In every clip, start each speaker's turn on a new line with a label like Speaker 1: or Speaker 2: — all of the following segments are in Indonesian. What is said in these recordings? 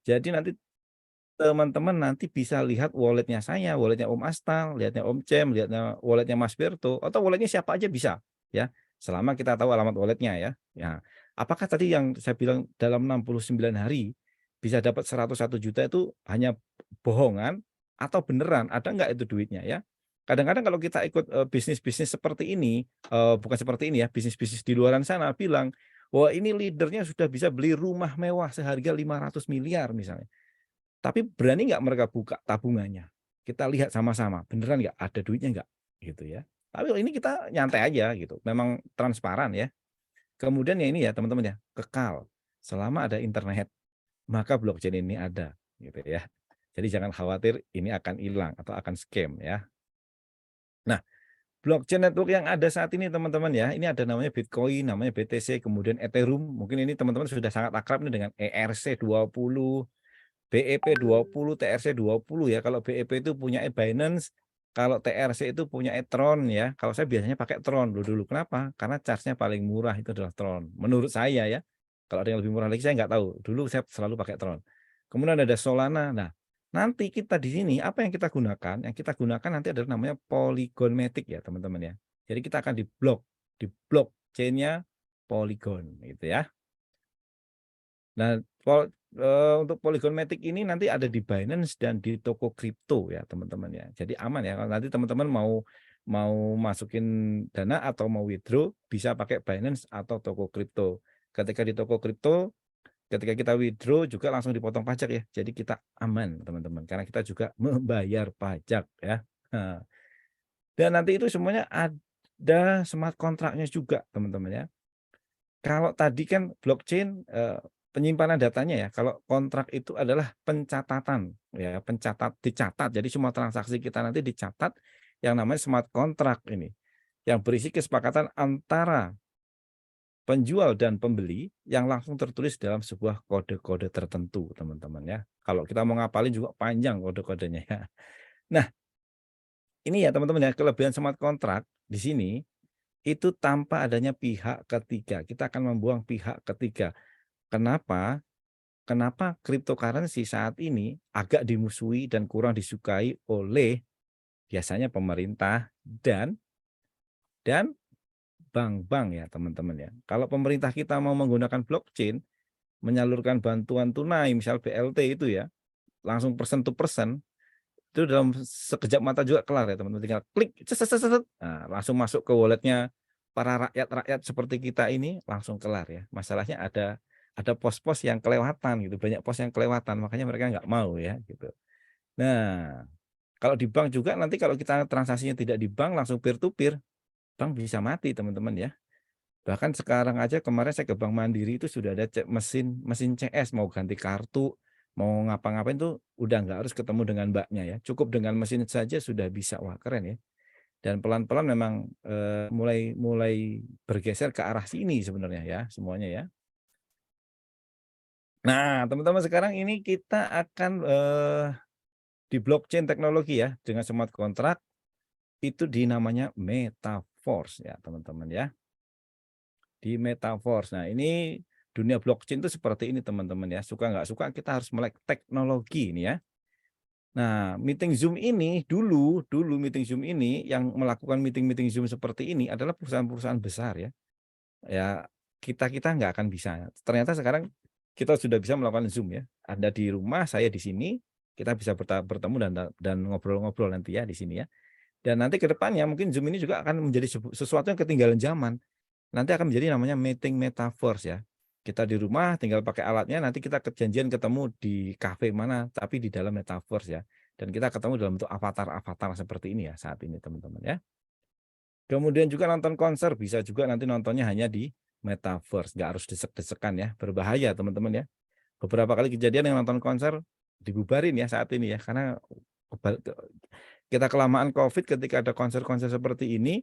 Speaker 1: Jadi nanti teman-teman nanti bisa lihat walletnya saya, walletnya Om Astal, lihatnya Om Cem, lihatnya walletnya Mas Berto, atau walletnya siapa aja bisa, ya. Selama kita tahu alamat walletnya ya. Ya, apakah tadi yang saya bilang dalam 69 hari bisa dapat 101 juta itu hanya bohongan atau beneran? Ada nggak itu duitnya ya? Kadang-kadang kalau kita ikut, bisnis-bisnis seperti ini, bukan seperti ini ya, bisnis-bisnis di luaran sana bilang, wah ini leader-nya sudah bisa beli rumah mewah seharga 500 miliar misalnya. Tapi berani nggak mereka buka tabungannya? Kita lihat sama-sama, beneran nggak ada duitnya nggak? Gitu ya. Tapi ini kita nyantai aja gitu, memang transparan ya. Kemudian ya ini ya teman-teman ya, kekal. Selama ada internet, maka blockchain ini ada gitu ya. Jadi jangan khawatir ini akan hilang atau akan scam ya. Nah, blockchain network yang ada saat ini teman-teman ya, ini ada namanya Bitcoin, namanya BTC, kemudian Ethereum. Mungkin ini teman-teman sudah sangat akrab nih dengan ERC20, BEP20, TRC20 ya. Kalau BEP itu punya Binance, kalau TRC itu punya Tron ya. Kalau saya biasanya pakai Tron dulu. Kenapa? Karena charge-nya paling murah itu adalah Tron. Menurut saya ya. Kalau ada yang lebih murah lagi saya nggak tahu. Dulu saya selalu pakai Tron. Kemudian ada Solana. Nah, nanti kita di sini apa yang kita gunakan? Yang kita gunakan nanti adalah namanya Polygon Matic ya, teman-teman ya. Jadi kita akan di blockchain-nya Polygon gitu ya. Nah, untuk Polygon Matic ini nanti ada di Binance dan di toko kripto ya teman-teman ya. Jadi aman ya kalau nanti teman-teman mau mau masukin dana atau mau withdraw bisa pakai Binance atau toko kripto. Ketika di toko kripto, ketika kita withdraw juga langsung dipotong pajak ya. Jadi kita aman teman-teman karena kita juga membayar pajak ya. Nah, dan nanti itu semuanya ada smart kontraknya juga teman-teman ya. Kalau tadi kan blockchain, penyimpanan datanya ya, kalau kontrak itu adalah pencatatan, ya, dicatat. Jadi semua transaksi kita nanti dicatat, yang namanya smart contract ini, yang berisi kesepakatan antara penjual dan pembeli yang langsung tertulis dalam sebuah kode-kode tertentu, teman-teman ya. Kalau kita mau ngapalin juga panjang kode-kodenya ya. Nah, ini ya teman-teman ya, kelebihan smart contract di sini, itu tanpa adanya pihak ketiga, kita akan membuang pihak ketiga. Kenapa? Kenapa cryptocurrency saat ini agak dimusuhi dan kurang disukai oleh biasanya pemerintah dan bank-bank ya teman-teman ya. Kalau pemerintah kita mau menggunakan blockchain, menyalurkan bantuan tunai misal BLT itu ya, langsung persen to persen, itu dalam sekejap mata juga kelar ya teman-teman. Tinggal klik, set, set, set, set, nah, langsung masuk ke walletnya para rakyat-rakyat seperti kita ini langsung kelar ya. Masalahnya ada pos-pos yang kelewatan gitu, banyak pos yang kelewatan, makanya mereka nggak mau ya gitu. Nah, kalau di bank juga nanti kalau kita transaksinya tidak di bank langsung peer to peer, bank bisa mati teman-teman ya. Bahkan sekarang aja kemarin saya ke Bank Mandiri itu sudah ada mesin mesin CS mau ganti kartu, mau ngapa-ngapain tuh udah nggak harus ketemu dengan Mbaknya ya. Cukup dengan mesin saja sudah bisa. Wah, keren ya. Dan pelan-pelan memang mulai mulai bergeser ke arah sini sebenarnya ya, semuanya ya. Nah, teman-teman sekarang ini kita akan di blockchain teknologi ya dengan smart contract itu di namanya metaverse ya, teman-teman ya. Di metaverse. Nah, ini dunia blockchain itu seperti ini teman-teman ya. Suka nggak suka kita harus melek teknologi ini ya. Nah, meeting Zoom ini dulu meeting Zoom ini yang melakukan meeting-meeting Zoom seperti ini adalah perusahaan-perusahaan besar ya. Ya, kita nggak akan bisa. Ternyata sekarang kita sudah bisa melakukan Zoom ya. Anda di rumah, saya di sini, kita bisa bertemu dan ngobrol-ngobrol nanti ya di sini ya. Dan nanti ke depannya mungkin Zoom ini juga akan menjadi sesuatu yang ketinggalan zaman. Nanti akan menjadi namanya meeting metaverse ya. Kita di rumah tinggal pakai alatnya, nanti kita janjian ketemu di kafe mana, tapi di dalam metaverse ya. Dan kita ketemu dalam bentuk avatar-avatar seperti ini ya saat ini teman-teman ya. Kemudian juga nonton konser, bisa juga nanti nontonnya hanya di metaverse, nggak harus desek-desekan ya, berbahaya teman-teman ya. Beberapa kali kejadian yang nonton konser dibubarin ya saat ini ya, karena kita kelamaan COVID ketika ada konser-konser seperti ini,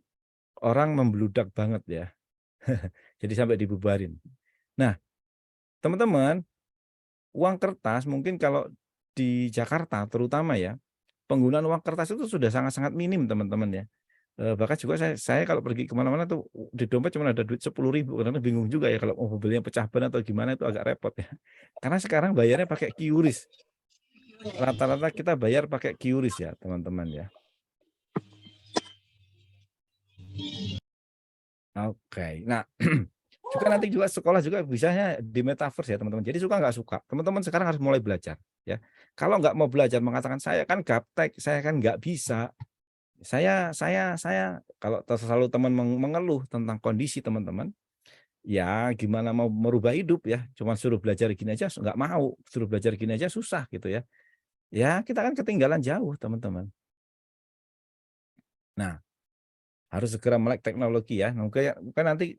Speaker 1: orang membludak banget ya. Jadi sampai dibubarin. Nah, teman-teman, uang kertas mungkin kalau di Jakarta terutama ya, penggunaan uang kertas itu sudah sangat-sangat minim teman-teman ya. Bahkan juga saya kalau pergi ke mana-mana tuh di dompet cuma ada duit 10.000, kadang-kadang bingung juga ya kalau mau mobilnya pecah ban atau gimana itu agak repot ya. Karena sekarang bayarnya pakai QRIS, rata-rata kita bayar pakai QRIS ya teman-teman ya. Oke, nah juga nanti juga sekolah juga bisanya di metaverse ya teman-teman. Jadi suka nggak suka, teman-teman sekarang harus mulai belajar ya. Kalau nggak mau belajar mengatakan saya kan gaptek, saya kan nggak bisa. Saya kalau selalu teman mengeluh tentang kondisi teman-teman, ya gimana mau merubah hidup ya, cuman suruh belajar gini aja nggak mau, suruh belajar gini aja susah gitu ya. Ya kita kan ketinggalan jauh teman-teman. Nah, harus segera melek teknologi ya. Mungkin nanti,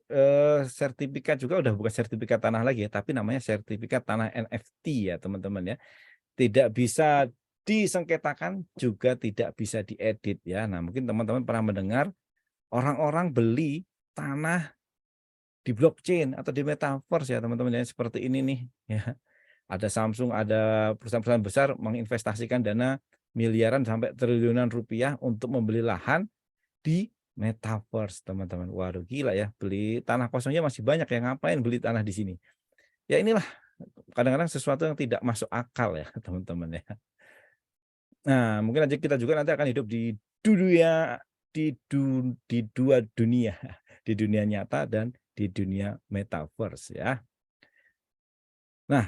Speaker 1: sertifikat juga udah bukan sertifikat tanah lagi ya, tapi namanya sertifikat tanah NFT ya teman-teman ya. Tidak bisa disengketakan, juga tidak bisa diedit ya. Nah mungkin teman-teman pernah mendengar orang-orang beli tanah di blockchain atau di metaverse ya teman-teman ya, seperti ini nih ya. Ada Samsung, ada perusahaan-perusahaan besar menginvestasikan dana miliaran sampai triliunan rupiah untuk membeli lahan di metaverse teman-teman. Waduh gila ya, beli tanah kosongnya masih banyak ya, ngapain beli tanah di sini. Ya inilah kadang-kadang sesuatu yang tidak masuk akal ya teman-teman ya. Nah mungkin aja kita juga nanti akan hidup di dunia di dua dunia, di dunia nyata dan di dunia metaverse ya. Nah,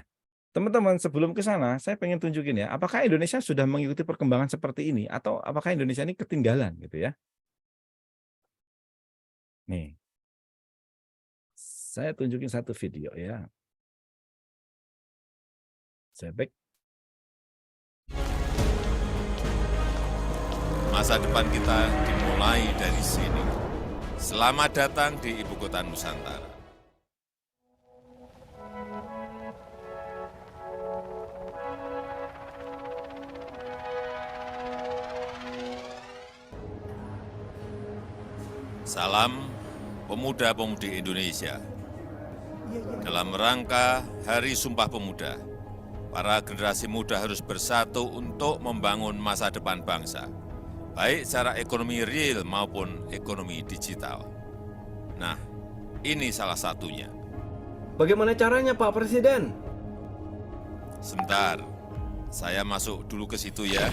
Speaker 1: teman-teman sebelum ke sana saya pengen tunjukin ya, apakah Indonesia sudah mengikuti perkembangan seperti ini atau apakah Indonesia ini ketinggalan gitu ya. Nih, saya tunjukin satu video ya. Saya back.
Speaker 2: Masa depan kita dimulai dari sini. Selamat datang di Ibu Kota Nusantara. Salam pemuda-pemudi Indonesia. Dalam rangka Hari Sumpah Pemuda, para generasi muda harus bersatu untuk membangun masa depan bangsa, baik secara ekonomi real maupun ekonomi digital. Nah, ini salah satunya.
Speaker 3: Bagaimana caranya, Pak Presiden?
Speaker 2: Sebentar, saya masuk dulu ke situ ya.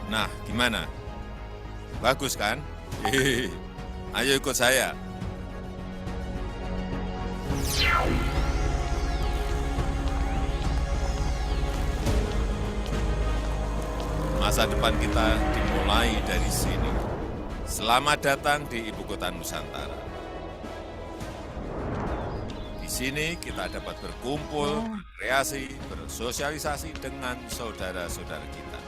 Speaker 2: Nah, gimana? Bagus kan? Hehehe. Ayo ikut saya. Masa depan kita dimulai dari sini. Selamat datang di Ibu Kota Nusantara. Di sini kita dapat berkumpul, berkreasi, bersosialisasi dengan saudara-saudara kita.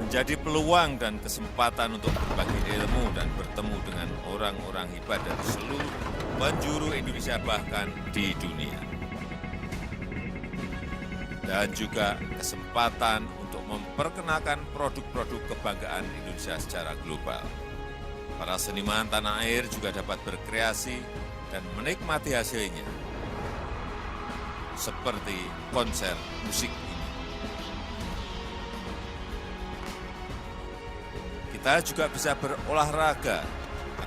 Speaker 2: Menjadi peluang dan kesempatan untuk berbagi ilmu dan bertemu dengan orang-orang hebat dari seluruh penjuru Indonesia bahkan di dunia. Dan juga kesempatan untuk memperkenalkan produk-produk kebanggaan Indonesia secara global. Para seniman tanah air juga dapat berkreasi dan menikmati hasilnya, seperti konser musik ini. Kita juga bisa berolahraga,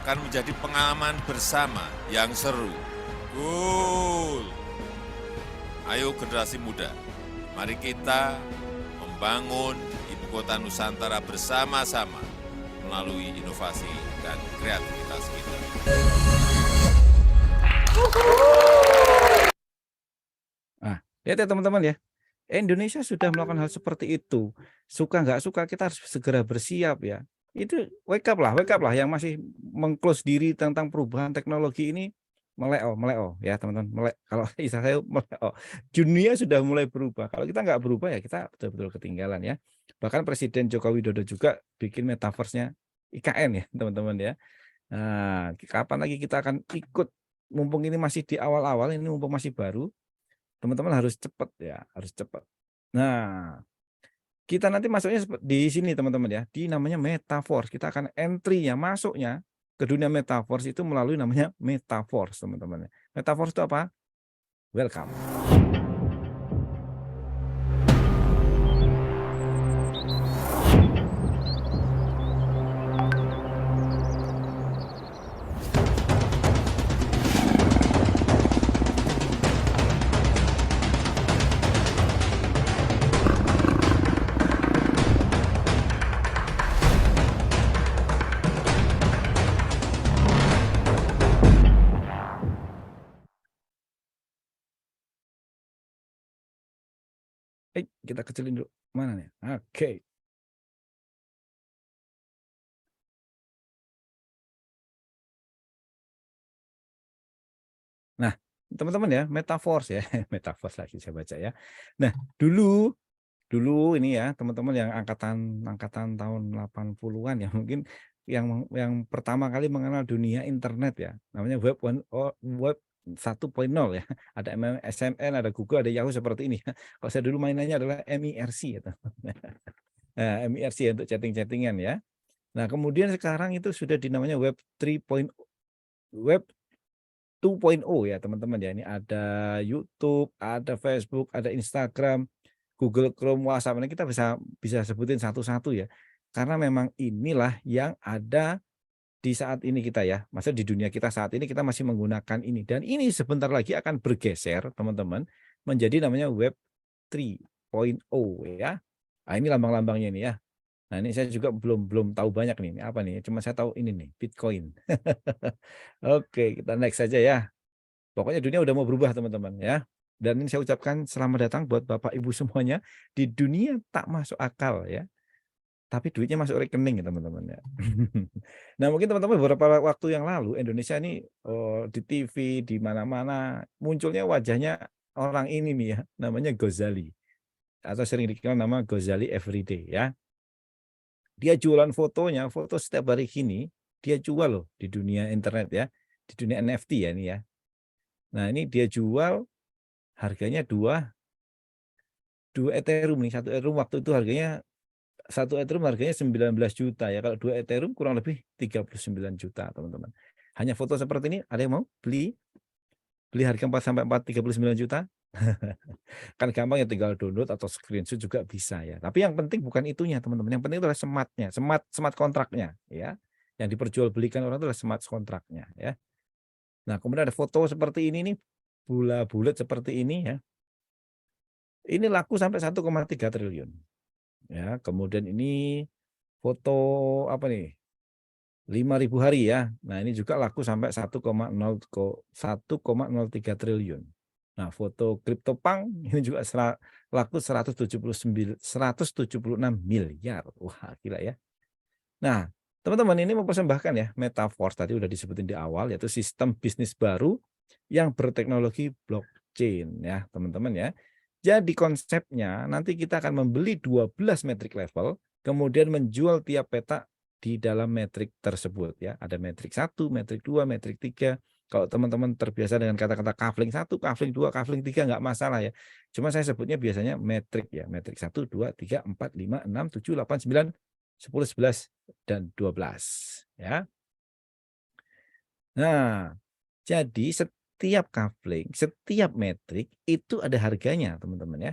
Speaker 2: akan menjadi pengalaman bersama yang seru. Cool. Ayo generasi muda, mari kita membangun Ibu Kota Nusantara bersama-sama melalui inovasi dan kreativitas kita.
Speaker 1: Nah, lihat ya teman-teman ya. Indonesia sudah melakukan hal seperti itu. Suka nggak suka kita harus segera bersiap ya. Itu wake up lah yang masih meng-close diri tentang perubahan teknologi ini meleo ya teman-teman. Kalau istilah saya meleo. Dunia sudah mulai berubah. Kalau kita nggak berubah ya kita betul-betul ketinggalan ya. Bahkan Presiden Joko Widodo juga bikin metaverse-nya IKN ya teman-teman ya. Nah, kapan lagi kita akan ikut, mumpung ini masih di awal-awal, ini mumpung masih baru, teman-teman harus cepat ya, harus cepat. Nah, kita nanti masuknya di sini teman-teman ya, di namanya metaverse. Kita akan entry-nya, masuknya ke dunia metaverse itu melalui namanya metaverse teman-teman. Metaverse itu apa? Welcome. Kita kecilin dulu. Mana nih? Oke. Nah, teman-teman ya, metaverse ya, metaverse lagi saya baca ya. Nah, dulu dulu ini ya, teman-teman yang angkatan angkatan tahun 80-an ya, mungkin yang pertama kali mengenal dunia internet ya, namanya web 1.0 ya. Ada SMN, ada Google, ada Yahoo seperti ini ya. Kalau saya dulu mainannya adalah MIRC ya. Nah, MIRC ya, untuk chatting-chattingan ya. Nah, kemudian sekarang itu sudah dinamanya web 3.0, web 2.0 ya teman-teman ya. Ini ada YouTube, ada Facebook, ada Instagram, Google Chrome, WhatsApp. Ini kita bisa bisa sebutin satu-satu ya. Karena memang inilah yang ada di saat ini kita ya. Maksudnya di dunia kita saat ini kita masih menggunakan ini. Dan ini sebentar lagi akan bergeser teman-teman menjadi namanya web 3.0 ya. Nah, ini lambang-lambangnya ini ya. Nah, ini saya juga belum belum tahu banyak nih. Ini apa nih? Cuma saya tahu ini nih, Bitcoin. Oke, kita next saja ya. Pokoknya dunia udah mau berubah teman-teman ya. Dan ini saya ucapkan selamat datang buat Bapak Ibu semuanya di dunia tak masuk akal ya. Tapi duitnya masuk rekening ya teman-teman ya. Nah, mungkin teman-teman beberapa waktu yang lalu Indonesia ini di TV di mana-mana munculnya wajahnya orang ini nih ya, namanya Gozali atau sering dikenal nama Gozali Everyday ya. Dia jualan fotonya, foto setiap hari gini dia jual loh di dunia internet ya, di dunia NFT ya ini ya. Nah, ini dia jual harganya dua Ethereum nih. Satu Ethereum waktu itu harganya, satu Ethereum harganya 19 juta ya. Kalau 2 Ethereum kurang lebih 39 juta teman-teman. Hanya foto seperti ini, ada yang mau beli? Beli harga 4 sampai 39 juta? Kan gampang ya, tinggal download atau screenshot juga bisa ya. Tapi yang penting bukan itunya teman-teman. Yang penting adalah smartnya, smart kontraknya ya. Yang diperjualbelikan orang itu adalah smart kontraknya ya. Nah, kemudian ada foto seperti ini nih, bulat seperti ini ya. Ini laku sampai 1,3 triliun. Ya, kemudian ini foto apa nih? 5.000 hari ya. Nah, ini juga laku sampai 1,03 triliun. Nah, foto CryptoPunk ini juga laku 176 miliar. Wah, gila ya. Nah, teman-teman ini mempersembahkan ya Metaverse tadi udah disebutin di awal, yaitu sistem bisnis baru yang berteknologi blockchain ya, teman-teman ya. Jadi konsepnya nanti kita akan membeli 12 metric level, kemudian menjual tiap petak di dalam metrik tersebut ya. Ada metrik 1, metrik 2, metrik 3. Kalau teman-teman terbiasa dengan kata-kata kafling 1, kafling 2, kafling 3 nggak masalah ya. Cuma saya sebutnya biasanya metrik ya. Metrik 1, 2, 3, 4, 5, 6, 7, 8, 9, 10, 11, dan 12 ya. Nah, jadi setiap kafling, setiap metrik itu ada harganya, teman-teman ya.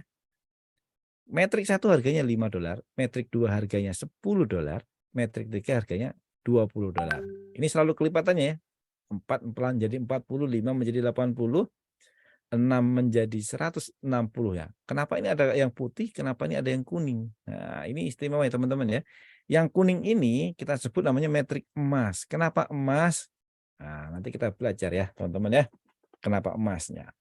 Speaker 1: Metrik 1 harganya $5, metrik 2 harganya $10, metrik 3 harganya $20. Ini selalu kelipatannya ya. 4 pelan jadi 40, 5 menjadi 80, 6 menjadi 160 ya. Kenapa ini ada yang putih, kenapa ini ada yang kuning? Nah, ini istimewa ya teman-teman ya. Yang kuning ini kita sebut namanya metrik emas. Kenapa emas? Nah, nanti kita belajar ya teman-teman ya. Kenapa emasnya?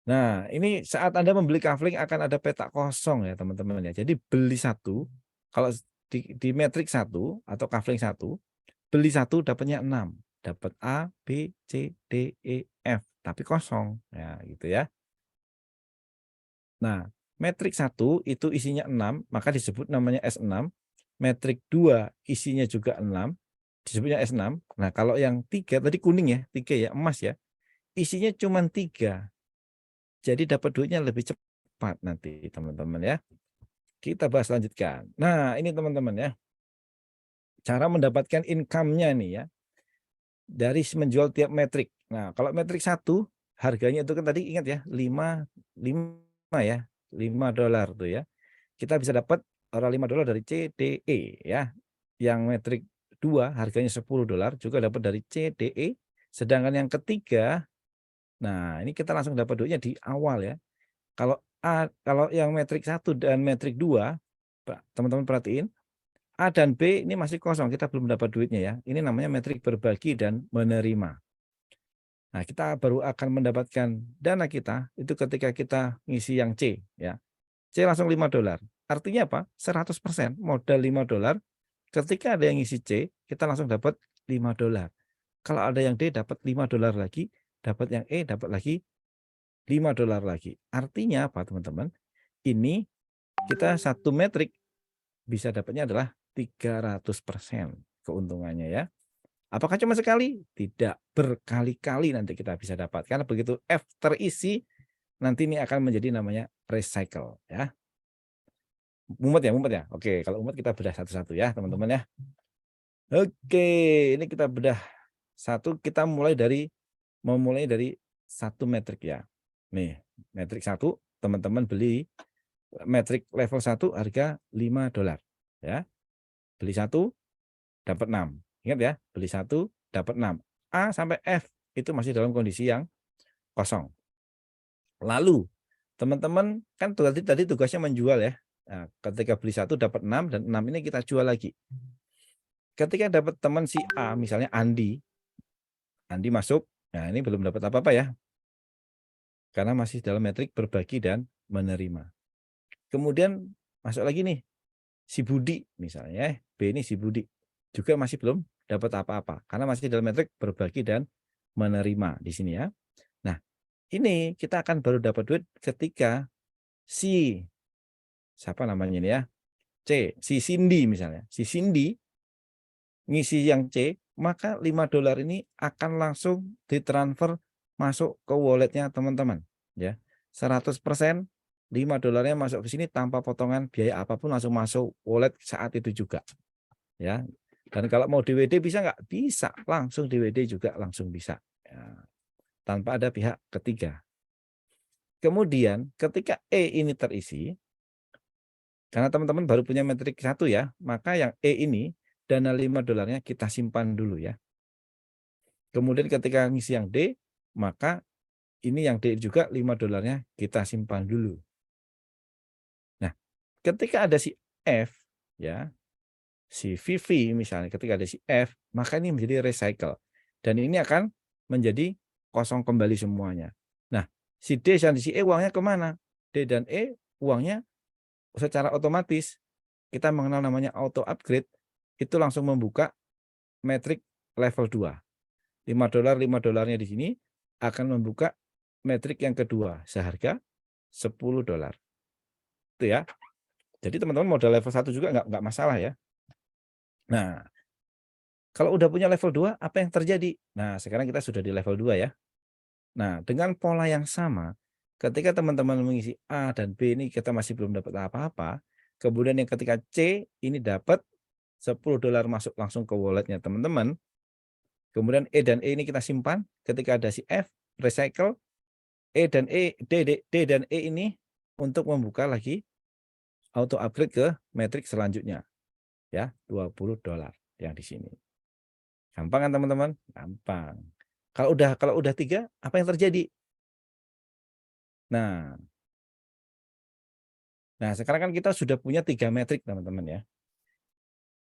Speaker 1: Nah, ini saat Anda membeli kafling akan ada petak kosong ya teman-teman ya. Jadi beli satu, kalau di metrik 1 atau kafling 1, beli 1 dapatnya 6. Dapat A, B, C, D, E, F. Tapi kosong. Ya, gitu ya. Nah, metrik 1 itu isinya 6, maka disebut namanya S6. Metrik 2 isinya juga 6, disebutnya S6. Nah, kalau yang 3, tadi kuning ya, 3 ya, emas ya. Isinya cuma 3. Jadi dapat duitnya lebih cepat nanti teman-teman ya. Kita bahas lanjutkan. Nah, ini teman-teman ya. Cara mendapatkan income-nya nih ya. Dari menjual tiap metrik. Nah, kalau metrik 1 harganya itu kan tadi ingat ya, 5 ya, $5 tuh ya. Kita bisa dapat $5 dari CDE ya. Yang metrik 2 harganya $10 juga dapat dari CDE. Sedangkan yang ketiga, nah ini kita langsung dapat duitnya di awal ya. Kalau yang metrik 1 dan metrik 2, teman-teman perhatiin, A dan B ini masih kosong, kita belum dapat duitnya ya. Ini namanya metrik berbagi dan menerima. Nah, kita baru akan mendapatkan dana kita itu ketika kita ngisi yang C ya. C langsung $5. Artinya apa? 100% modal $5. Ketika ada yang ngisi C, kita langsung dapat $5. Kalau ada yang D dapat $5 lagi, dapat yang E dapat lagi $5 lagi. Artinya apa, teman-teman? Ini kita satu metrik bisa dapatnya adalah 300% keuntungannya ya. Apakah cuma sekali? Tidak, berkali-kali nanti kita bisa dapat. Karena begitu F terisi, nanti ini akan menjadi namanya recycle ya. Mumet ya. Oke, kalau mumet kita bedah satu-satu ya, teman-teman ya. Oke, ini kita bedah satu, kita memulai dari satu metrik ya. Nih, metrik 1, teman-teman beli metrik level 1 harga $5 ya. Beli 1 dapat 6. Ingat ya, beli 1 dapat 6. A sampai F itu masih dalam kondisi yang kosong. Lalu teman-teman kan tadi tugasnya menjual ya. Nah, ketika beli 1 dapat 6 dan 6 ini kita jual lagi. Ketika dapat teman si A, misalnya Andi masuk. Nah, ini belum dapat apa-apa ya. Karena masih dalam metrik berbagi dan menerima. Kemudian masuk lagi nih si Budi misalnya, B ini si Budi juga masih belum dapat apa-apa karena masih dalam metrik berbagi dan menerima di sini ya. Nah, ini kita akan baru dapat duit ketika si siapa namanya ini ya, C, si Cindy misalnya. Si Cindy ngisi yang C, maka $5 ini akan langsung ditransfer masuk ke walletnya teman-teman ya. 100% $5-nya masuk ke sini tanpa potongan biaya apapun, langsung masuk wallet saat itu juga ya. Dan kalau mau DWD bisa nggak? Bisa, langsung DWD juga langsung bisa ya, tanpa ada pihak ketiga. Kemudian ketika E ini terisi, karena teman-teman baru punya metrik 1 ya, maka yang E ini dana $5-nya kita simpan dulu ya. Kemudian ketika ngisi yang D, maka ini yang D juga $5-nya kita simpan dulu. Nah, ketika ada si F ya, si Vivi misalnya, ketika ada si F, maka ini menjadi recycle. Dan ini akan menjadi kosong kembali semuanya. Nah, si D dan si E uangnya kemana? D dan E uangnya secara otomatis, kita mengenal namanya auto upgrade, itu langsung membuka metrik level 2. $5-nya di sini akan membuka metrik yang kedua seharga $10. Itu ya. Jadi teman-teman modal level 1 juga nggak masalah ya. Nah, kalau udah punya level 2, apa yang terjadi? Nah, sekarang kita sudah di level 2 ya. Nah, dengan pola yang sama, ketika teman-teman mengisi A dan B ini kita masih belum dapat apa-apa, kemudian yang ketika C ini dapat $10 masuk langsung ke walletnya teman-teman. Kemudian E dan E ini kita simpan, ketika ada si F, recycle, E dan E, D dan E ini untuk membuka lagi auto upgrade ke metrik selanjutnya. Ya, $20 yang di sini. Gampang kan teman-teman? Gampang. Kalau udah 3, apa yang terjadi? Nah, sekarang kan kita sudah punya 3 metrik teman-teman ya.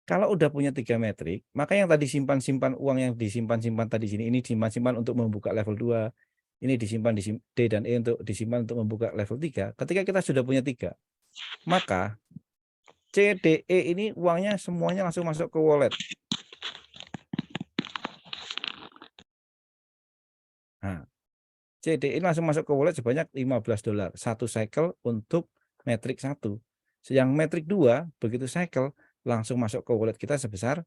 Speaker 1: Kalau udah punya 3 metrik, maka yang tadi simpan-simpan uang yang disimpan-simpan tadi sini, ini disimpan untuk membuka level 2, ini disimpan di D dan E untuk disimpan untuk membuka level 3. Ketika kita sudah punya 3, maka C, D, E ini uangnya semuanya langsung masuk ke wallet. Nah, C, D ini langsung masuk ke wallet sebanyak $15. Satu cycle untuk metrik 1. Yang metrik 2, begitu cycle, langsung masuk ke wallet kita sebesar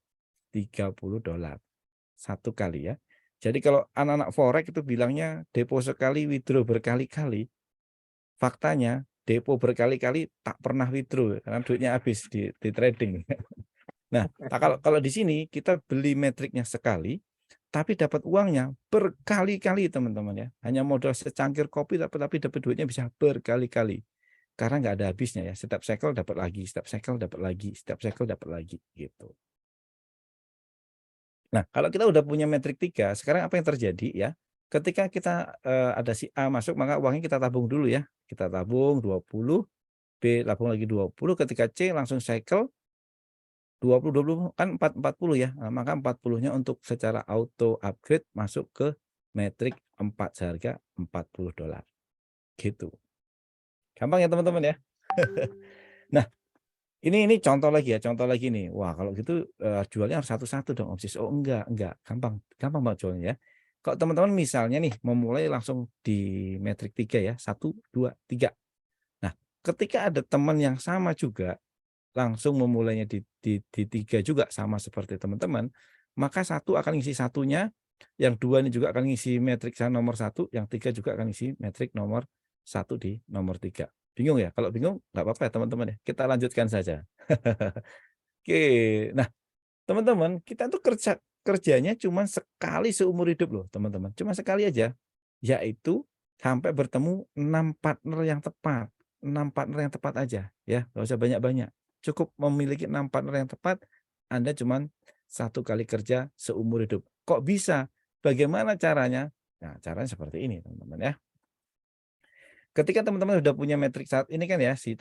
Speaker 1: $30. Satu kali ya. Jadi kalau anak-anak forex itu bilangnya depo sekali, withdraw berkali-kali. Faktanya depo berkali-kali tak pernah withdraw karena duitnya habis di trading. Nah, kalau di sini kita beli metriknya sekali, tapi dapat uangnya berkali-kali teman-teman ya. Hanya modal secangkir kopi tapi dapat duitnya bisa berkali-kali. Karena nggak ada habisnya ya. Setiap cycle dapat lagi, setiap cycle dapat lagi, setiap cycle dapat lagi gitu. Nah, kalau kita udah punya metrik 3, sekarang apa yang terjadi ya? Ketika kita ada si A masuk, maka uangnya kita tabung dulu ya. Kita tabung 20, B tabung lagi 20, ketika C langsung cycle 20 kan 40 ya. Nah, maka 40-nya untuk secara auto upgrade masuk ke metrik 4 seharga $40. Gitu. Gampang ya teman-teman ya. Nah, ini contoh lagi ya, contoh lagi nih. Wah, kalau gitu, jualnya harus satu-satu dong, Om Sis. Oh, enggak, gampang gampang banget jualnya ya. Kalau teman-teman misalnya nih memulai langsung di metrik 3 ya, 1, 2, 3. Nah, ketika ada teman yang sama juga, langsung memulainya di 3 juga sama seperti teman-teman, maka satu akan ngisi satunya, yang 2 ini juga akan ngisi metrik nomor 1, yang 3 juga akan ngisi metrik nomor 1 di nomor 3. Bingung ya? Kalau bingung nggak apa-apa ya teman-teman ya, kita lanjutkan saja. Oke, nah teman-teman, kita tuh kerjanya cuma sekali seumur hidup loh teman-teman, cuma sekali aja, yaitu sampai bertemu 6 partner yang tepat, 6 partner yang tepat aja ya, nggak usah banyak-banyak. Cukup memiliki 6 partner yang tepat, Anda cuman 1 kali kerja seumur hidup. Kok bisa? Bagaimana caranya? Nah, caranya seperti ini teman-teman ya. Ketika teman-teman sudah punya metrik saat ini kan ya, si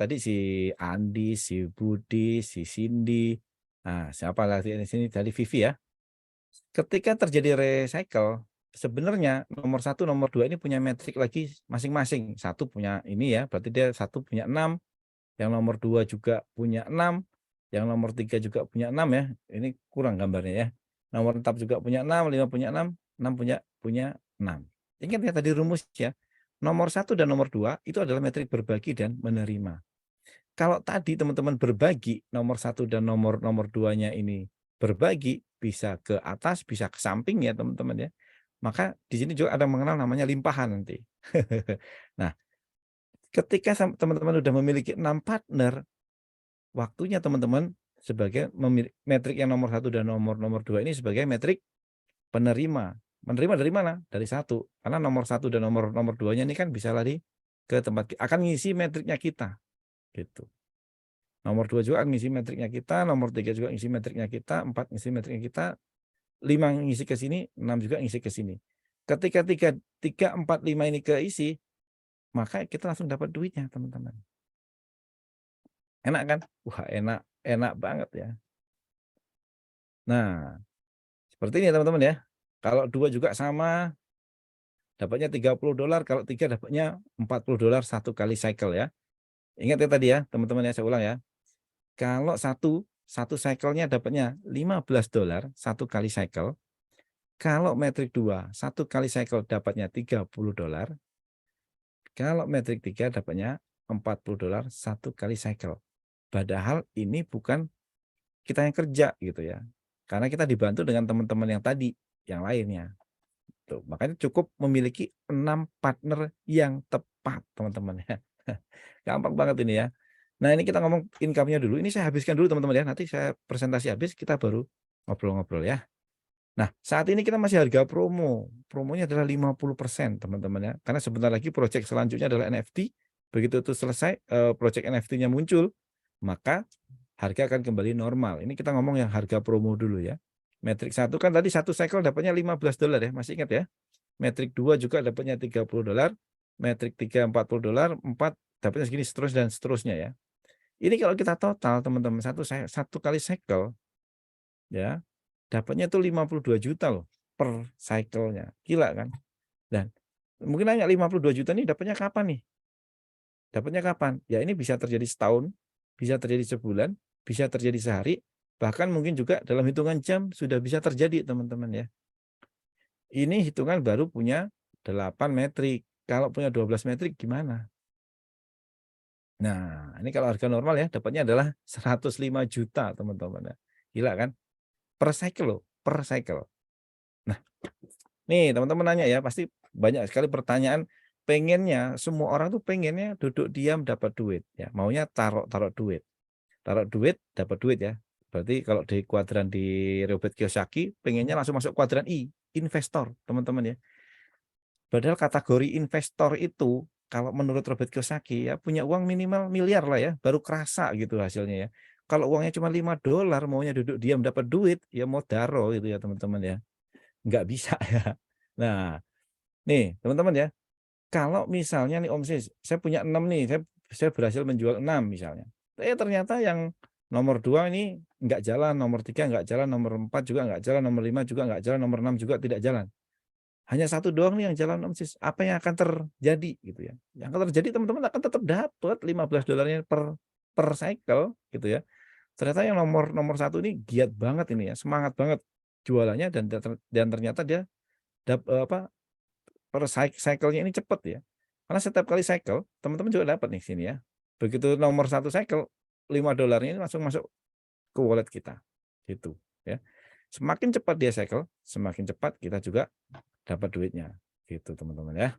Speaker 1: Andi, si Budi, si Cindy, nah siapa lagi di sini tadi Vivi ya. Ketika terjadi recycle, sebenarnya nomor 1, nomor 2 ini punya metrik lagi masing-masing. Satu punya ini ya, berarti dia satu punya 6, yang nomor 2 juga punya 6, yang nomor 3 juga punya 6 ya. Ini kurang gambarnya ya. Nomor 4 juga punya 6, 5 punya 6, 6 punya 6. Ingat ya tadi rumusnya. Nomor 1 dan nomor 2 itu adalah metrik berbagi dan menerima. Kalau tadi teman-teman berbagi, nomor 1 dan nomor nomor 2-nya ini berbagi, bisa ke atas, bisa ke samping ya teman-teman ya. Maka di sini juga ada mengenal namanya limpahan nanti. Nah, ketika teman-teman sudah memiliki 6 partner, waktunya teman-teman sebagai metrik yang nomor 1 dan nomor nomor 2 ini sebagai metrik penerima. Menerima dari mana? Dari 1. Karena nomor 1 dan nomor nomor 2-nya ini kan bisa lari ke tempat akan ngisi metriknya kita, gitu. Nomor 2 juga ngisi metriknya kita, nomor 3 juga ngisi metriknya kita, 4 ngisi metriknya kita, 5 ngisi ke sini, 6 juga ngisi ke sini. Ketika 3, 4, 5 ini keisi, maka kita langsung dapat duitnya, teman-teman. Enak kan? Wah, enak enak banget ya. Nah, seperti ini teman-teman ya. Kalau 2 juga sama, dapatnya $30, kalau 3 dapatnya $40 1 kali cycle ya. Ingat ya tadi ya, teman-teman ya, saya ulang ya. Kalau satu cycle-nya dapatnya $15 1 kali cycle. Kalau metrik 2, 1 kali cycle dapatnya $30. Kalau metrik 3 dapatnya $40 1 kali cycle. Padahal ini bukan kita yang kerja gitu ya. Karena kita dibantu dengan teman-teman yang tadi, yang lainnya. Tuh, makanya cukup memiliki 6 partner yang tepat, teman-teman ya. Gampang banget ini ya. Nah, ini kita ngomong income-nya dulu. Ini saya habiskan dulu teman-teman ya. Nanti saya presentasi habis kita baru ngobrol-ngobrol ya. Nah, saat ini kita masih harga promo. Promonya adalah 50% teman-teman ya. Karena sebentar lagi proyek selanjutnya adalah NFT. Begitu itu selesai, proyek NFT-nya muncul, maka harga akan kembali normal. Ini kita ngomong yang harga promo dulu ya. Metrik 1 kan tadi 1 cycle dapatnya $15 ya, masih ingat ya? Metrik 2 juga dapatnya $30, metrik 3 $40, 4 dapatnya segini seterusnya dan seterusnya ya. Ini kalau kita total teman-teman satu kali cycle ya, dapatnya tuh 52 juta loh per cycle-nya. Gila kan? Dan mungkin nanya 52 juta ini dapatnya kapan nih? Dapatnya kapan? Ya ini bisa terjadi setahun, bisa terjadi sebulan, bisa terjadi sehari, bahkan mungkin juga dalam hitungan jam sudah bisa terjadi teman-teman ya. Ini hitungan baru punya 8 metrik. Kalau punya 12 metrik gimana? Nah, ini kalau harga normal ya dapatnya adalah 105 juta teman-teman ya. Gila kan? Per cycle loh, per cycle. Nah, nih teman-teman nanya ya, pasti banyak sekali pertanyaan, pengennya semua orang tuh pengennya duduk diam dapat duit ya, maunya taruh duit. Taruh duit dapat duit ya. Berarti kalau di kuadran di Robert Kiyosaki pengennya langsung masuk kuadran I, investor, teman-teman ya. Padahal kategori investor itu kalau menurut Robert Kiyosaki ya punya uang minimal miliar lah ya, baru kerasa gitu hasilnya ya. Kalau uangnya cuma $5 maunya duduk diam dapat duit, ya mau daro gitu ya teman-teman ya. Nggak bisa ya. Nah, nih teman-teman ya, kalau misalnya nih Om Sis, saya punya 6 nih, saya berhasil menjual 6 misalnya. Ternyata yang nomor 2 ini nggak jalan, nomor 3 nggak jalan, nomor 4 juga nggak jalan, nomor 5 juga nggak jalan, nomor 6 juga tidak jalan. Hanya satu doang nih yang jalan Om Sis. Apa yang akan terjadi gitu ya? Yang akan terjadi teman-teman akan tetap dapat $15 per cycle gitu ya. Ternyata yang nomor nomor satu ini giat banget ini ya, semangat banget jualannya dan ternyata dia apa per cycle-nya ini cepet ya. Karena setiap kali cycle teman-teman juga dapat nih sini ya. Begitu nomor satu cycle $5 ini langsung masuk ke wallet kita gitu ya. Semakin cepat dia cycle, semakin cepat kita juga dapat duitnya gitu teman-teman ya.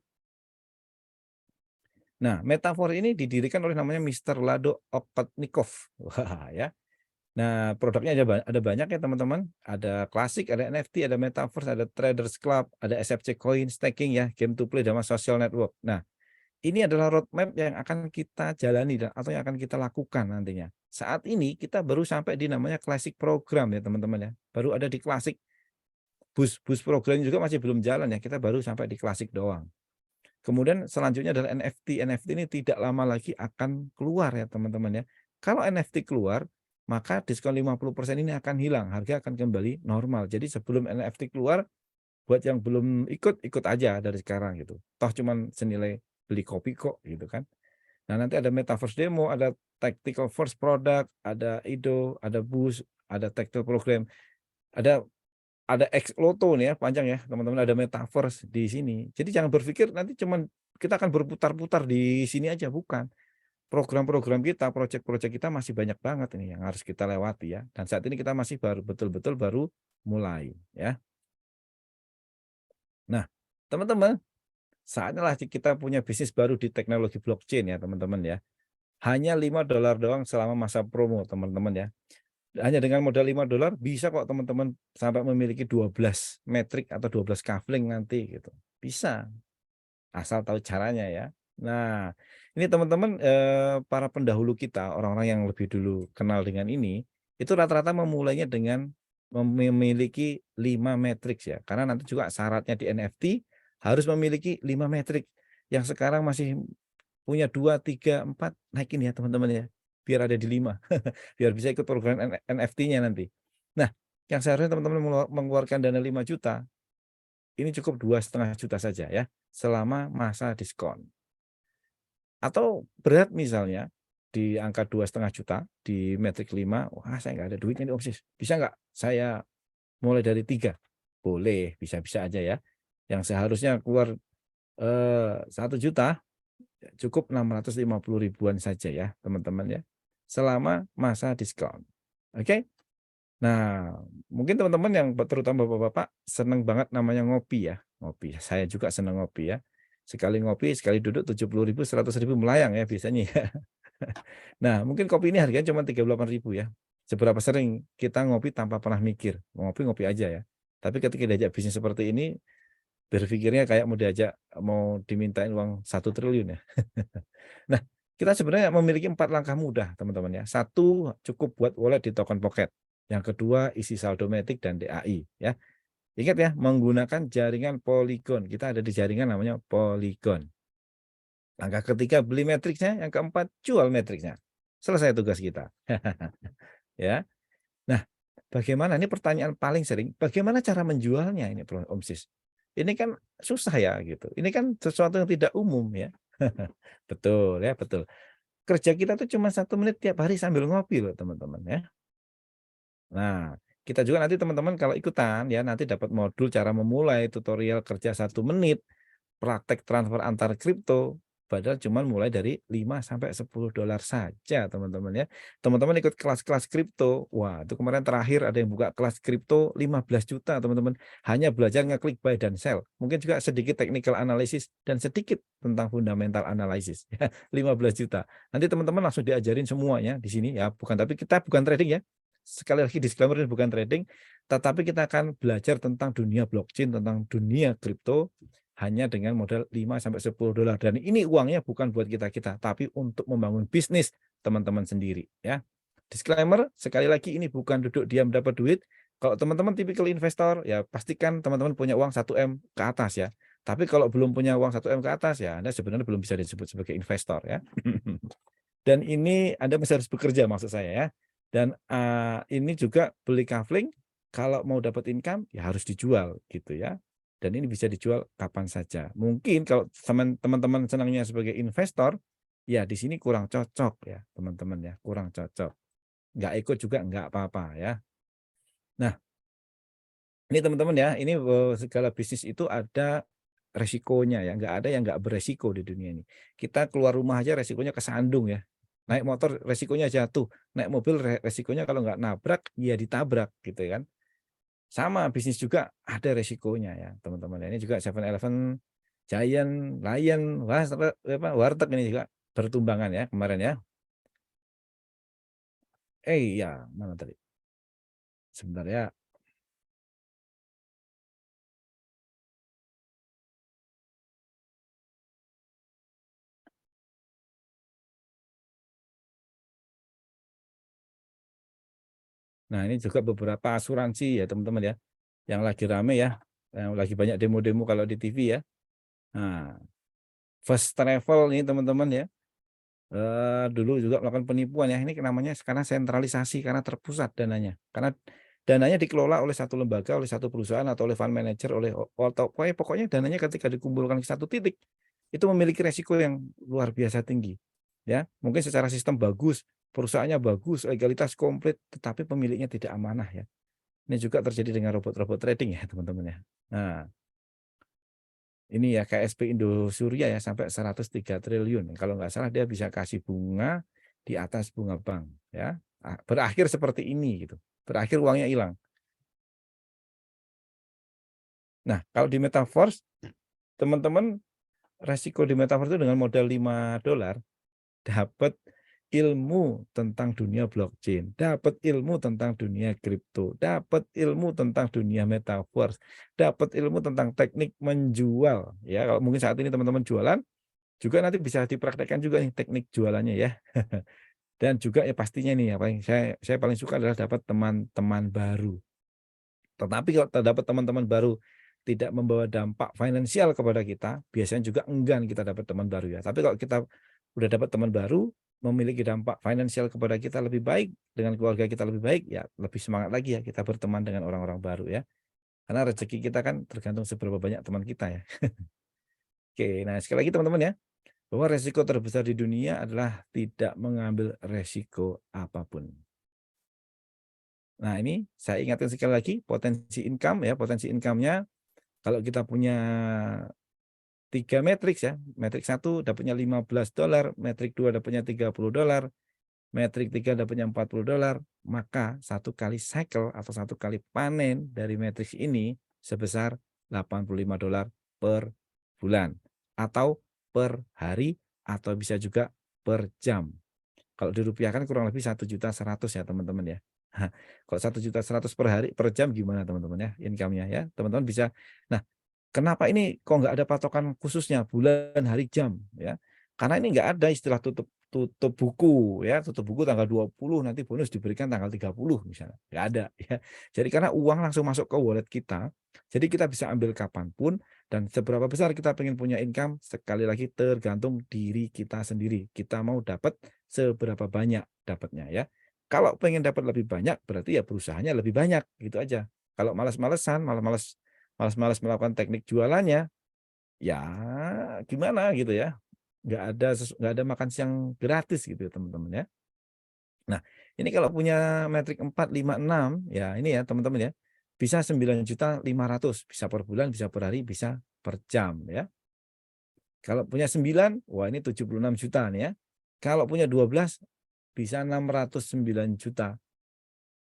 Speaker 1: Nah, metafor ini didirikan oleh namanya Mr. Lado Okotnikov. Wah ya. Nah, produknya ada banyak ya teman-teman. Ada klasik, ada NFT, ada Metaverse, ada Traders Club, ada SFC Coin, staking ya, game to play, sama social network. Nah, ini adalah roadmap yang akan kita jalani atau yang akan kita lakukan nantinya. Saat ini kita baru sampai di namanya Classic Program ya teman-teman ya. Baru ada di Classic. Bus program juga masih belum jalan ya. Kita baru sampai di Classic doang. Kemudian selanjutnya adalah NFT. NFT ini tidak lama lagi akan keluar ya teman-teman ya. Kalau NFT keluar, maka diskon 50% ini akan hilang. Harga akan kembali normal. Jadi sebelum NFT keluar, buat yang belum ikut aja dari sekarang gitu. Toh cuman senilai beli kopi kok gitu kan. Nah nanti ada Metaverse Demo, ada Tactical First Product, ada IDO, ada Boost, ada Tactical Program, ada X Loto nih ya, panjang ya teman-teman, ada Metaverse di sini. Jadi jangan berpikir nanti cuman kita akan berputar-putar di sini aja, bukan. Program-program kita, proyek-proyek kita masih banyak banget ini yang harus kita lewati ya. Dan saat ini kita masih betul-betul baru mulai ya. Nah, teman-teman, saatnya lah kita punya bisnis baru di teknologi blockchain ya teman-teman ya. Hanya $5 doang selama masa promo teman-teman ya. Hanya dengan modal $5 bisa kok teman-teman sampai memiliki 12 metrik atau 12 kafling nanti gitu. Bisa, asal tahu caranya ya. Nah, ini teman-teman para pendahulu kita, orang-orang yang lebih dulu kenal dengan ini, itu rata-rata memulainya dengan memiliki 5 matriks ya. Karena nanti juga syaratnya di NFT harus memiliki 5 metrik. Yang sekarang masih punya 2, 3, 4, naikin ya teman-teman ya. Biar ada di 5. Biar bisa ikut program NFT-nya nanti. Nah, yang seharusnya teman-teman mengeluarkan dana 5 juta, ini cukup 2,5 juta saja ya, selama masa diskon. Atau berat misalnya di angka 2,5 juta di metrik 5, wah saya nggak ada duitnya nih Om Sis. Bisa nggak saya mulai dari 3? Boleh, bisa-bisa aja ya. Yang seharusnya keluar 1 juta, cukup 650 ribuan saja ya teman-teman ya, selama masa diskon. Oke. Nah, mungkin teman-teman yang terutama bapak-bapak senang banget namanya ngopi ya. Ngopi. Saya juga senang ngopi ya. Sekali ngopi, sekali duduk 70.000, 100.000 melayang ya biasanya ya. Nah, mungkin kopi ini harganya cuma 38.000 ya. Seberapa sering kita ngopi tanpa pernah mikir, mau ngopi aja ya. Tapi ketika diajak bisnis seperti ini, berpikirnya kayak mau dimintain uang 1 triliun ya. Nah, kita sebenarnya memiliki 4 langkah mudah teman-teman ya. 1, cukup buat wallet di token pocket. Yang kedua, isi saldo matic dan DAI ya. Ingat ya, menggunakan jaringan Polygon. Kita ada di jaringan namanya Polygon. Langkah ketiga, beli matriksnya. Yang keempat, jual matriksnya. Selesai tugas kita. Ya. Nah, bagaimana, ini pertanyaan paling sering, bagaimana cara menjualnya ini Om Sis? Ini kan susah ya gitu. Ini kan sesuatu yang tidak umum ya. Betul ya, betul. Kerja kita tuh cuma 1 menit tiap hari sambil ngopi loh teman-teman ya. Nah, kita juga nanti teman-teman kalau ikutan ya nanti dapat modul cara memulai tutorial kerja 1 menit, praktek transfer antar kripto, padahal cuma mulai dari 5 sampai $10 saja teman-teman ya. Teman-teman ikut kelas-kelas kripto, wah itu kemarin terakhir ada yang buka kelas kripto 15 juta teman-teman, hanya belajar ngeklik buy dan sell. Mungkin juga sedikit technical analysis dan sedikit tentang fundamental analysis ya, 15 juta. Nanti teman-teman langsung diajarin semuanya di sini ya, tapi kita bukan trading ya. Sekali lagi disclaimer, ini bukan trading, tetapi kita akan belajar tentang dunia blockchain, tentang dunia kripto hanya dengan modal 5 sampai $10. Dan ini uangnya bukan buat kita-kita, tapi untuk membangun bisnis teman-teman sendiri ya. Disclaimer, sekali lagi ini bukan duduk diam dapat duit. Kalau teman-teman tipikal investor, ya pastikan teman-teman punya uang 1M ke atas ya. Tapi kalau belum punya uang 1M ke atas ya, Anda sebenarnya belum bisa disebut sebagai investor ya. Dan ini Anda masih harus bekerja maksud saya ya. Dan ini juga beli kafling, kalau mau dapat income ya harus dijual gitu ya. dan ini bisa dijual kapan saja. Mungkin kalau teman-teman senangnya sebagai investor, ya di sini kurang cocok ya teman-teman ya, kurang cocok. Nggak ikut juga nggak apa-apa ya. Nah, ini teman-teman ya, ini segala bisnis itu ada resikonya ya, nggak ada yang nggak beresiko di dunia ini. Kita keluar rumah aja resikonya kesandung ya. Naik motor resikonya jatuh, naik mobil resikonya kalau nggak nabrak ya ditabrak gitu kan. Sama bisnis juga ada resikonya ya teman-teman. Ini juga 7-Eleven, Giant, Lion, Warteg ini juga bertumbangan ya kemarin ya. Iya, mana tadi? Sebentar ya. Nah, ini juga beberapa asuransi ya teman-teman ya, yang lagi rame ya, yang lagi banyak demo-demo kalau di TV ya. Nah, First Travel ini teman-teman ya, dulu juga melakukan penipuan ya, ini namanya sekarang sentralisasi karena terpusat dananya. Karena dananya dikelola oleh satu lembaga, oleh satu perusahaan atau oleh fund manager, atau pokoknya dananya ketika dikumpulkan ke satu titik, itu memiliki resiko yang luar biasa tinggi. Ya, mungkin secara sistem bagus, perusahaannya bagus, legalitas komplit, tetapi pemiliknya tidak amanah ya. Ini juga terjadi dengan robot-robot trading ya teman-teman ya. Nah, ini ya KSP Indosuria ya sampai 103 triliun. Kalau nggak salah dia bisa kasih bunga di atas bunga bank ya. Berakhir seperti ini gitu. Berakhir uangnya hilang. Nah, kalau di Metaverse teman-teman resiko di Metaverse itu dengan modal $5 dapat ilmu tentang dunia blockchain, dapat ilmu tentang dunia kripto, dapat ilmu tentang dunia metaverse, dapat ilmu tentang teknik menjual. Ya, kalau mungkin saat ini teman-teman jualan, juga nanti bisa dipraktekkan juga nih teknik jualannya ya. Dan juga ya pastinya nih, apa yang saya paling suka adalah dapat teman-teman baru. Tetapi kalau dapat teman-teman baru tidak membawa dampak finansial kepada kita, biasanya juga enggan kita dapat teman baru ya. Tapi kalau kita udah dapat teman baru, memiliki dampak finansial kepada kita lebih baik, dengan keluarga kita lebih baik, ya lebih semangat lagi ya kita berteman dengan orang-orang baru ya. Karena rezeki kita kan tergantung seberapa banyak teman kita ya. Oke, nah sekali lagi teman-teman ya, bahwa resiko terbesar di dunia adalah tidak mengambil resiko apapun. Nah ini saya ingatkan sekali lagi potensi income ya, potensi income-nya kalau kita punya 3 matriks ya, metrik 1 dapatnya $15, metrik 2 dapatnya $30, metrik 3 dapatnya $40, maka satu kali cycle atau satu kali panen dari matriks ini sebesar $85 per bulan atau per hari atau bisa juga per jam. Kalau dirupiahkan kurang lebih 1.100.000 ya teman-teman ya. Kalau 1.100.000 per hari per jam gimana teman-teman ya income-nya ya. Teman-teman bisa. Nah, kenapa ini kok nggak ada patokan khususnya bulan, hari, jam ya? Karena ini nggak ada istilah tutup tutup buku ya, tutup buku tanggal 20 nanti bonus diberikan tanggal 30 misalnya. Nggak ada ya. Jadi karena uang langsung masuk ke wallet kita, jadi kita bisa ambil kapanpun dan seberapa besar kita pengen punya income sekali lagi tergantung diri kita sendiri. Kita mau dapat seberapa banyak dapatnya ya. Kalau pengen dapat lebih banyak berarti ya berusahannya lebih banyak gitu aja. Kalau malas-malesan, malas-malas melakukan teknik jualannya, ya gimana gitu ya. Nggak ada makan siang gratis gitu ya teman-teman ya. Nah, ini kalau punya metrik 4, 5, 6 ya ini ya teman-teman ya. Bisa 9.500.000 bisa per bulan, bisa per hari, bisa per jam ya. Kalau punya 9, wah ini 76 juta nih ya. Kalau punya 12 bisa 609 juta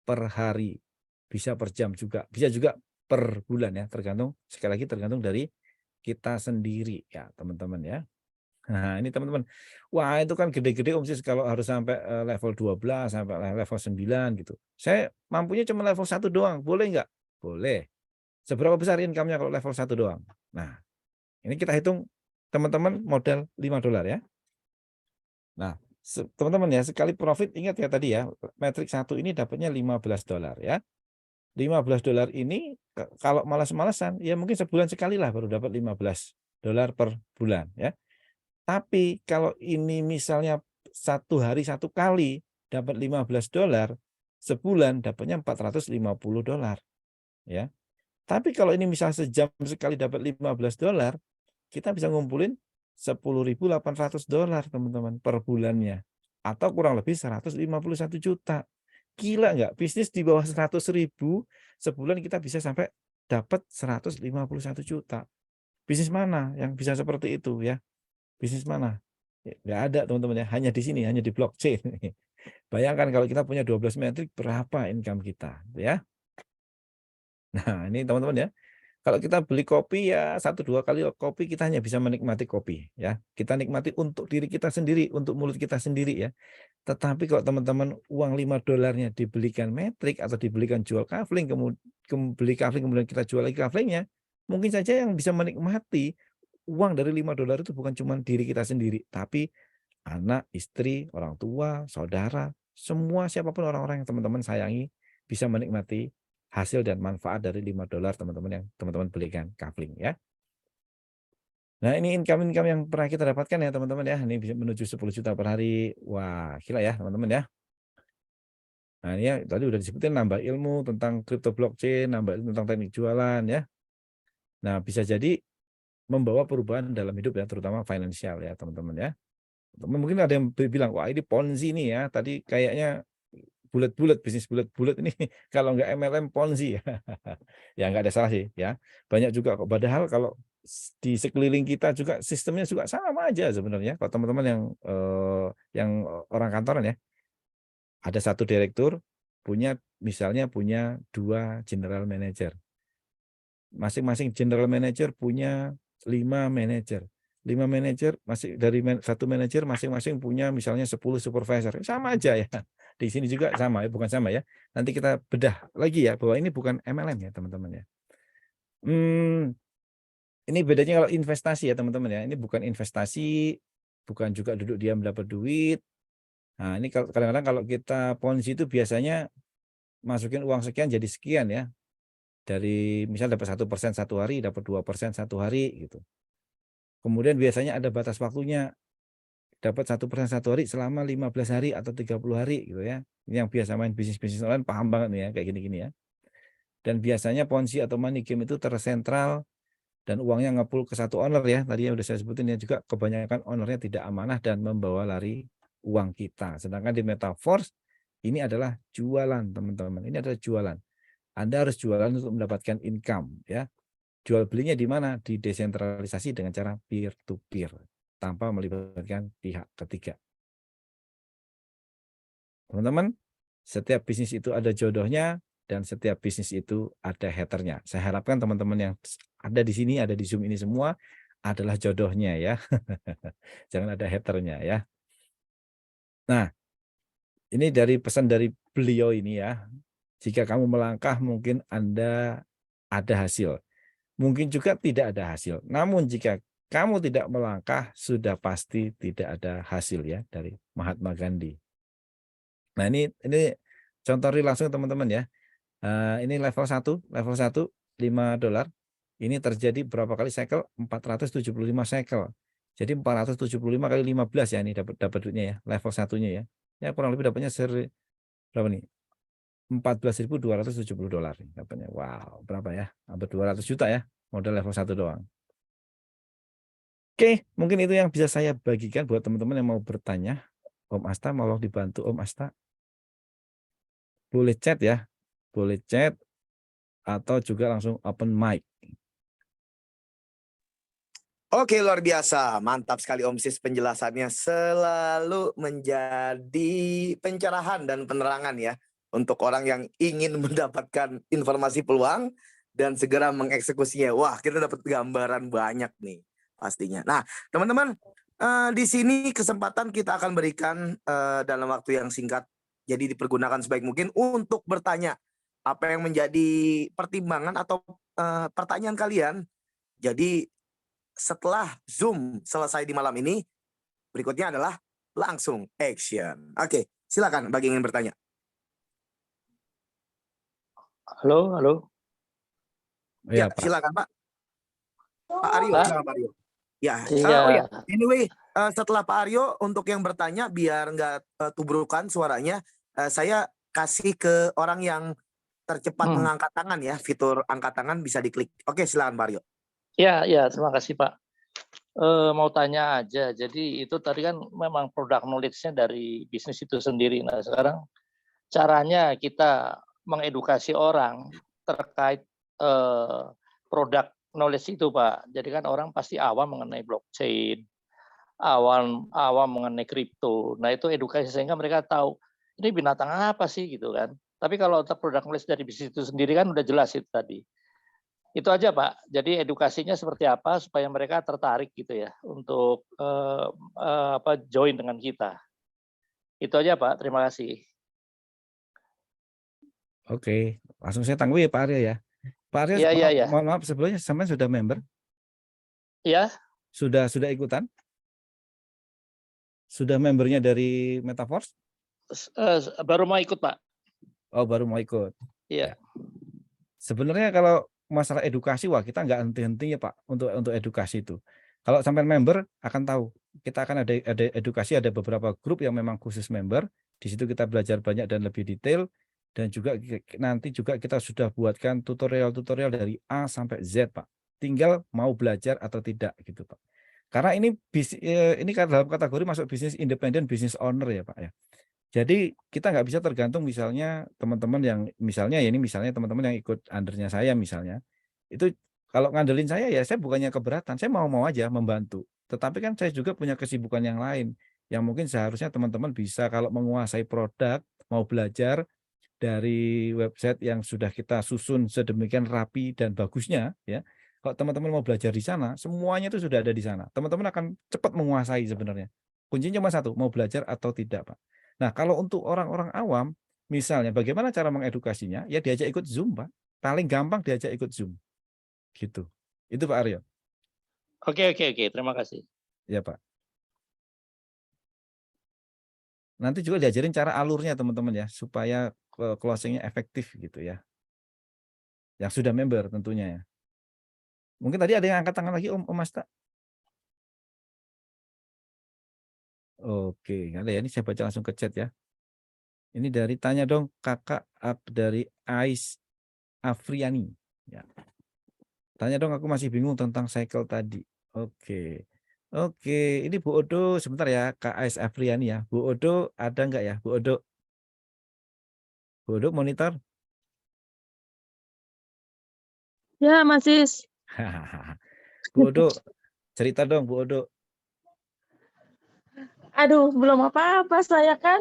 Speaker 1: per hari, bisa per jam juga, bisa juga per bulan ya, tergantung sekali lagi tergantung dari kita sendiri ya teman-teman ya. Nah ini teman-teman, wah itu kan gede-gede Om Sis kalau harus sampai level 12 sampai level 9 gitu. Saya mampunya cuma level 1 doang, boleh nggak? Boleh. Seberapa besar income-nya kalau level 1 doang? Nah ini kita hitung teman-teman modal $5 ya. Nah teman-teman ya sekali profit ingat ya tadi ya, metrik 1 ini dapatnya $15 ya. $15 ini kalau malas-malasan ya mungkin sebulan sekali lah baru dapat $15 per bulan ya. Tapi kalau ini misalnya satu hari satu kali dapat $15, sebulan dapatnya $450 ya. Tapi kalau ini misal sejam sekali dapat $15, kita bisa ngumpulin $10.800 teman-teman per bulannya. Atau kurang lebih 151 juta. Gila nggak? Bisnis di bawah 100.000 sebulan kita bisa sampai dapat 151 juta. Bisnis mana yang bisa seperti itu ya? Bisnis mana? Ya, nggak ada teman-teman ya, hanya di sini, hanya di blockchain. Bayangkan kalau kita punya 12 metrik berapa income kita ya. Nah, ini teman-teman ya. Kalau kita beli kopi ya 1-2 kali kopi kita hanya bisa menikmati kopi ya. Kita nikmati untuk diri kita sendiri, untuk mulut kita sendiri ya. Tetapi kalau teman-teman uang $5 dibelikan metrik atau dibelikan jual kafling, beli kafling kemudian kita jual lagi kaflingnya, mungkin saja yang bisa menikmati uang dari $5 itu bukan cuma diri kita sendiri, tapi anak, istri, orang tua, saudara, semua siapapun orang-orang yang teman-teman sayangi bisa menikmati hasil dan manfaat dari $5 teman-teman yang teman-teman belikan kafling ya. Nah, ini income-income yang pernah kita dapatkan ya teman-teman ya. Ini bisa menuju 10 juta per hari. Wah, gila ya teman-teman ya. Nah, ini ya tadi udah disebutin nambah ilmu tentang crypto blockchain, nambah ilmu tentang teknik jualan ya. Nah, bisa jadi membawa perubahan dalam hidup ya, terutama finansial ya teman-teman ya. Mungkin ada yang bilang, wah ini Ponzi nih ya. Tadi kayaknya bulat-bulat, bisnis bulat-bulat ini kalau nggak MLM Ponzi ya. Ya nggak ada salah sih ya. Banyak juga kok. Padahal kalau di sekeliling kita juga sistemnya juga sama aja sebenarnya. Kalau teman-teman yang orang kantoran ya, ada satu direktur misalnya punya 2 general manager. Masing-masing general manager punya 5 manager. 5 manajer masih dari satu manajer masing-masing punya misalnya 10 supervisor. Sama aja ya. Di sini juga sama ya, bukan sama ya. Nanti kita bedah lagi ya bahwa ini bukan MLM ya, teman-teman ya. Ini bedanya kalau investasi ya, teman-teman ya. Ini bukan investasi, bukan juga duduk diam dapat duit. Nah, ini kadang-kadang kalau kita Ponzi itu biasanya masukin uang sekian jadi sekian ya. Dari misal dapat 1% satu hari, dapat 2% satu hari gitu. Kemudian biasanya ada batas waktunya, dapat 1% satu hari selama 15 hari atau 30 hari gitu ya. Ini yang biasa main bisnis-bisnis online paham banget nih ya kayak gini-gini ya. Dan biasanya Ponzi atau money game itu tersentral dan uangnya ngepul ke satu owner ya. Tadi yang udah saya sebutin ya, juga kebanyakan ownernya tidak amanah dan membawa lari uang kita. Sedangkan di Metaverse ini adalah jualan, teman-teman. Ini adalah jualan. Anda harus jualan untuk mendapatkan income ya. Jual belinya di mana? Di desentralisasi dengan cara peer to peer tanpa melibatkan pihak ketiga. Teman-teman, setiap bisnis itu ada jodohnya dan setiap bisnis itu ada haternya. Saya harapkan teman-teman yang ada di sini, ada di Zoom ini semua adalah jodohnya ya. Jangan ada haternya ya. Nah, ini dari pesan dari beliau ini ya. Jika kamu melangkah mungkin Anda ada hasil. Mungkin juga tidak ada hasil. Namun jika kamu tidak melangkah sudah pasti tidak ada hasil ya, dari Mahatma Gandhi. Nah, ini contoh real langsung teman-teman ya. Ini level 1, $5. Ini terjadi berapa kali cycle? 475 cycle. Jadi 475 kali 15 ya, ini dapat duitnya ya, level satunya ya. Ya kurang lebih dapatnya berapa nih? $14.270 dapatnya. Wow, berapa ya? Hampir 200 juta ya, modal level 1 doang. Oke, mungkin itu yang bisa saya bagikan buat teman-teman yang mau bertanya. Om Asta mau dibantu Om Asta. Boleh chat ya. Boleh chat atau juga langsung open mic.
Speaker 4: Oke, luar biasa. Mantap sekali Om Sis, penjelasannya selalu menjadi pencerahan dan penerangan ya untuk orang yang ingin mendapatkan informasi peluang dan segera mengeksekusinya. Wah, kita dapat gambaran banyak nih pastinya. Nah, teman-teman, di sini kesempatan kita akan berikan dalam waktu yang singkat. Jadi dipergunakan sebaik mungkin untuk bertanya apa yang menjadi pertimbangan atau pertanyaan kalian. Jadi setelah Zoom selesai di malam ini, berikutnya adalah langsung action. Oke, silakan bagi yang ingin bertanya.
Speaker 5: Halo, halo.
Speaker 4: Ya,
Speaker 1: Pak.
Speaker 4: silakan Pak. Pak Aryo,
Speaker 5: Pak?
Speaker 4: silakan Pak Aryo. Ya,
Speaker 5: Iya.
Speaker 4: oh ya. Anyway, setelah Pak Aryo, untuk yang bertanya biar nggak tubrukan suaranya, saya kasih ke orang yang tercepat
Speaker 5: Hmm.
Speaker 4: mengangkat tangan ya, fitur angkat tangan bisa diklik. Oke, silakan Mario.
Speaker 5: Ya, terima kasih Pak. Mau tanya aja, jadi itu tadi kan memang produk knowledge-nya dari bisnis itu sendiri. Nah sekarang caranya kita mengedukasi orang terkait produk knowledge itu Pak. Jadi kan orang pasti awam mengenai blockchain, awam mengenai kripto. Nah itu edukasi sehingga mereka tahu ini binatang apa sih gitu kan. Tapi kalau untuk produk knowledge dari bisnis itu sendiri kan udah jelas itu tadi. Itu aja Pak. Jadi edukasinya seperti apa supaya mereka tertarik gitu ya untuk join dengan kita. Itu aja Pak. Terima kasih.
Speaker 1: Oke, langsung saya tanggapi ya Pak Arya ya. Pak Arya,
Speaker 5: Iya.
Speaker 1: mohon maaf sebelumnya sampai sudah member?
Speaker 5: Ya,
Speaker 1: Sudah ikutan? Sudah membernya dari Metaverse?
Speaker 5: baru mau ikut Pak.
Speaker 1: Oh, baru mau ikut.
Speaker 5: Iya.
Speaker 1: Ya. Sebenarnya kalau masalah edukasi, wah kita nggak henti-henti ya Pak untuk edukasi itu. Kalau sampai member akan tahu, kita akan ada edukasi, ada beberapa grup yang memang khusus member. Di situ kita belajar banyak dan lebih detail, dan juga nanti juga kita sudah buatkan tutorial-tutorial dari A sampai Z Pak. Tinggal mau belajar atau tidak gitu Pak. Karena ini kan dalam kategori masuk bisnis independen, bisnis owner ya Pak ya. Jadi kita nggak bisa tergantung misalnya teman-teman yang misalnya teman-teman yang ikut undernya saya misalnya, itu kalau ngandelin saya ya saya bukannya keberatan, saya mau aja membantu. Tetapi kan saya juga punya kesibukan yang lain, yang mungkin seharusnya teman-teman bisa kalau menguasai produk, mau belajar dari website yang sudah kita susun sedemikian rapi dan bagusnya ya. Kalau teman-teman mau belajar di sana, semuanya itu sudah ada di sana. Teman-teman akan cepat menguasai sebenarnya. Kuncinya cuma satu, mau belajar atau tidak, Pak. Nah, kalau untuk orang-orang awam, misalnya bagaimana cara mengedukasinya? Ya diajak ikut Zoom, Pak. Paling gampang diajak ikut Zoom. Gitu. Itu Pak Aryo.
Speaker 5: Oke. Terima kasih.
Speaker 1: Ya, Pak. Nanti juga diajarin cara alurnya, teman-teman ya, supaya closing-nya efektif gitu ya. Yang sudah member tentunya ya. Mungkin tadi ada yang angkat tangan lagi, Om Asta. Oke, ada ya. Ini saya baca langsung ke chat ya. Ini dari tanya dong kakak dari Ais Afriani. Ya. Tanya dong, aku masih bingung tentang cycle tadi. Oke. Ini Bu Odo sebentar ya, Kak Ais Afriani ya. Bu Odo ada nggak ya, Bu Odo? Bu Odo monitor?
Speaker 6: Ya, Mas Sis.
Speaker 1: Bu Odo, cerita dong Bu Odo.
Speaker 6: Aduh, belum apa-apa saya kan.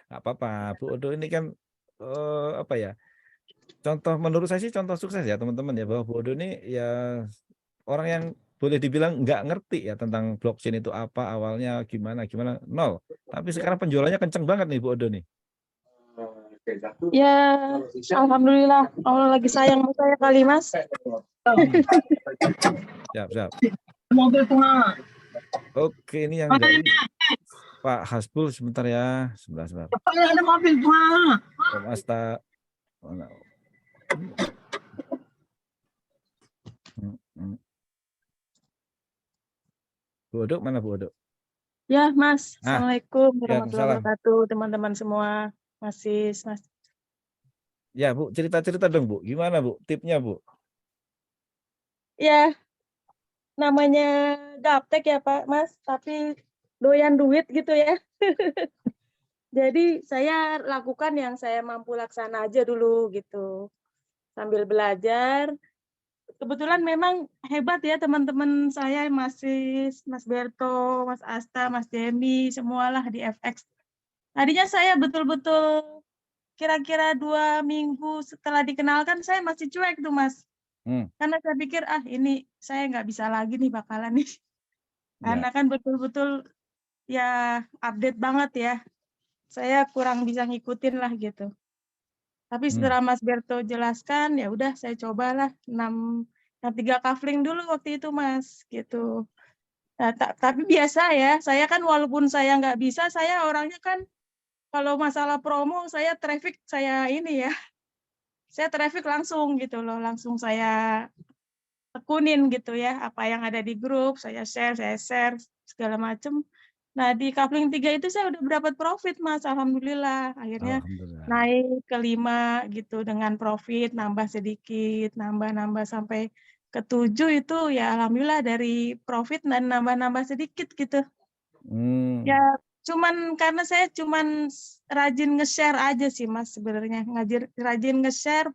Speaker 1: Nggak apa-apa, Bu Odo ini kan apa ya? Contoh menurut saya sih contoh sukses ya teman-teman ya, bahwa Bu Odo ini ya orang yang boleh dibilang nggak ngerti ya tentang blockchain itu apa, awalnya gimana nol. Tapi sekarang penjualannya kenceng banget nih Bu Odo nih.
Speaker 6: Ya, alhamdulillah. Allah lagi sayang sama saya kali, Mas.
Speaker 1: Siap.
Speaker 6: Mobil tengah.
Speaker 1: Oke, ini yang dari Pak Hasbul sebentar ya. Sebentar.
Speaker 6: Ada mobil tengah.
Speaker 1: Om Asta. Bu Odo mana Bu Odo?
Speaker 6: Ya, Mas. Assalamualaikum
Speaker 1: Ya,
Speaker 6: warahmatullahi wabarakatuh, teman-teman semua. Mas Sis, Mas.
Speaker 1: Ya, Bu, cerita-cerita dong, Bu. Gimana, Bu? Tipnya, Bu?
Speaker 6: Ya, namanya gaptek ya, Pak, Mas. Tapi doyan duit gitu ya. Jadi saya lakukan yang saya mampu laksana aja dulu gitu. Sambil belajar. Kebetulan memang hebat ya teman-teman saya, Mas Sis, Mas Berto, Mas Asta, Mas Demi, semualah di FX. Tadinya saya betul-betul kira-kira 2 minggu setelah dikenalkan saya masih cuek tuh, Mas. Karena saya pikir, ini saya nggak bisa lagi nih bakalan nih. Karena kan betul-betul ya update banget ya. Saya kurang bisa ngikutin lah gitu. Tapi setelah Mas Berto jelaskan, ya udah saya cobalah 3 kafling dulu waktu itu, Mas, gitu. Nah, tapi biasa ya, saya kan walaupun saya nggak bisa, saya orangnya kan kalau masalah promo, saya traffic saya ini ya, saya traffic langsung gitu loh, langsung saya tekunin gitu ya, apa yang ada di grup, saya share segala macam. Nah, di coupling 3 itu saya udah dapat profit, Mas, alhamdulillah. Akhirnya
Speaker 1: Alhamdulillah.
Speaker 6: naik ke 5 gitu dengan profit, nambah sedikit, nambah sampai ke 7 itu ya alhamdulillah dari profit dan nambah-nambah sedikit gitu. Ya, karena saya rajin nge-share aja sih, Mas, sebenarnya. Rajin nge-share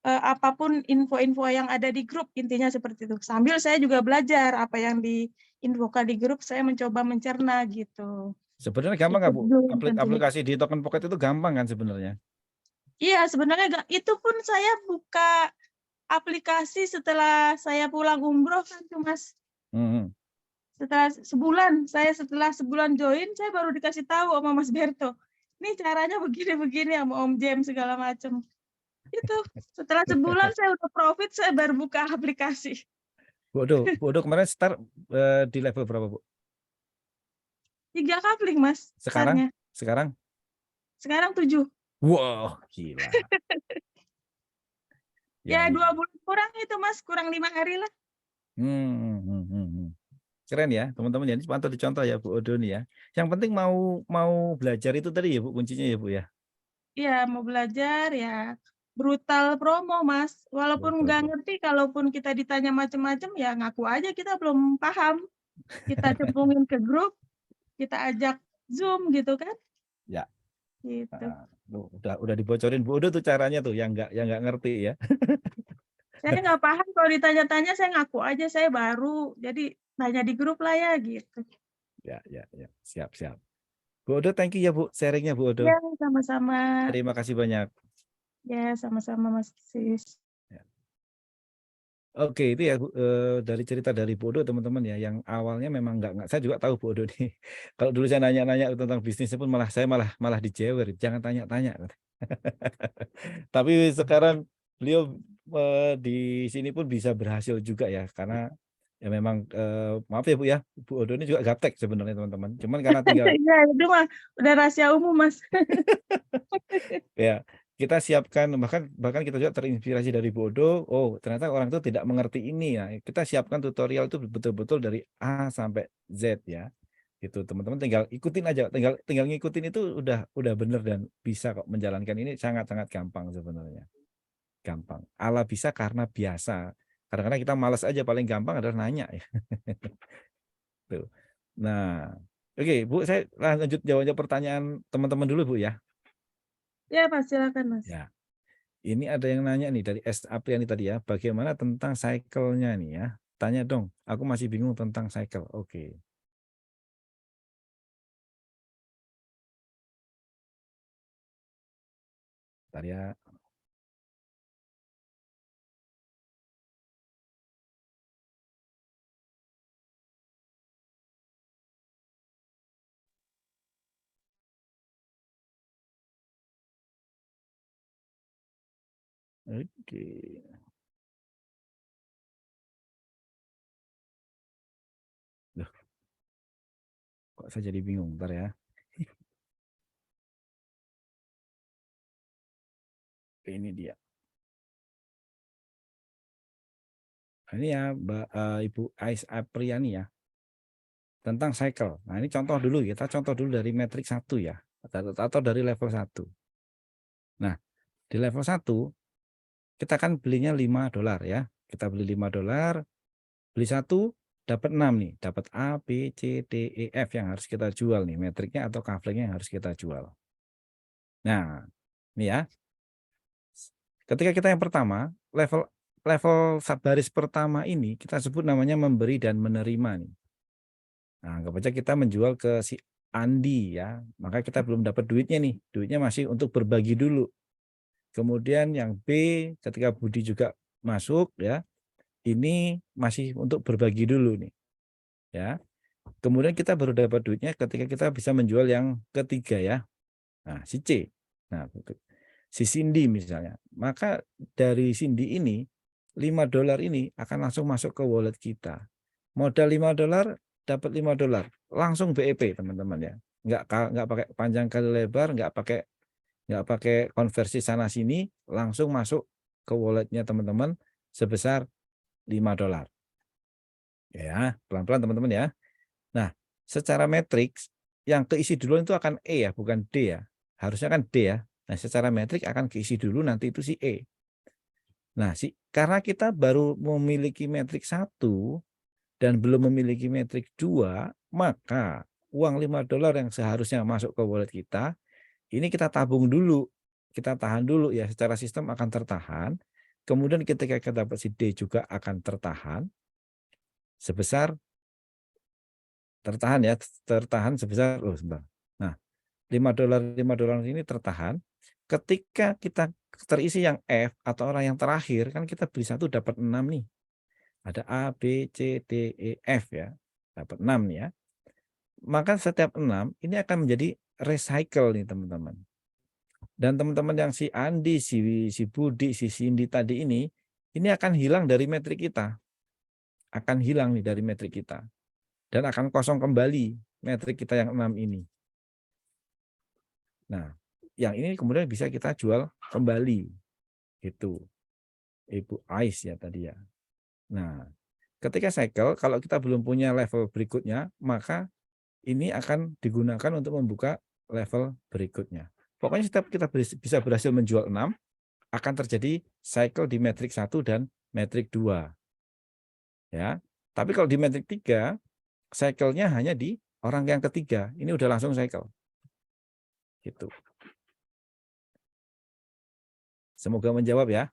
Speaker 6: apapun info-info yang ada di grup, intinya seperti itu. Sambil saya juga belajar apa yang diinfokan di grup, saya mencoba mencerna gitu.
Speaker 1: Sebenarnya gampang nggak,
Speaker 6: Ikut
Speaker 1: Bu?
Speaker 6: Zoom tentunya.
Speaker 1: Aplikasi di Token Pocket itu gampang kan sebenarnya?
Speaker 6: Iya, sebenarnya itu pun saya buka aplikasi setelah saya pulang umroh kan tuh, Mas. Setelah sebulan join, saya baru dikasih tahu sama Mas Berto. Ini caranya begini-begini sama Om James segala macam. Itu setelah sebulan saya udah profit, saya baru buka aplikasi.
Speaker 1: Bu Odo kemarin start di level berapa, Bu?
Speaker 6: 3 coupling, Mas.
Speaker 1: Sekarang?
Speaker 6: Startnya. Sekarang 7.
Speaker 1: Wow, gila.
Speaker 6: Ya 2 bulan kurang itu, Mas, kurang 5 hari lah.
Speaker 1: Keren ya, teman-teman. Jadi pantau dicontoh ya, Bu Odo nih ya. Yang penting mau belajar itu tadi ya, Bu, kuncinya ya, Bu ya.
Speaker 6: Iya, mau belajar ya brutal promo, Mas. Walaupun nggak ngerti, kalaupun kita ditanya macam-macam, ya ngaku aja kita belum paham. Kita cemplungin ke grup, kita ajak Zoom gitu kan.
Speaker 1: Ya.
Speaker 6: Gitu.
Speaker 1: Udah dibocorin Bu Odo tuh caranya tuh yang nggak ngerti ya.
Speaker 6: Saya nggak paham, kalau ditanya-tanya saya ngaku aja saya baru. Jadi tanya di grup lah ya gitu.
Speaker 1: Ya. Siap. Bu Odo, thank you ya, Bu, sharingnya, Bu Odo.
Speaker 6: Ya, sama-sama.
Speaker 1: Terima kasih banyak.
Speaker 6: Ya, sama-sama, Mas Sis.
Speaker 1: Ya. Oke, itu ya, Bu, dari cerita dari Bu Odo, teman-teman ya, yang awalnya memang nggak, saya juga tahu Bu Odo nih. Kalau dulu saya nanya-nanya tentang bisnisnya pun saya malah dijewer, jangan tanya-tanya. Tapi sekarang beliau di sini pun bisa berhasil juga ya, karena ya memang maaf ya, Bu ya, Bu Odo ini juga gaptek sebenarnya, teman-teman. Cuman karena tinggal
Speaker 6: Ya, itu mah udah rahasia umum, Mas.
Speaker 1: ya, kita siapkan, bahkan kita juga terinspirasi dari Bu Odo. Oh, ternyata orang itu tidak mengerti ini ya. Kita siapkan tutorial itu betul-betul dari A sampai Z ya. Gitu, teman-teman tinggal ikutin aja, tinggal ngikutin itu udah bener dan bisa kok menjalankan ini, sangat-sangat gampang sebenarnya. Gampang. Allah bisa karena biasa. Kadang-kadang kita malas aja, paling gampang adalah nanya ya. Tuh. Nah, oke, Bu, saya lanjut jawab pertanyaan teman-teman dulu, Bu ya.
Speaker 6: Ya, Mas, silakan, Mas.
Speaker 1: Ya. Ini ada yang nanya nih dari S. Apriani tadi ya, bagaimana tentang cycle-nya nih ya? Tanya dong, aku masih bingung tentang cycle. Oke. Bentar ya. Oke. Loh, kok saya jadi bingung, bentar ya. Ini dia. Ini ya, Ibu Ais Apriani ya, tentang cycle. Nah, ini contoh dulu, kita contoh dulu dari metrik 1 ya, atau dari level 1. Nah, di level 1 kita kan belinya $5 ya. Kita beli $5, beli 1 dapat 6 nih, dapat A, B, C, D, E, F yang harus kita jual nih, metriknya atau couplingnya yang harus kita jual. Nah, ini ya. Ketika kita yang pertama, level baris pertama ini kita sebut namanya memberi dan menerima nih. Nah, anggap aja kita menjual ke si Andi ya, maka kita belum dapat duitnya nih, duitnya masih untuk berbagi dulu. Kemudian yang B, ketika Budi juga masuk ya, ini masih untuk berbagi dulu nih, ya. Kemudian kita baru dapat duitnya ketika kita bisa menjual yang ketiga ya. Nah, si C. Nah, si Cindy misalnya. Maka dari Cindy ini $5 ini akan langsung masuk ke wallet kita. Modal $5 dapat $5, langsung BEP teman-teman ya. Nggak pakai panjang kali lebar, nggak pakai konversi sana sini, langsung masuk ke walletnya teman-teman sebesar $5. Ya, pelan-pelan teman-teman ya. Nah, secara matriks yang keisi duluan itu akan E ya, bukan D ya. Harusnya kan D ya. Nah, secara metrik akan keisi dulu nanti itu si E. Nah, karena kita baru memiliki metrik 1 dan belum memiliki metrik 2, maka uang $5 yang seharusnya masuk ke wallet kita, ini kita tabung dulu. Kita tahan dulu ya, secara sistem akan tertahan. Kemudian ketika kita dapat si D juga akan tertahan sebesar tertahan sebesar sebentar. Nah, $5 ini tertahan. Ketika kita terisi yang F atau orang yang terakhir, kan kita beli 1 dapat 6 nih. Ada A, B, C, D, E, F ya. Dapat 6 ya. Maka setiap 6 ini akan menjadi recycle nih teman-teman. Dan teman-teman yang si Andi, si Budi, si Cindy tadi ini akan hilang dari metrik kita. Akan hilang nih dari metrik kita. Dan akan kosong kembali metrik kita yang 6 ini. Nah, yang ini kemudian bisa kita jual kembali. Gitu. Ibu Ais ya tadi ya. Nah, ketika cycle, kalau kita belum punya level berikutnya, maka ini akan digunakan untuk membuka level berikutnya. Pokoknya setiap kita bisa berhasil menjual 6, akan terjadi cycle di metrik 1 dan metrik 2. Ya. Tapi kalau di metrik 3, cycle-nya hanya di orang yang ketiga. Ini udah langsung cycle. Gitu. Semoga menjawab ya.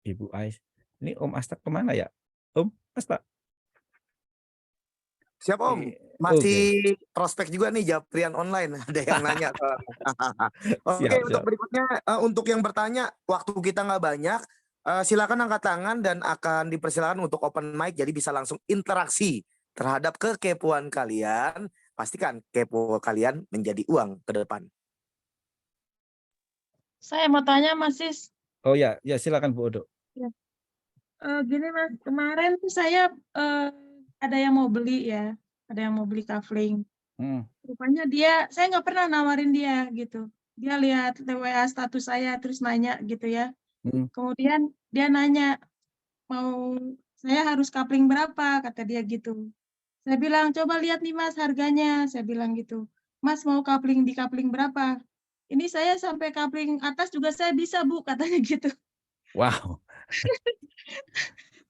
Speaker 1: Ibu Ais. Ini Om Asta kemana ya? Om Asta.
Speaker 4: Siap Om, masih prospek juga nih Japrian online, ada yang nanya. Oke, untuk berikutnya, untuk yang bertanya, waktu kita nggak banyak, silakan angkat tangan dan akan dipersilakan untuk open mic, jadi bisa langsung interaksi terhadap kekepoan kalian. Pastikan kepo kalian menjadi uang ke depan.
Speaker 6: Saya mau tanya Mas Sis.
Speaker 1: Oh ya, silakan Bu Odo.
Speaker 6: Ya. Gini Mas, kemarin tuh saya ada yang mau beli ya, ada yang mau beli kafling. Rupanya saya nggak pernah nawarin dia gitu. Dia lihat WA status saya terus nanya gitu ya. Kemudian dia nanya, saya harus kafling berapa, kata dia gitu. Saya bilang, coba lihat nih Mas harganya, saya bilang gitu. Mas mau di kafling berapa? Ini saya sampai kafling atas juga saya bisa Bu, katanya gitu.
Speaker 1: Wow.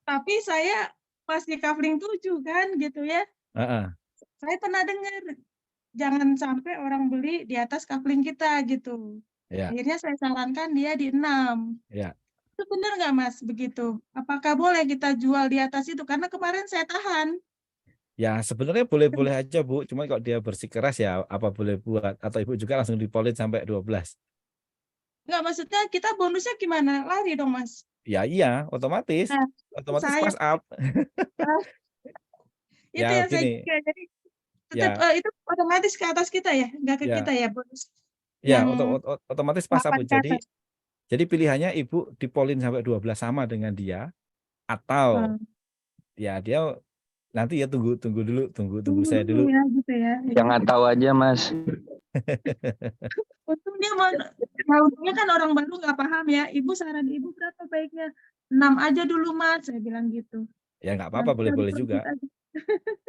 Speaker 6: Tapi saya pas di kafling 7 kan gitu ya. Saya pernah dengar jangan sampai orang beli di atas kafling kita gitu. Ya. Akhirnya saya sarankan dia di 6.
Speaker 1: Ya.
Speaker 6: Itu benar nggak Mas begitu? Apakah boleh kita jual di atas itu? Karena kemarin saya tahan.
Speaker 1: Ya sebenarnya boleh-boleh aja Bu, cuma kalau dia bersikeras ya apa boleh buat. Atau Ibu juga langsung dipolin sampai 12.
Speaker 6: Enggak, maksudnya kita bonusnya gimana? Lari dong Mas.
Speaker 1: Ya iya, otomatis.
Speaker 6: Nah,
Speaker 1: otomatis pass up.
Speaker 6: Itu
Speaker 1: ya,
Speaker 6: yang saya juga, jadi tetap itu otomatis ke atas kita ya, nggak ke kita ya bonus.
Speaker 1: Ya, otomatis pass up. Jadi pilihannya Ibu dipolin sampai 12 sama dengan dia, atau ya dia nanti ya tunggu dulu saya dulu.
Speaker 6: Ya, gitu ya.
Speaker 5: Jangan tahu aja Mas.
Speaker 6: Untungnya untungnya kan orang baru nggak paham ya. Ibu saran Ibu berapa baiknya? 6 aja dulu Mas, saya bilang gitu.
Speaker 1: Ya nggak apa-apa, boleh-boleh juga.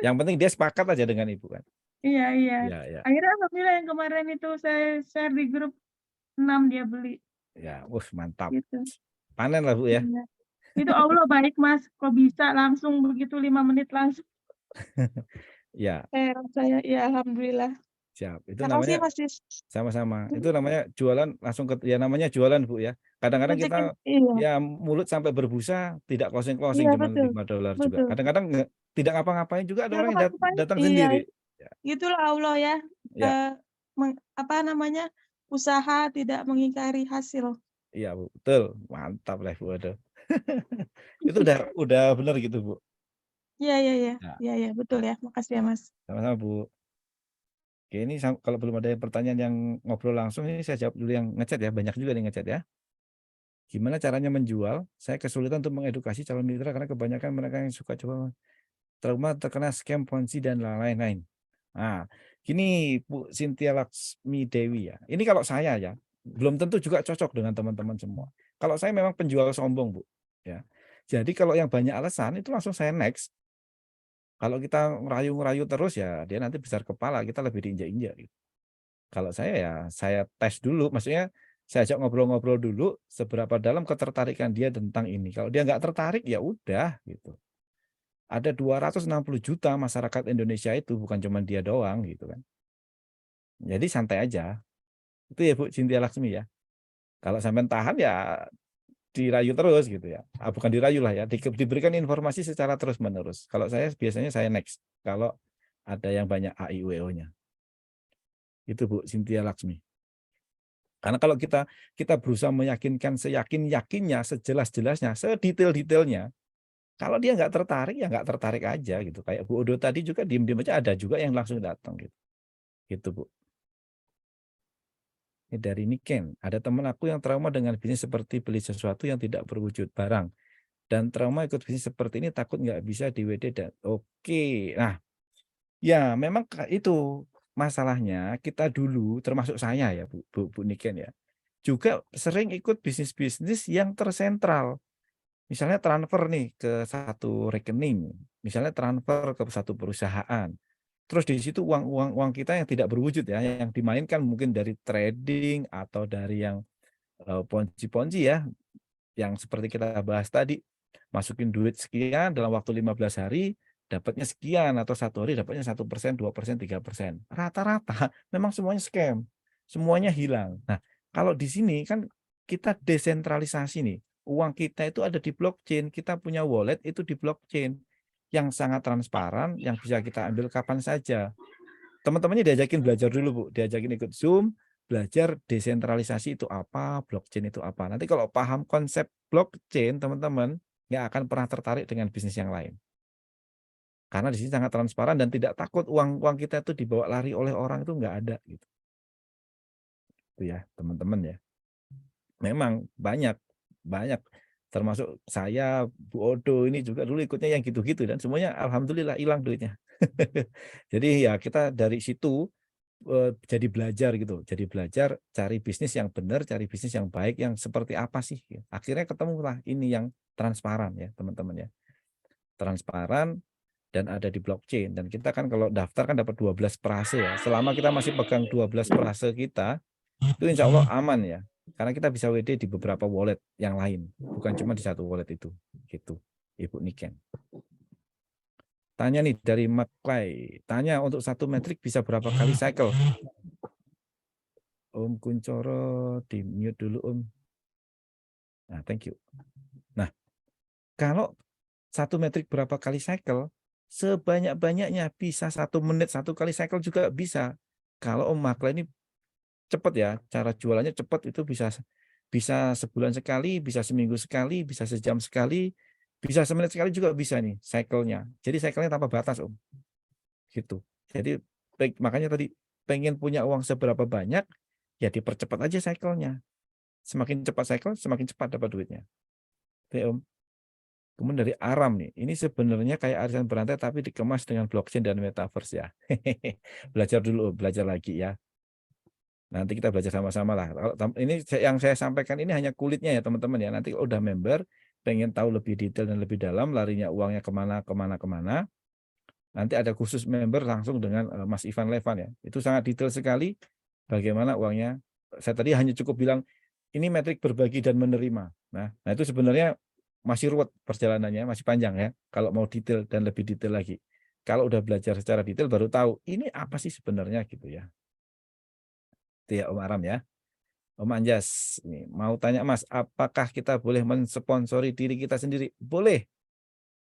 Speaker 1: Yang penting dia sepakat aja dengan Ibu kan.
Speaker 6: Iya.
Speaker 1: Ya.
Speaker 6: Akhirnya alhamdulillah yang kemarin itu saya share di grup 6 dia beli.
Speaker 1: Ya, mantap.
Speaker 6: Gitu.
Speaker 1: Panen lah Bu ya.
Speaker 6: Iya. Itu Allah baik Mas, kok bisa langsung begitu 5 menit langsung.
Speaker 1: Ya.
Speaker 6: Saya ya alhamdulillah.
Speaker 1: Siap. Itu
Speaker 6: Terima
Speaker 1: namanya
Speaker 6: kasih, Mas.
Speaker 1: Sama-sama. Itu namanya jualan langsung namanya jualan Bu ya. Kadang-kadang kita ya mulut sampai berbusa tidak closing
Speaker 6: Iya,
Speaker 1: cuma $5 juga. Kadang-kadang tidak ngapa-ngapain juga ada orang yang datang sendiri.
Speaker 6: Itulah Allah ya. Usaha tidak mengingkari hasil.
Speaker 1: Iya Bu, betul. Mantap lah Bu. Aduh. Itu udah benar gitu Bu.
Speaker 6: Iya, betul ya. Makasih ya Mas.
Speaker 1: Sama-sama Bu. Oke, ini kalau belum ada pertanyaan yang ngobrol langsung, ini saya jawab dulu yang ngechat ya. Banyak juga yang ngechat ya. Gimana caranya menjual? Saya kesulitan untuk mengedukasi calon mitra karena kebanyakan mereka yang suka coba trauma terkena scam, ponzi, dan lain-lain. Nah, gini Bu Cynthia Laksmi Dewi ya. Ini kalau saya ya, belum tentu juga cocok dengan teman-teman semua. Kalau saya memang penjual sombong Bu. ya. Jadi kalau yang banyak alasan itu langsung saya next. Kalau kita ngerayu-ngerayu terus ya dia nanti besar kepala, kita lebih diinjak-injak gitu. Kalau saya ya saya tes dulu, maksudnya saya ajak ngobrol-ngobrol dulu seberapa dalam ketertarikan dia tentang ini. Kalau dia nggak tertarik ya udah gitu. Ada 260 juta masyarakat Indonesia itu bukan cuma dia doang gitu kan. Jadi santai aja. Itu ya Bu Cynthia Laksmi ya. Kalau sampai tahan ya dirayu terus gitu ya. Bukan dirayu lah ya, diberikan informasi secara terus-menerus. Kalau saya biasanya saya next kalau ada yang banyak AIWO-nya. Itu Bu Cynthia Laksmi. Karena kalau kita berusaha meyakinkan seyakin-yakinnya, sejelas-jelasnya, sedetail-detailnya, kalau dia nggak tertarik ya nggak tertarik aja gitu. Kayak Bu Odo tadi juga diem-diem aja, ada juga yang langsung datang gitu. Gitu Bu. Ini dari Niken, ada teman aku yang trauma dengan bisnis seperti beli sesuatu yang tidak berwujud barang. Dan trauma ikut bisnis seperti ini takut nggak bisa di WD dan oke. Nah, ya memang itu masalahnya kita dulu termasuk saya ya Bu Niken ya. Juga sering ikut bisnis-bisnis yang tersentral. Misalnya transfer nih ke satu rekening, misalnya transfer ke satu perusahaan. Terus di situ uang kita yang tidak berwujud ya, yang dimainkan mungkin dari trading atau dari yang ponzi-ponzi ya, yang seperti kita bahas tadi, masukin duit sekian dalam waktu 15 hari, dapatnya sekian atau 1 hari dapatnya 1%, 2%, 3%. Rata-rata memang semuanya scam, semuanya hilang. Nah, kalau di sini kan kita desentralisasi nih, uang kita itu ada di blockchain, kita punya wallet itu di blockchain yang sangat transparan, yang bisa kita ambil kapan saja. Teman-temannya diajakin belajar dulu Bu, diajakin ikut Zoom, belajar desentralisasi itu apa, blockchain itu apa. Nanti kalau paham konsep blockchain, teman-teman nggak akan pernah tertarik dengan bisnis yang lain. Karena di sini sangat transparan dan tidak takut uang kita itu dibawa lari oleh orang itu nggak ada gitu. Itu ya, teman-teman ya. Memang banyak termasuk saya, Bu Odo ini juga dulu ikutnya yang gitu-gitu dan semuanya alhamdulillah hilang duitnya. Jadi ya kita dari situ jadi belajar gitu, jadi belajar cari bisnis yang benar, cari bisnis yang baik, yang seperti apa sih. Akhirnya ketemulah ini yang transparan ya teman-teman ya. Transparan dan ada di blockchain. Dan kita kan kalau daftar kan dapat 12 perase ya. Selama kita masih pegang 12 perase kita, itu insya Allah aman ya. Karena kita bisa WD di beberapa wallet yang lain, bukan cuma di satu wallet itu. Gitu, Ibu Niken. Tanya nih dari Maklay, tanya untuk satu metrik bisa berapa kali cycle? Om Kuncoro di mute dulu Om. Nah, thank you. Nah, kalau satu metrik berapa kali cycle, sebanyak-banyaknya bisa 1 menit 1 kali cycle juga bisa. Kalau Om Maklay ini cepat ya, cara jualannya cepat itu bisa sebulan sekali, bisa seminggu sekali, bisa sejam sekali, bisa semenit sekali juga bisa nih cycle-nya. Jadi cycle-nya tanpa batas Om. Gitu. Jadi makanya tadi pengen punya uang seberapa banyak, ya dipercepat aja cycle-nya. Semakin cepat cycle, semakin cepat dapat duitnya. Oke Om. Kemudian dari Aram nih, ini sebenarnya kayak arisan berantai tapi dikemas dengan blockchain dan metaverse ya. Belajar dulu, belajar lagi ya. Nanti kita belajar sama-sama lah. Ini yang saya sampaikan ini hanya kulitnya ya teman-teman ya. Nanti udah member, pengen tahu lebih detail dan lebih dalam, larinya uangnya kemana. Nanti ada khusus member langsung dengan Mas Ivan Levan ya. Itu sangat detail sekali bagaimana uangnya. Saya tadi hanya cukup bilang, ini metrik berbagi dan menerima. Nah itu sebenarnya masih ruwet perjalanannya, masih panjang ya. Kalau mau detail dan lebih detail lagi. Kalau udah belajar secara detail baru tahu, ini apa sih sebenarnya gitu ya. Itu ya Om Aram ya. Om Anjas, ini mau tanya Mas, apakah kita boleh mensponsori diri kita sendiri? Boleh.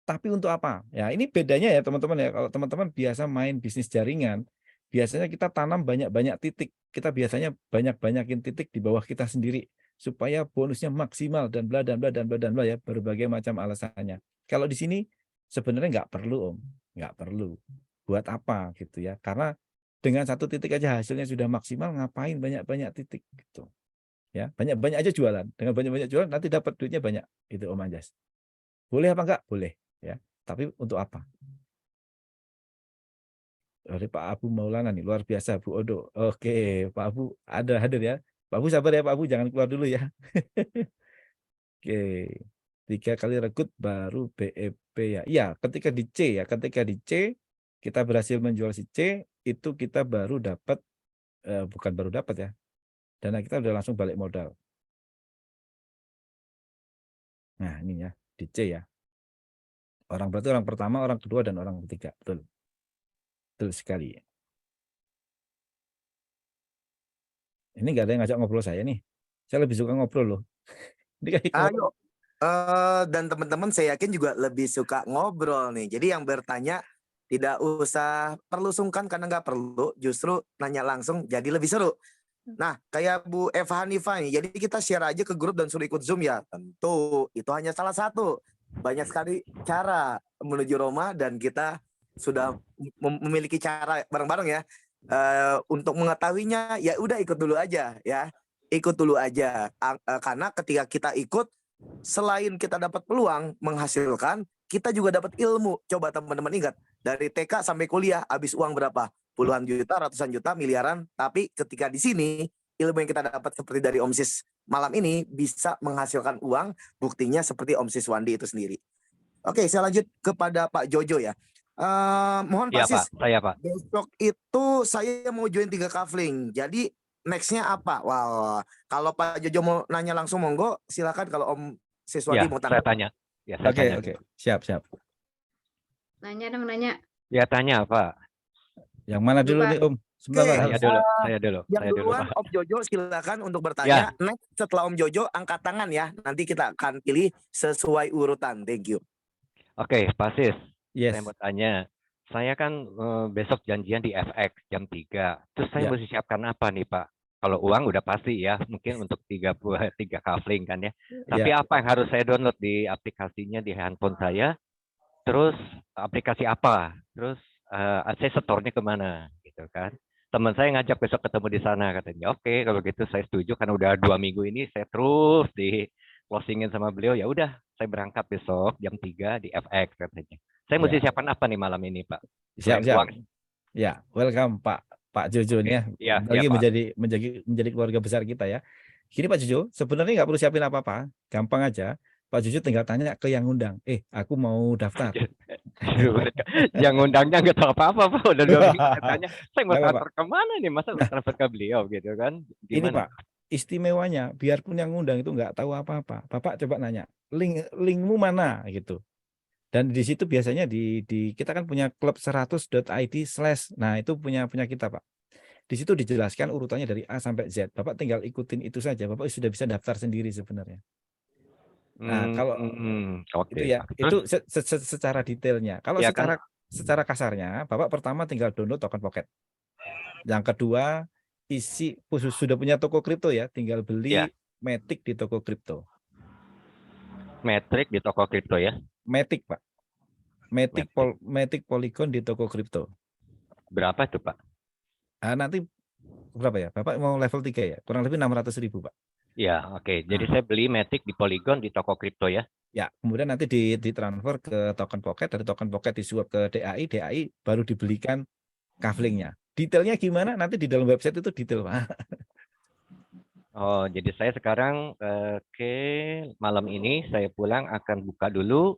Speaker 1: Tapi untuk apa? Ya ini bedanya ya teman-teman ya. Kalau teman-teman biasa main bisnis jaringan, biasanya kita tanam banyak-banyak titik. Kita biasanya banyak-banyakin titik di bawah kita sendiri supaya bonusnya maksimal dan bla dan bla dan bla dan bla ya, berbagai macam alasannya. Kalau di sini sebenarnya nggak perlu Om, nggak perlu. Buat apa gitu ya? Karena dengan satu titik aja hasilnya sudah maksimal, ngapain banyak-banyak titik gitu. Ya, banyak-banyak aja jualan. Dengan banyak-banyak jualan nanti dapat duitnya banyak. Itu Om Anjas. Boleh apa enggak? Boleh ya. Tapi untuk apa? Dari Pak Abu Maulana nih, luar biasa Bu Odo. Oke, Pak Abu ada hadir ya. Pak Abu sabar ya Pak Abu, jangan keluar dulu ya. Oke. 3 kali rekrut baru BEP ya. Iya, ketika di C ya, ketika di C kita berhasil menjual si C, itu kita baru dapat bukan baru dapat ya. Dana kita udah langsung balik modal. Nah, ini ya, di C ya. Berarti orang pertama, orang kedua, dan orang ketiga. Betul. Betul sekali. Ini nggak ada yang ngajak ngobrol saya nih. Saya lebih suka ngobrol loh. Ini kayak
Speaker 4: Ayo. Dan teman-teman saya yakin juga lebih suka ngobrol nih. Jadi yang bertanya tidak usah perlu sungkan karena nggak perlu. Justru nanya langsung jadi lebih seru. Nah, kayak Bu Eva Hanifah nih. Jadi kita share aja ke grup dan suruh ikut Zoom ya. Tentu, itu hanya salah satu. Banyak sekali cara menuju Roma dan kita sudah memiliki cara bareng-bareng ya. Untuk mengetahuinya ya udah ikut dulu aja ya. Ikut dulu aja. Karena ketika kita ikut, selain kita dapat peluang menghasilkan, kita juga dapat ilmu. Coba teman-teman ingat, dari TK sampai kuliah habis uang berapa? Puluhan juta, ratusan juta, miliaran. Tapi ketika di sini, ilmu yang kita dapat seperti dari Om Sis malam ini bisa menghasilkan uang. Buktinya seperti Om Sis Wandi itu sendiri. Oke, saya lanjut kepada Pak Jojo ya. Mohon Pak Sis,
Speaker 7: saya Pak.
Speaker 4: besok itu saya mau join 3 kafling. Jadi next-nya apa? Wah, kalau Pak Jojo mau nanya langsung monggo, silakan. Kalau Om Sis Wandi mau
Speaker 7: Saya tanya. Ya, saya tanya.
Speaker 1: Oke. Siap.
Speaker 8: Nanya dong, nanya.
Speaker 7: Ya, tanya Pak.
Speaker 1: Yang mana dulu
Speaker 8: Lupa.
Speaker 1: nih Om? Sebentar,
Speaker 4: Oke.
Speaker 1: Pak.
Speaker 7: Saya dulu.
Speaker 4: Yang
Speaker 7: Saya dulu,
Speaker 4: duluan
Speaker 7: Pak.
Speaker 4: Om Jojo silakan untuk bertanya. Next setelah Om Jojo angkat tangan ya. Nanti kita akan pilih sesuai urutan. Thank you.
Speaker 7: Oke, Pak Sis.
Speaker 1: Yes.
Speaker 7: Saya mau tanya. Saya kan besok janjian di FX jam 3. Terus saya
Speaker 1: Ya.
Speaker 7: mesti siapkan apa nih, Pak? Kalau uang udah pasti ya, mungkin untuk 3 kafling kan ya. Tapi apa yang harus saya download di aplikasinya di handphone saya? Terus aplikasi apa? Terus saya setornya kemana? Gitu kan. Teman saya ngajak besok ketemu di sana katanya. Oke, kalau gitu saya setuju karena udah 2 minggu ini saya terus di closingin sama beliau. Ya udah, saya berangkat besok jam 3 di FX katanya. Saya mesti siapkan apa nih malam ini, Pak?
Speaker 1: Siap.
Speaker 7: Uang.
Speaker 1: Ya, welcome Pak Jojo nih ya.
Speaker 7: Iya,
Speaker 1: Lagi
Speaker 7: Pak.
Speaker 1: menjadi keluarga besar kita ya. Gini Pak Jojo, sebenarnya nggak perlu siapin apa-apa, gampang aja. Pak Jojo tinggal tanya ke yang ngundang. Aku mau daftar.
Speaker 7: Yang ngundangnya nggak tahu apa-apa, Pak. Udah 2 minggu saya tanya, saya mau
Speaker 1: Nggak apa-apa.
Speaker 7: transfer kemana nih? Masa transfer ke beliau gitu kan?
Speaker 1: Ini
Speaker 7: Gimana?
Speaker 1: Pak, istimewanya biarpun yang ngundang itu nggak tahu apa-apa, Bapak coba nanya, linkmu mana gitu. Dan di situ biasanya di kita kan punya klub 100.id/. Nah, itu punya kita, Pak. Di situ dijelaskan urutannya dari A sampai Z. Bapak tinggal ikutin itu saja. Bapak sudah bisa daftar sendiri sebenarnya. Nah, kalau
Speaker 7: Oke.
Speaker 1: itu ya, itu secara detailnya. Kalau
Speaker 7: Ya kan?
Speaker 1: secara kasarnya, Bapak pertama tinggal download token Pocket. Yang kedua, sudah punya toko kripto ya, tinggal beli
Speaker 7: Ya.
Speaker 1: Matic di toko kripto.
Speaker 7: Metrik di toko kripto ya.
Speaker 1: Matic, Pak. Matic Polygon di toko kripto.
Speaker 7: Berapa itu, Pak?
Speaker 1: Nanti berapa ya? Bapak mau level 3 ya? Kurang lebih 600.000, Pak.
Speaker 7: Ya, oke. Jadi saya beli Matic di Polygon di toko kripto ya.
Speaker 1: Ya, kemudian nanti ditransfer ke token Pocket, dari token Pocket disuap ke DAI baru dibelikan kaflingnya. Detailnya gimana? Nanti di dalam website itu detail, Pak.
Speaker 7: Oh, jadi saya sekarang malam ini saya pulang akan buka dulu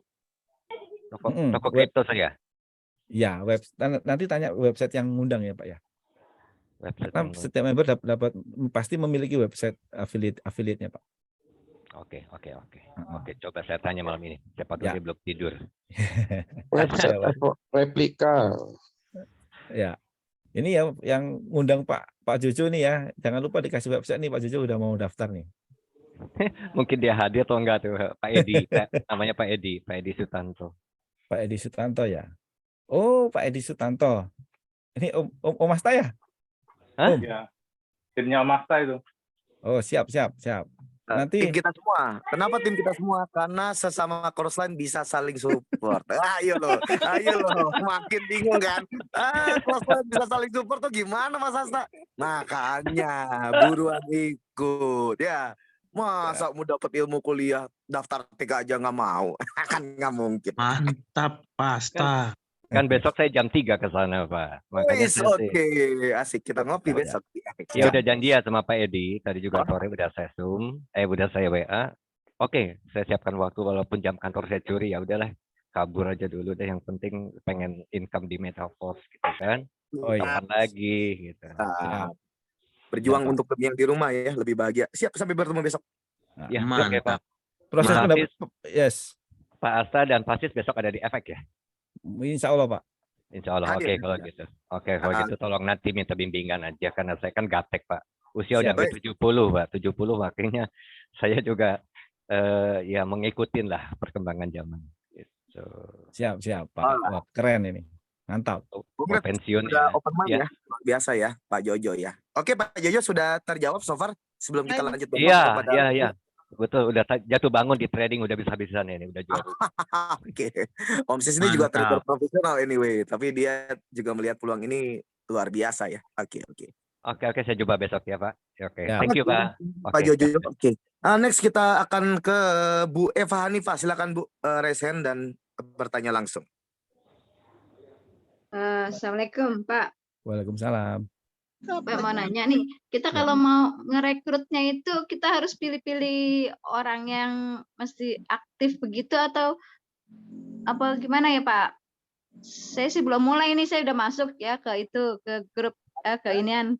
Speaker 7: toko kripto saya.
Speaker 1: Ya, nanti tanya website yang ngundang ya, Pak ya.
Speaker 7: Website
Speaker 1: Karena setiap member dapat pasti memiliki website affiliate-nya, Pak.
Speaker 7: Oke. Coba saya tanya malam ini. Siapa tahu dia belum tidur.
Speaker 9: Website replika.
Speaker 1: Ya. Ini ya yang ngundang Pak Jojo nih ya. Jangan lupa dikasih website nih, Pak Jojo udah mau daftar nih.
Speaker 7: Mungkin dia hadir atau enggak tuh, Pak Edi. Namanya Pak Edi Sutanto.
Speaker 1: Pak Edi Sutanto ya. Oh, Pak Edi Sutanto. Ini Om Asta ya?
Speaker 7: Hah?
Speaker 10: Ya, timnya Masta itu.
Speaker 1: Oh, siap. Nanti
Speaker 4: Tim kita semua. Kenapa tim kita semua? Karena sesama crossline bisa saling support. Ayo loh. Makin bingung kan? Crossline bisa saling support tuh gimana Mas Asta? Makanya buruan ikut ya. Masa mau dapat ilmu kuliah daftar TK aja nggak mau? Kan nggak mungkin.
Speaker 9: Mantap, pasta.
Speaker 7: Kan besok saya jam 3 ke sana, Pak. Makanya
Speaker 4: Oke, asik kita ngopi
Speaker 7: Oh, ya.
Speaker 4: besok.
Speaker 7: Ya udah janji ya sama Pak Edi. Tadi juga sore udah saya Zoom, udah saya WA. Oke, saya siapkan waktu walaupun jam kantor saya curi, ya udahlah, kabur aja dulu deh. Yang penting pengen income di Metaverse gitu kan.
Speaker 1: Oh iya,
Speaker 7: Kapan lagi gitu.
Speaker 1: siap,
Speaker 4: Berjuang
Speaker 1: Pak.
Speaker 4: untuk lebih yang di rumah ya, lebih bahagia. Siap, sampai bertemu besok.
Speaker 1: Nah,
Speaker 7: Ya, oke Pak.
Speaker 1: proses
Speaker 7: Mas
Speaker 1: pendapat,
Speaker 7: Hafiz,
Speaker 1: yes,
Speaker 7: Pak Asta dan Pasis besok ada di efek ya?
Speaker 1: insya Allah Pak.
Speaker 7: Insya Allah.
Speaker 4: Hadir.
Speaker 7: Oke kalau gitu. Oke kalau gitu tolong nanti minta bimbingan aja karena saya kan gaptek Pak. Usia udah
Speaker 1: Siap.
Speaker 7: sampai 70 Pak. 70 makanya saya juga ya mengikutin lah perkembangan zaman. Gitu.
Speaker 1: Siap Pak. Wah, keren ini, mantap.
Speaker 7: Mau pensiun
Speaker 4: Sudah
Speaker 7: ya.
Speaker 4: open mind ya, luar biasa ya Pak Jojo ya. Oke Pak Jojo sudah terjawab so far sebelum kita lanjut
Speaker 7: Iya. Betul, udah jatuh bangun di trading udah bisa-bisaan ini, udah jual.
Speaker 4: Oke. Om Sis ini juga trader profesional anyway, tapi dia juga melihat peluang ini luar biasa ya. Oke.
Speaker 7: Oke, saya coba besok ya Pak. Oke,
Speaker 1: Ya.
Speaker 7: thank you Pak.
Speaker 4: Pak Jojo. Oke. Next kita akan ke Bu Eva Hanifah. Silakan Bu, raise hand dan bertanya langsung.
Speaker 8: Assalamualaikum Pak.
Speaker 1: Waalaikumsalam.
Speaker 8: Pak mau nanya nih, kita kalau mau ngerekrutnya itu kita harus pilih-pilih orang yang mesti aktif begitu atau apa gimana ya Pak? Saya sih belum mulai ini, saya udah masuk ya ke grup ke inian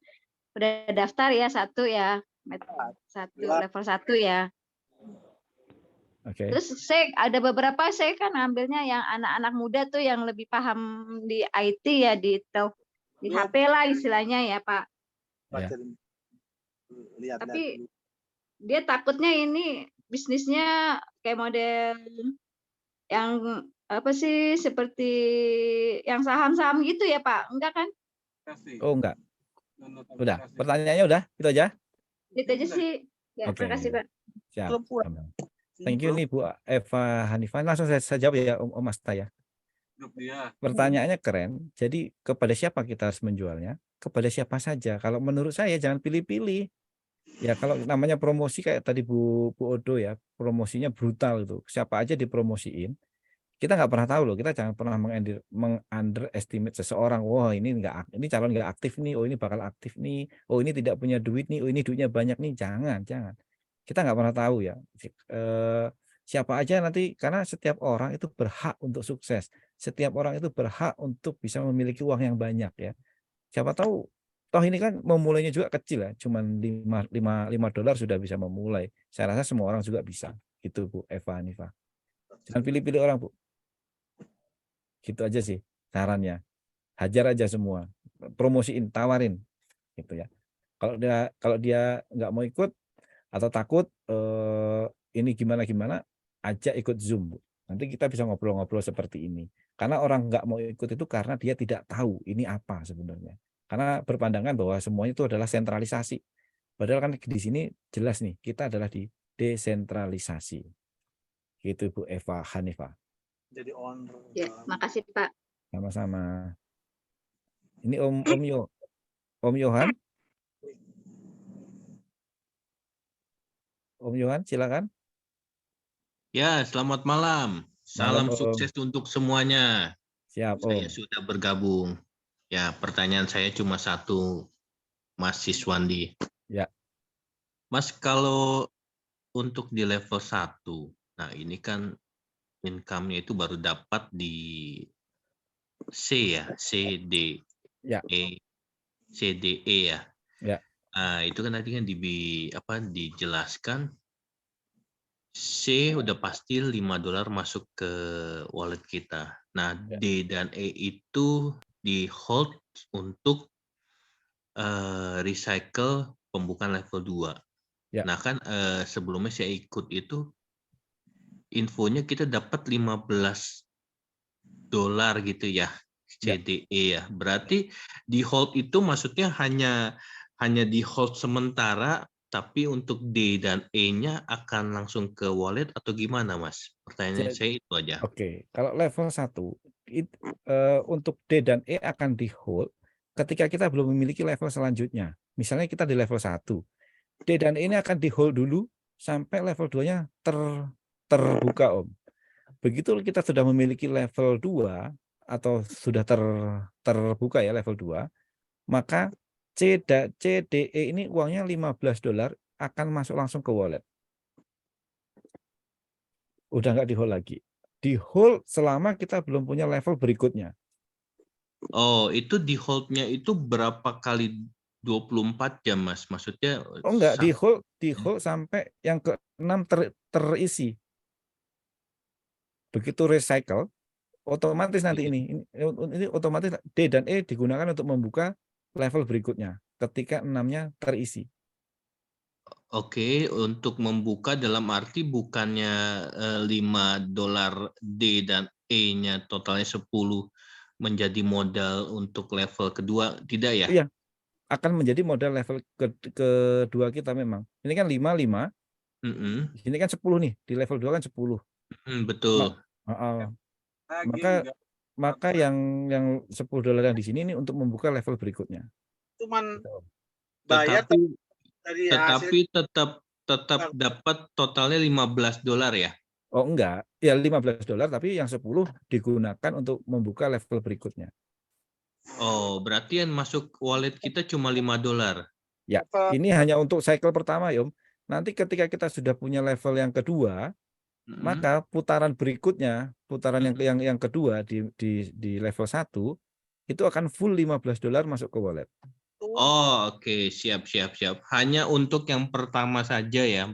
Speaker 8: udah daftar ya level 1 ya.
Speaker 1: Oke.
Speaker 8: Terus saya ada beberapa saya kan ambilnya yang anak-anak muda tuh yang lebih paham di IT ya di HP lah istilahnya ya Pak.
Speaker 1: Ya.
Speaker 8: Tapi dia takutnya ini bisnisnya kayak model yang apa sih seperti yang saham-saham gitu ya Pak? Enggak kan?
Speaker 1: Oh enggak. Udah, pertanyaannya udah, itu aja.
Speaker 8: Itu aja sih. Ya,
Speaker 1: Oke.
Speaker 8: terima kasih Pak.
Speaker 1: Siap. Thank you nih Bu Eva Hanifah. Langsung saya jawab ya Om Asta ya. Pertanyaannya keren. Jadi kepada siapa kita harus menjualnya? Kepada siapa saja. Kalau menurut saya jangan pilih-pilih. Ya kalau namanya promosi kayak tadi Bu Odo ya, promosinya brutal itu. Siapa aja dipromosiin. Kita nggak pernah tahu loh. Kita jangan pernah mengunderestimate seseorang. Wah ini calon nggak aktif nih. Oh ini bakal aktif nih. Oh ini tidak punya duit nih. Oh ini duitnya banyak nih. Jangan. Kita nggak pernah tahu ya. Siapa aja nanti karena setiap orang itu berhak untuk sukses. Setiap orang itu berhak untuk bisa memiliki uang yang banyak ya. Siapa tahu toh ini kan memulainya juga kecil ya, cuman $5 sudah bisa memulai. Saya rasa semua orang juga bisa. Gitu Bu Eva Hanifah. Jangan pilih-pilih orang Bu. Gitu aja sih sarannya. Hajar aja semua. Promosiin, tawarin gitu ya. Kalau dia nggak mau ikut atau takut ini gimana, ajak ikut Zoom Bu. Nanti kita bisa ngobrol-ngobrol seperti ini. Karena orang nggak mau ikut itu karena dia tidak tahu ini apa sebenarnya. Karena berpandangan bahwa semuanya itu adalah sentralisasi. Padahal kan di sini jelas nih, kita adalah di desentralisasi. Gitu Bu Eva Hanifah.
Speaker 10: Jadi owner.
Speaker 8: Ya, makasih Pak.
Speaker 1: Sama-sama. Ini Om Yohan. Om Yohan, silakan.
Speaker 9: Ya, selamat malam. Salam sukses untuk semuanya.
Speaker 1: Siap, Om.
Speaker 9: Saya sudah bergabung. Ya, pertanyaan saya cuma satu, Mas Siswandi.
Speaker 1: Ya.
Speaker 9: Mas, kalau untuk di level 1, nah ini kan income-nya itu baru dapat di C ya, CDE ya.
Speaker 1: Ya.
Speaker 9: Itu kan tadi kan dijelaskan C udah pasti $5 masuk ke wallet kita. Nah, D dan E itu di hold untuk recycle pembukaan level 2.
Speaker 1: Ya.
Speaker 9: Nah, kan sebelumnya saya ikut itu infonya kita dapat $15 gitu ya, CDE ya. Berarti di hold itu maksudnya hanya di hold sementara, tapi untuk D dan E-nya akan langsung ke wallet atau gimana, Mas? Pertanyaan saya itu aja.
Speaker 1: Oke, kalau level 1 untuk D dan E akan di hold ketika kita belum memiliki level selanjutnya. Misalnya kita di level 1. D dan E ini akan di hold dulu sampai level 2-nya terbuka, Om. Begitu kita sudah memiliki level 2 atau sudah terbuka ya level 2, maka CDE ini uangnya $15 akan masuk langsung ke wallet. Udah nggak di hold lagi. Di hold selama kita belum punya level berikutnya.
Speaker 9: Oh, itu di hold-nya itu berapa kali 24 jam, Mas? Maksudnya
Speaker 1: Oh enggak, di
Speaker 9: ya.
Speaker 1: hold sampai yang ke-6 terisi. Begitu recycle, otomatis nanti ini otomatis D dan E digunakan untuk membuka level berikutnya ketika 6-nya terisi.
Speaker 9: Oke, untuk membuka dalam arti bukannya $5 D dan E-nya totalnya 10 menjadi modal untuk level kedua, tidak ya?
Speaker 1: Iya, akan menjadi modal level kedua kita memang. Ini kan 5, 5. Ini kan 10 nih, di level 2 kan 10.
Speaker 9: Betul.
Speaker 1: Maka yang $10 yang di sini ini untuk membuka level berikutnya.
Speaker 11: Cuman bayar
Speaker 9: Tetapi tetap dapat totalnya $15 ya?
Speaker 1: Oh enggak, ya $15, tapi yang 10 digunakan untuk membuka level berikutnya.
Speaker 9: Oh, berarti yang masuk wallet kita cuma $5.
Speaker 1: Ya, ini hanya untuk cycle pertama, Yom. Nanti ketika kita sudah punya level yang kedua, maka putaran berikutnya, putaran yang kedua di level 1 itu akan full $15 masuk ke wallet.
Speaker 9: Oh, oke, siap. Hanya untuk yang pertama saja ya,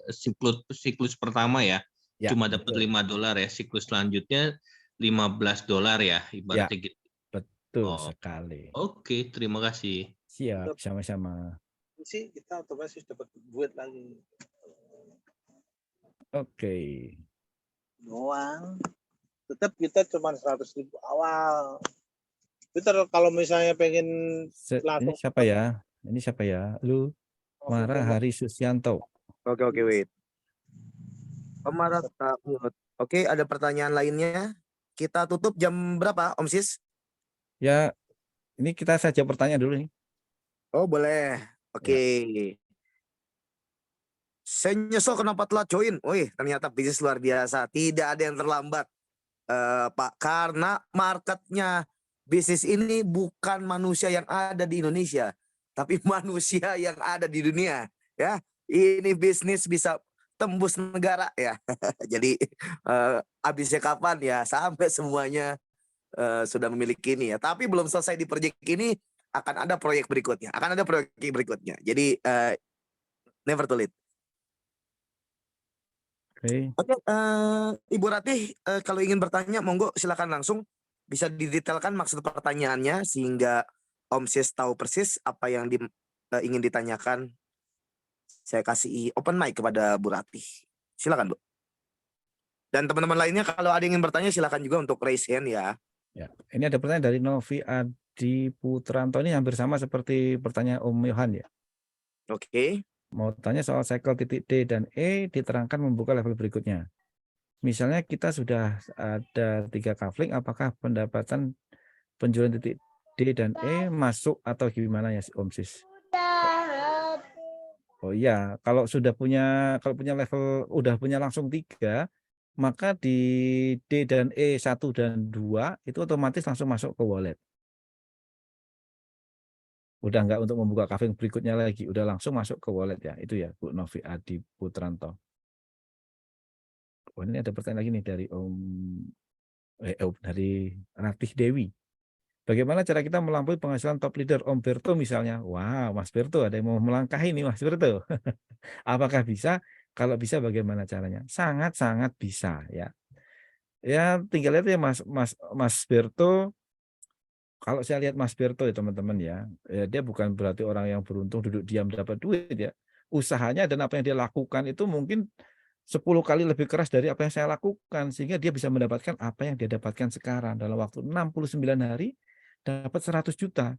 Speaker 9: siklus pertama ya, cuma dapat $5 ya. Siklus selanjutnya $15 ya, ibaratnya gitu.
Speaker 1: Betul sekali.
Speaker 9: Oke, terima kasih.
Speaker 1: Siap, sama-sama.
Speaker 11: sih kita otomatis dapat duit lagi.
Speaker 1: Oke.
Speaker 11: Doang. Tetap kita cuma 100.000 awal. Peter kalau misalnya pengen
Speaker 1: Ini siapa ya? Ini siapa ya? Lu Mara Hari Susianto.
Speaker 4: Oke, wait. Mara takut. Oke, ada pertanyaan lainnya. Kita tutup jam berapa, Om Sis?
Speaker 1: Ya, ini kita saja pertanyaan dulu nih.
Speaker 4: Oh, boleh. Oke. Saya nyesel kenapa telat join. Wih, ternyata bisnis luar biasa. Tidak ada yang terlambat, Pak. Karena marketnya bisnis ini bukan manusia yang ada di Indonesia, tapi manusia yang ada di dunia. Ya, ini bisnis bisa tembus negara ya. Jadi habisnya kapan ya? Sampai semuanya sudah memiliki ini ya. Tapi belum selesai di proyek ini, akan ada proyek berikutnya. Jadi never too late. Oke, Ibu Ratih, kalau ingin bertanya, monggo silakan langsung. Bisa didetailkan maksud pertanyaannya sehingga Om Sis tahu persis apa yang ingin ditanyakan. Saya kasih open mic kepada Bu Ratih. Silakan, Bu. Dan teman-teman lainnya kalau ada yang ingin bertanya silakan juga untuk raise hand ya.
Speaker 1: Ya, ini ada pertanyaan dari Novi Adi Putranto, ini hampir sama seperti pertanyaan Om Yohan ya.
Speaker 4: Oke.
Speaker 1: Mau tanya soal cycle titik D dan E diterangkan membuka level berikutnya. Misalnya kita sudah ada 3 kafling, apakah pendapatan penjualan titik D dan E masuk atau gimana ya Om Sis? Oh iya, kalau punya level, udah punya langsung 3, maka di D dan E 1 dan 2 itu otomatis langsung masuk ke wallet. Udah nggak untuk membuka kafling berikutnya lagi, udah langsung masuk ke wallet ya. Itu ya Bu Novi Adi Putranto. Oh, ini ada pertanyaan lagi nih dari dari Ratih Dewi. Bagaimana cara kita melampaui penghasilan top leader Om Berto misalnya? Wow, Mas Berto, ada yang mau melangkahi nih Mas Berto. Apakah bisa? Kalau bisa bagaimana caranya? Sangat-sangat bisa ya. Ya tinggal lihat ya Mas Berto. Kalau saya lihat Mas Berto ya teman-teman ya, dia bukan berarti orang yang beruntung duduk diam dapat duit ya. Usahanya dan apa yang dia lakukan itu mungkin 10 kali lebih keras dari apa yang saya lakukan, sehingga dia bisa mendapatkan apa yang dia dapatkan sekarang dalam waktu 69 hari dapat 100 juta.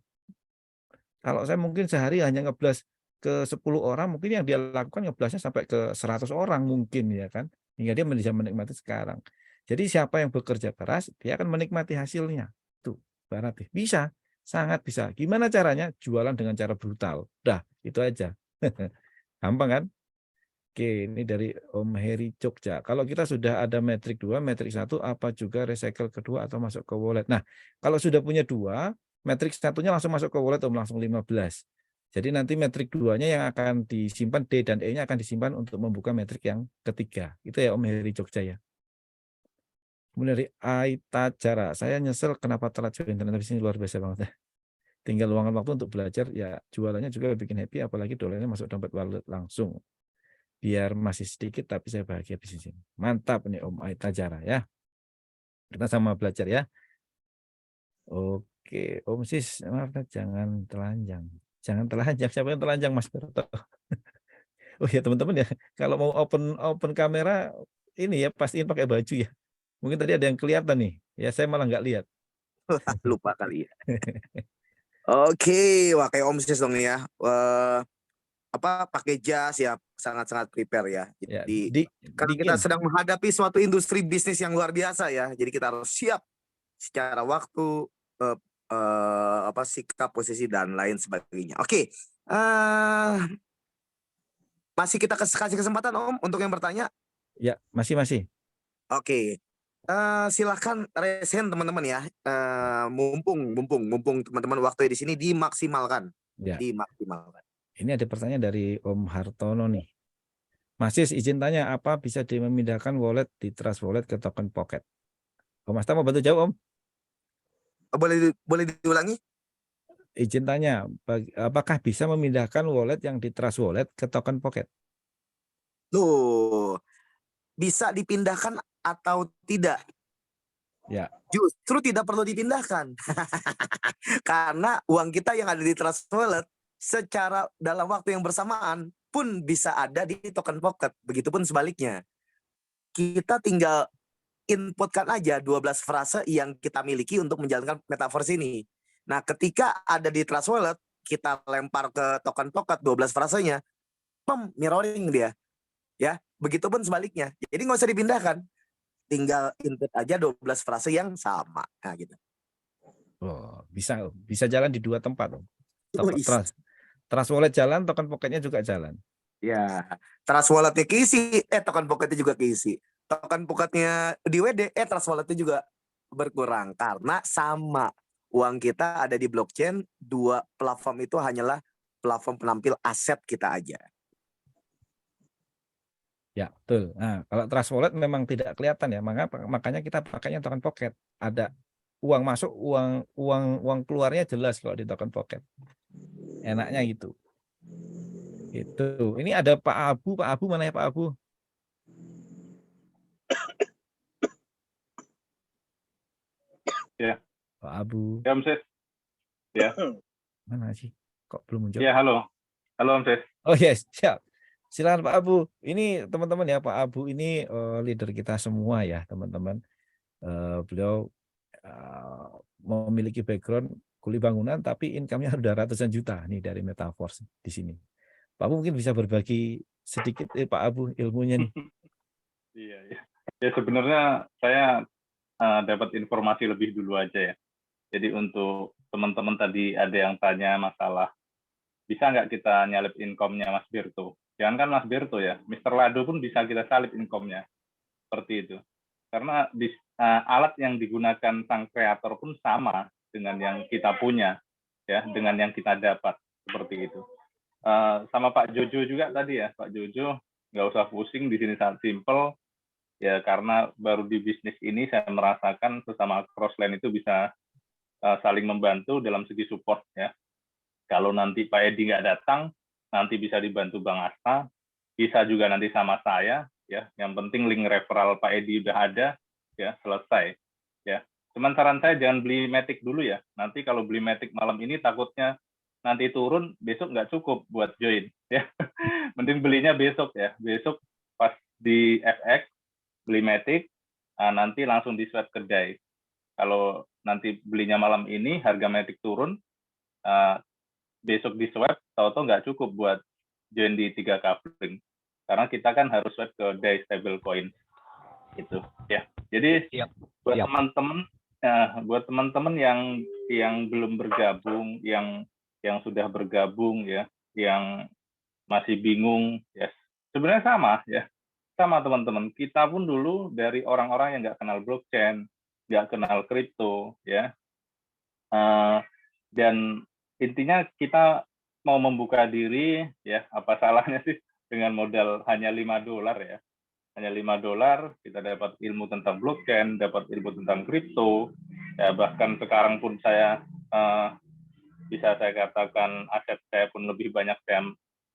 Speaker 1: Kalau saya mungkin sehari hanya ngeblas ke 10 orang, mungkin yang dia lakukan ngeblasnya sampai ke 100 orang mungkin ya kan, hingga dia bisa menikmati sekarang. Jadi siapa yang bekerja keras, dia akan menikmati hasilnya. Tuh, berarti bisa, sangat bisa. Gimana caranya? Jualan dengan cara brutal. Dah, itu aja. Gampang kan? Oke, ini dari Om Heri Jogja. Kalau kita sudah ada metrik 2, metrik 1, apa juga recycle kedua atau masuk ke wallet? Nah, kalau sudah punya 2, metrik 1-nya langsung masuk ke wallet, Om, langsung 15. Jadi nanti metrik 2-nya yang akan disimpan, D dan E-nya akan disimpan untuk membuka metrik yang ketiga. Itu ya Om Heri Jogja ya. Kemudian dari Aita Jara, saya nyesel kenapa telat join internet habis ini, luar biasa banget ya. Tinggal luangkan waktu untuk belajar, ya jualannya juga bikin happy, apalagi dolarnya masuk dompet wallet langsung. Biar masih sedikit tapi saya bahagia bisnis ini. Mantap nih Om Aita Jara ya. Kita sama belajar ya. Oke, Om Sis, maaf jangan telanjang. Jangan telanjang, siapa yang telanjang Mas Berto? Oh ya teman-teman ya, kalau mau open kamera ini ya pastiin pakai baju ya. Mungkin tadi ada yang kelihatan nih, ya saya malah nggak lihat.
Speaker 4: Lupa kali ya. Oke, wah kayak Om Sis dong nih ya. Pakai jas ya, sangat-sangat prepare ya.
Speaker 1: Ya,
Speaker 4: Jadi karena kita sedang menghadapi suatu industri bisnis yang luar biasa ya. Jadi kita harus siap secara waktu, sikap, posisi dan lain sebagainya. Oke, masih kita kasih kesempatan Om untuk yang bertanya.
Speaker 1: Ya, masih.
Speaker 4: Oke, silahkan resen teman-teman ya. Mumpung teman-teman waktu di sini dimaksimalkan.
Speaker 1: Ya.
Speaker 4: Dimaksimalkan.
Speaker 1: Ini ada pertanyaan dari Om Hartono nih. Mas Sis, izin tanya, apa bisa memindahkan wallet di Trust Wallet ke Token Pocket? Om Asta mau bantu jawab Om?
Speaker 4: Boleh diulangi?
Speaker 1: Izin tanya, apakah bisa memindahkan wallet yang di Trust Wallet ke Token Pocket?
Speaker 4: Loh, bisa dipindahkan atau tidak?
Speaker 1: Ya.
Speaker 4: Justru tidak perlu dipindahkan. Karena uang kita yang ada di Trust Wallet secara dalam waktu yang bersamaan pun bisa ada di Token Pocket. Begitupun sebaliknya. Kita tinggal inputkan aja 12 frase yang kita miliki untuk menjalankan metaverse ini. Nah, ketika ada di Trust Wallet, kita lempar ke Token Pocket 12 frasenya, mirroring dia. Ya, begitupun sebaliknya. Jadi nggak usah dipindahkan. Tinggal input aja 12 frase yang sama. Nah, gitu.
Speaker 1: Oh, bisa jalan di dua tempat, Om. Trust Wallet jalan, Token Pocket-nya juga jalan.
Speaker 4: Ya, Trust Wallet-nya keisi, Token Pocket-nya juga keisi. Token Pocket-nya di WD, Trust Wallet-nya juga berkurang karena sama. Uang kita ada di blockchain, dua platform itu hanyalah platform penampil aset kita aja.
Speaker 1: Ya, betul. Nah, kalau Trust Wallet memang tidak kelihatan ya, makanya kita pakainya Token Pocket. Ada uang masuk, uang keluarnya jelas kalau di Token Pocket. Enaknya gitu. Itu. Ini ada Pak Abu mana ya Pak Abu?
Speaker 10: Ya.
Speaker 1: Pak Abu.
Speaker 10: Ya, Om Sis. Ya.
Speaker 1: Mana sih? Kok belum muncul?
Speaker 10: Ya, halo. Halo, Om Sis.
Speaker 1: Oh yes, siap. Silakan Pak Abu. Ini teman-teman ya, Pak Abu ini leader kita semua ya, teman-teman. Beliau memiliki background kuli bangunan, tapi income-nya udah ratusan juta nih dari Metaverse di sini. Pak Abu mungkin bisa berbagi sedikit Pak Abu ilmunya nih.
Speaker 10: Iya. Ya sebenarnya saya dapat informasi lebih dulu aja ya. Jadi untuk teman-teman tadi ada yang tanya masalah bisa nggak kita nyalip income-nya Mas Berto? Jangan kan Mas Berto ya, Mr. Lado pun bisa kita salip income-nya. Seperti itu. Karena alat yang digunakan sang kreator pun sama dengan yang kita punya, ya, dengan yang kita dapat, seperti itu. Sama Pak Jojo juga tadi ya, Pak Jojo nggak usah pusing, di sini sangat simple, ya karena baru di bisnis ini saya merasakan sesama crossline itu bisa saling membantu dalam segi support ya. Kalau nanti Pak Edi nggak datang, nanti bisa dibantu Bang Asta, bisa juga nanti sama saya, ya. Yang penting link referral Pak Edi udah ada, ya selesai, ya. Cuman saran saya jangan beli Matic dulu ya. Nanti kalau beli Matic malam ini takutnya nanti turun, besok nggak cukup buat join, ya. Mending belinya besok ya. Besok pas di FX beli Matic, nanti langsung di swap kedai. Kalau nanti belinya malam ini harga Matic turun, besok di swap, tahu-tahu nggak cukup buat join di 3 coupling. Karena kita kan harus swap ke DAI stablecoin. Gitu ya. Jadi buat teman-teman yang belum bergabung, yang sudah bergabung ya, yang masih bingung ya, sebenarnya sama ya. Sama teman-teman, kita pun dulu dari orang-orang yang nggak kenal blockchain, nggak kenal kripto ya. Dan intinya kita mau membuka diri, ya apa salahnya sih dengan modal hanya $5 ya? Hanya $5 kita dapat ilmu tentang blockchain, dapat ilmu tentang kripto, ya bahkan sekarang pun saya bisa saya katakan aset saya pun lebih banyak saya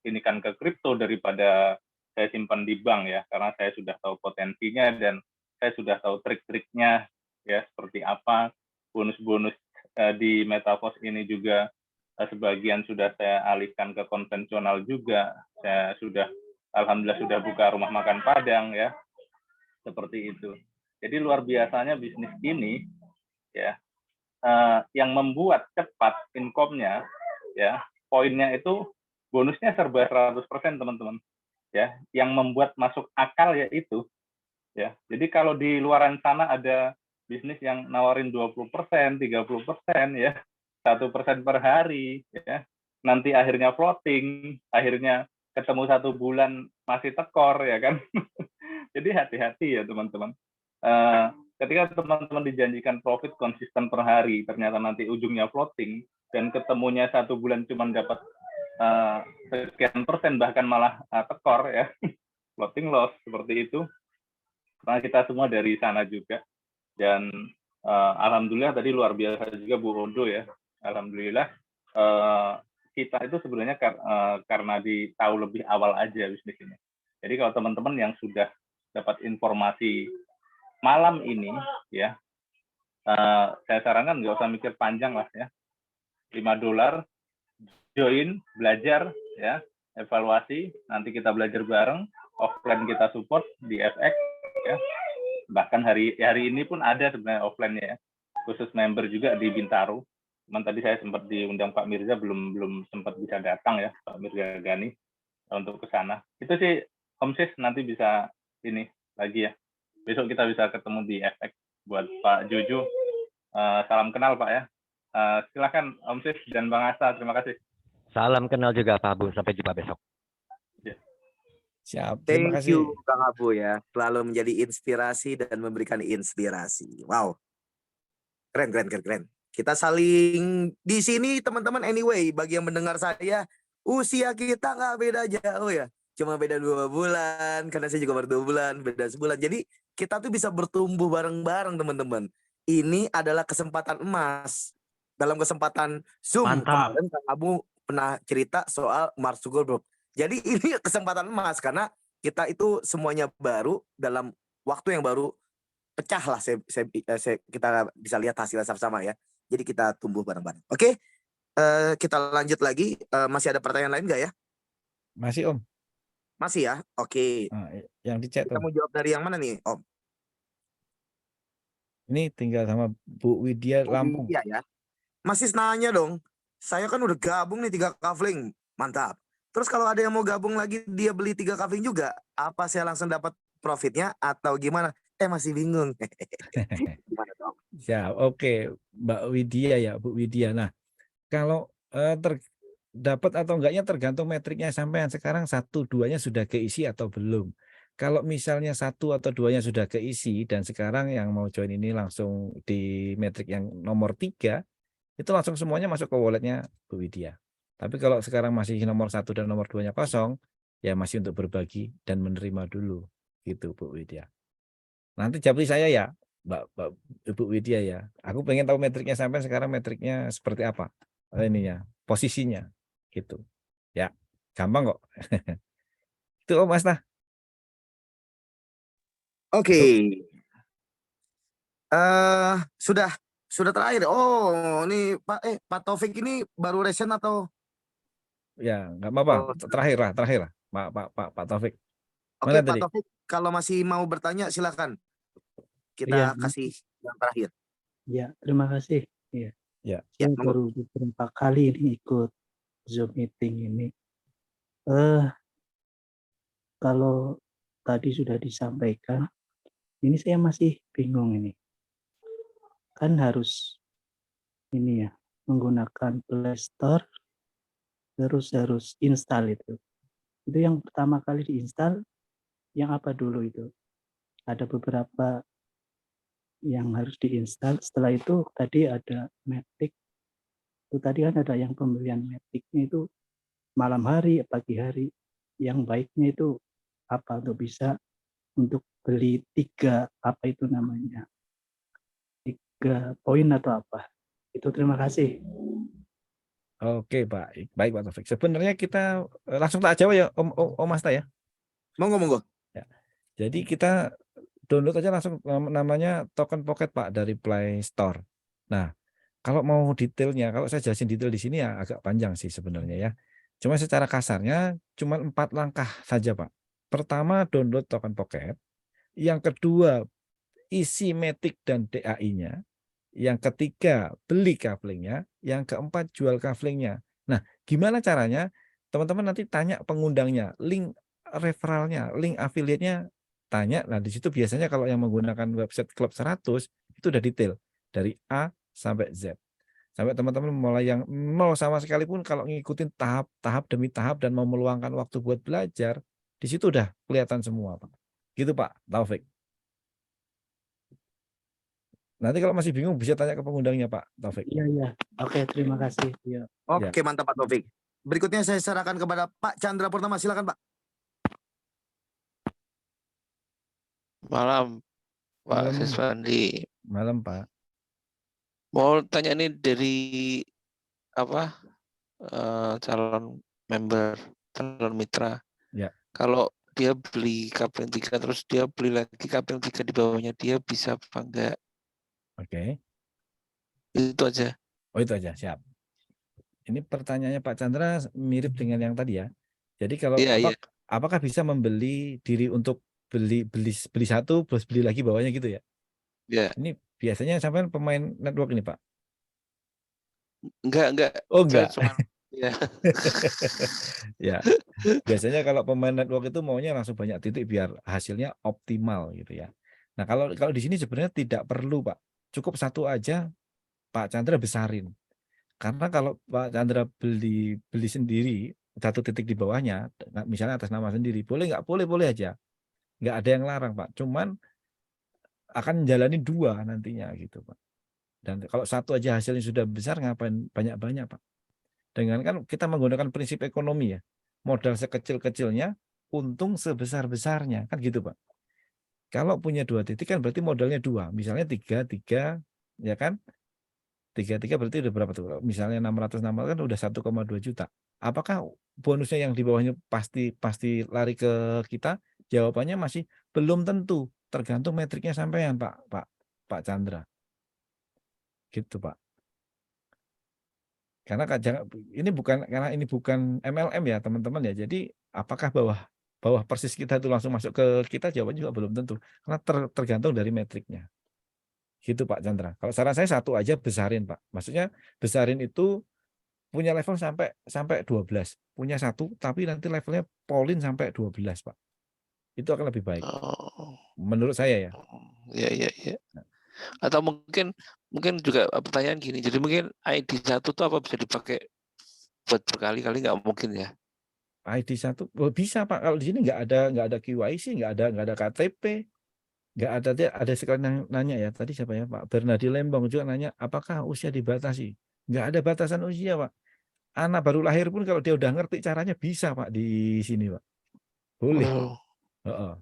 Speaker 10: inikan ke kripto daripada saya simpan di bank ya, karena saya sudah tahu potensinya dan saya sudah tahu trik-triknya ya seperti apa. Bonus-bonus di Metaverse ini juga sebagian sudah saya alihkan ke konvensional juga. Saya sudah alhamdulillah sudah buka rumah makan Padang ya. Seperti itu. Jadi luar biasanya bisnis ini ya, yang membuat cepat income-nya ya, poinnya itu bonusnya serba 100% teman-teman ya, yang membuat masuk akal yaitu ya. Jadi kalau di luaran sana ada bisnis yang nawarin 20%, 30% ya, 1% per hari ya, nanti akhirnya floating, akhirnya ketemu 1 bulan masih tekor ya kan. Jadi hati-hati ya teman-teman. Ketika teman-teman dijanjikan profit konsisten per hari, ternyata nanti ujungnya floating, dan ketemunya 1 bulan cuma dapat sekian persen, bahkan malah tekor ya, floating loss, seperti itu. Karena kita semua dari sana juga. Dan alhamdulillah tadi luar biasa juga Bu Odo ya, alhamdulillah kita itu sebenarnya karena tahu lebih awal aja bisnis ini. Jadi kalau teman-teman yang sudah dapat informasi malam ini ya, saya sarankan nggak usah mikir panjang lah ya, $5 join, belajar ya, evaluasi, nanti kita belajar bareng, offline kita support di FX ya, bahkan hari ini pun ada sebenarnya offline-nya ya, khusus member juga di Bintaro. Cuman tadi saya sempat diundang Pak Mirza, belum sempat bisa datang ya, Pak Mirza Gani untuk ke sana. Itu sih Om Sis, nanti bisa ini lagi ya. Besok kita bisa ketemu di FX. Buat Pak Jojo, salam kenal Pak ya. Silakan Om Sis dan Bang Asta, terima kasih.
Speaker 7: Salam kenal juga Pak Abu, sampai jumpa besok.
Speaker 10: Ya.
Speaker 1: Siap, terima
Speaker 4: Thank
Speaker 1: kasih.
Speaker 4: you Kang Abu ya, selalu menjadi inspirasi dan memberikan inspirasi. Wow, keren. Kita saling di sini teman-teman. Anyway, bagi yang mendengar saya, usia kita nggak beda jauh ya, cuma beda 2 bulan, karena saya juga baru 2 bulan, beda sebulan. Jadi kita tuh bisa bertumbuh bareng-bareng teman-teman. Ini adalah kesempatan emas. Dalam kesempatan Zoom
Speaker 3: Mantap.
Speaker 4: kemarin Kang Abu pernah cerita soal Mark Zuckerberg. Jadi ini kesempatan emas karena kita itu semuanya baru, dalam waktu yang baru pecah lah, kita bisa lihat hasilnya sama-sama ya. Jadi kita tumbuh bareng-bareng. Oke, kita lanjut lagi. Masih ada pertanyaan lain nggak ya?
Speaker 1: Masih Om.
Speaker 4: Masih ya? Oke.
Speaker 1: Yang di chat
Speaker 4: Kita
Speaker 1: Om.
Speaker 4: mau jawab dari yang mana nih Om?
Speaker 1: Ini tinggal sama Bu Widya Lampung.
Speaker 4: Iya ya. Masih nanya dong. Saya kan udah gabung nih 3 kafling. Mantap. Terus kalau ada yang mau gabung lagi, dia beli 3 kafling juga, apa saya langsung dapat profitnya atau gimana? Masih bingung. Gimana dong?
Speaker 1: Ya, oke, Mbak Widya ya, Bu Widya. Nah, kalau dapat atau enggaknya tergantung metriknya sampean. Sekarang 1-2-nya sudah keisi atau belum. Kalau misalnya 1 atau 2-nya sudah keisi dan sekarang yang mau join ini langsung di metrik yang nomor 3, itu langsung semuanya masuk ke walletnya Bu Widya. Tapi kalau sekarang masih nomor 1 dan nomor 2-nya kosong, ya masih untuk berbagi dan menerima dulu, gitu Bu Widya. Nanti japri saya ya, Ibu Widya ya. Aku pengen tahu metriknya sampai sekarang, metriknya seperti apa ininya, posisinya, gitu. Ya, gampang kok. Itu Om Asta.
Speaker 4: Oke. Sudah terakhir. Oh, ini Pak Taufik ini baru recent atau?
Speaker 1: Ya, nggak apa-apa. Terakhir lah, Pak Taufik.
Speaker 4: Oke, Pak Taufik, kalau masih mau bertanya silakan. Kita kasih yang terakhir.
Speaker 12: Ya, terima kasih. Iya.
Speaker 1: Ya.
Speaker 12: Saya baru beberapa kali ini ikut Zoom meeting ini. Kalau tadi sudah disampaikan, ini saya masih bingung ini. Kan harus ini ya, menggunakan Play Store, terus harus install itu. Itu yang pertama kali diinstal, yang apa dulu itu? Ada beberapa yang harus diinstal. Setelah itu tadi ada Matic. Itu tadi kan ada yang pembelian Matic-nya itu malam hari, pagi hari, yang baiknya itu apa untuk bisa untuk beli 3 apa itu namanya, 3 poin atau apa? Itu terima kasih.
Speaker 1: Oke, baik. Baik, Pak Taufik. Sebenarnya kita langsung tak jawab ya, Om Asta ya.
Speaker 4: Monggo.
Speaker 1: Ya. Jadi kita download aja langsung namanya Token Pocket Pak dari Play Store. Nah, kalau mau detailnya, kalau saya jelasin detail di sini ya agak panjang sih sebenarnya ya. Cuma secara kasarnya cuma 4 langkah saja Pak. Pertama download Token Pocket, yang kedua isi Matic dan DAI-nya, yang ketiga beli kaflingnya, yang keempat jual kaflingnya. Nah, gimana caranya? Teman-teman nanti tanya pengundangnya, link referralnya, link affiliate-nya tanya. Nah, di situ biasanya kalau yang menggunakan website Klub 100 itu udah detail dari A sampai Z. Sampai teman-teman mulai yang nol sama sekali pun kalau ngikutin tahap demi tahap dan mau meluangkan waktu buat belajar, di situ udah kelihatan semua, Pak. Gitu, Pak Taufik. Nanti kalau masih bingung bisa tanya ke pengundangnya Pak Taufik.
Speaker 12: Iya. Oke, terima kasih. Ya.
Speaker 4: Oke, mantap Pak Taufik. Berikutnya saya serahkan kepada Pak Chandra Purnama. Silakan Pak.
Speaker 13: Malam, Pak Siswandi.
Speaker 1: Malam Pak.
Speaker 13: Mau tanya ini dari apa calon member, calon mitra.
Speaker 1: Ya.
Speaker 13: Kalau dia beli kabel 3 terus dia beli lagi kabel 3 di bawahnya, dia bisa apa enggak?
Speaker 1: Oke.
Speaker 13: Itu aja.
Speaker 1: Oh itu aja, siap. Ini pertanyaannya Pak Chandra mirip dengan yang tadi ya. Jadi kalau apakah bisa membeli diri untuk beli satu plus beli lagi bawahnya gitu ya?
Speaker 13: Ya.
Speaker 1: Ini biasanya sampai pemain network ini Pak.
Speaker 13: Enggak.
Speaker 1: Oh enggak.
Speaker 13: Ya.
Speaker 1: Ya. Biasanya kalau pemain network itu maunya langsung banyak titik biar hasilnya optimal gitu ya. Nah, kalau di sini sebenarnya tidak perlu, Pak. Cukup satu aja Pak Chandra besarin. Karena kalau Pak Chandra beli sendiri satu titik di bawahnya, misalnya atas nama sendiri, boleh nggak? Boleh aja. Nggak ada yang larang, Pak. Cuman akan jalani 2 nantinya gitu, Pak. Dan kalau satu aja hasilnya sudah besar, ngapain banyak-banyak, Pak? Dengan kan kita menggunakan prinsip ekonomi ya. Modal sekecil-kecilnya, untung sebesar-besarnya. Kan gitu, Pak. Kalau punya 2 titik kan berarti modalnya 2. Misalnya 3, ya kan? 3 berarti udah berapa tuh? Misalnya 600 kan udah 1,2 juta. Apakah bonusnya yang di bawahnya pasti lari ke kita? Jawabannya masih belum tentu. Tergantung metriknya sampean, Pak Chandra. Gitu, Pak. Karena ini bukan MLM ya, teman-teman ya. Jadi apakah bawah persis kita itu langsung masuk ke kita, jawabannya juga belum tentu. Karena tergantung dari metriknya. Gitu Pak Chandra. Kalau saran saya satu aja besarin Pak. Maksudnya besarin itu punya level sampai 12. Punya satu tapi nanti levelnya polin sampai 12 Pak. Itu akan lebih baik. Menurut saya ya.
Speaker 13: Iya. Atau mungkin juga pertanyaan gini. Jadi mungkin ID 1 tuh apa bisa dipakai buat berkali-kali, nggak mungkin ya?
Speaker 1: ID 1 bisa Pak. Kalau di sini nggak ada KYC, nggak ada KTP. Nggak ada sekali yang nanya ya, tadi siapa ya Pak Bernadi Lembong juga nanya apakah usia dibatasi. Nggak ada batasan usia Pak. Anak baru lahir pun kalau dia udah ngerti caranya bisa Pak di sini Pak. Boleh.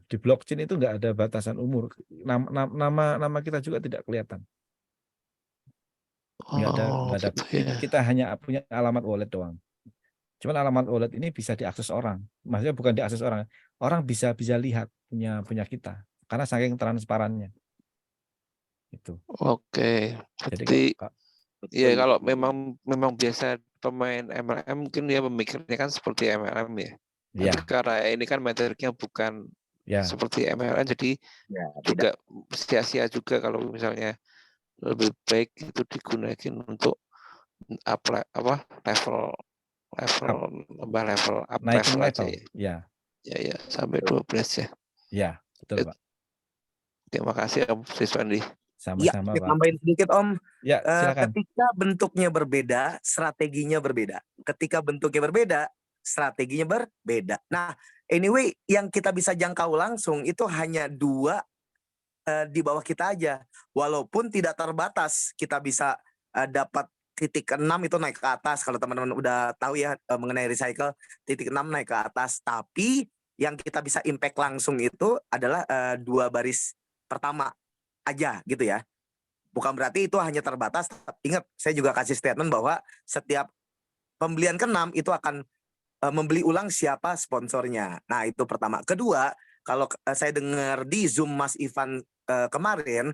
Speaker 1: Di blockchain itu nggak ada batasan umur. Nama kita juga tidak kelihatan. Nggak ada. Kita hanya punya alamat wallet doang. Cuman alamat wallet ini bisa diakses orang. Maksudnya bukan diakses orang. Orang bisa lihat punya kita. Karena saking transparannya. Itu.
Speaker 13: Oke. Jadi ya kalau memang biasa pemain MLM mungkin dia memikirnya kan seperti MLM ya.
Speaker 1: Ya.
Speaker 13: Tapi karena ini kan metriknya bukan seperti MLM, jadi juga sia-sia juga kalau misalnya lebih baik itu digunakan untuk level up level aja ya. Ya sampai 12 ya.
Speaker 1: Ya, betul Pak.
Speaker 13: Terima kasih Om Siswandi.
Speaker 1: Sama-sama Pak.
Speaker 4: Tambahin sedikit Om.
Speaker 1: Ya, silakan.
Speaker 4: Ketika bentuknya berbeda, strateginya berbeda. Ketika bentuknya berbeda, strateginya berbeda. Nah, anyway, yang kita bisa jangkau langsung itu hanya 2 di bawah kita aja. Walaupun tidak terbatas, kita bisa dapat titik ke-6 itu naik ke atas. Kalau teman-teman udah tahu ya mengenai recycle, titik 6 naik ke atas. Tapi yang kita bisa impact langsung itu adalah 2 baris pertama aja gitu ya. Bukan berarti itu hanya terbatas. Ingat, saya juga kasih statement bahwa setiap pembelian ke-6 itu akan membeli ulang siapa sponsornya. Nah, itu pertama. Kedua, kalau saya dengar di Zoom Mas Ivan kemarin,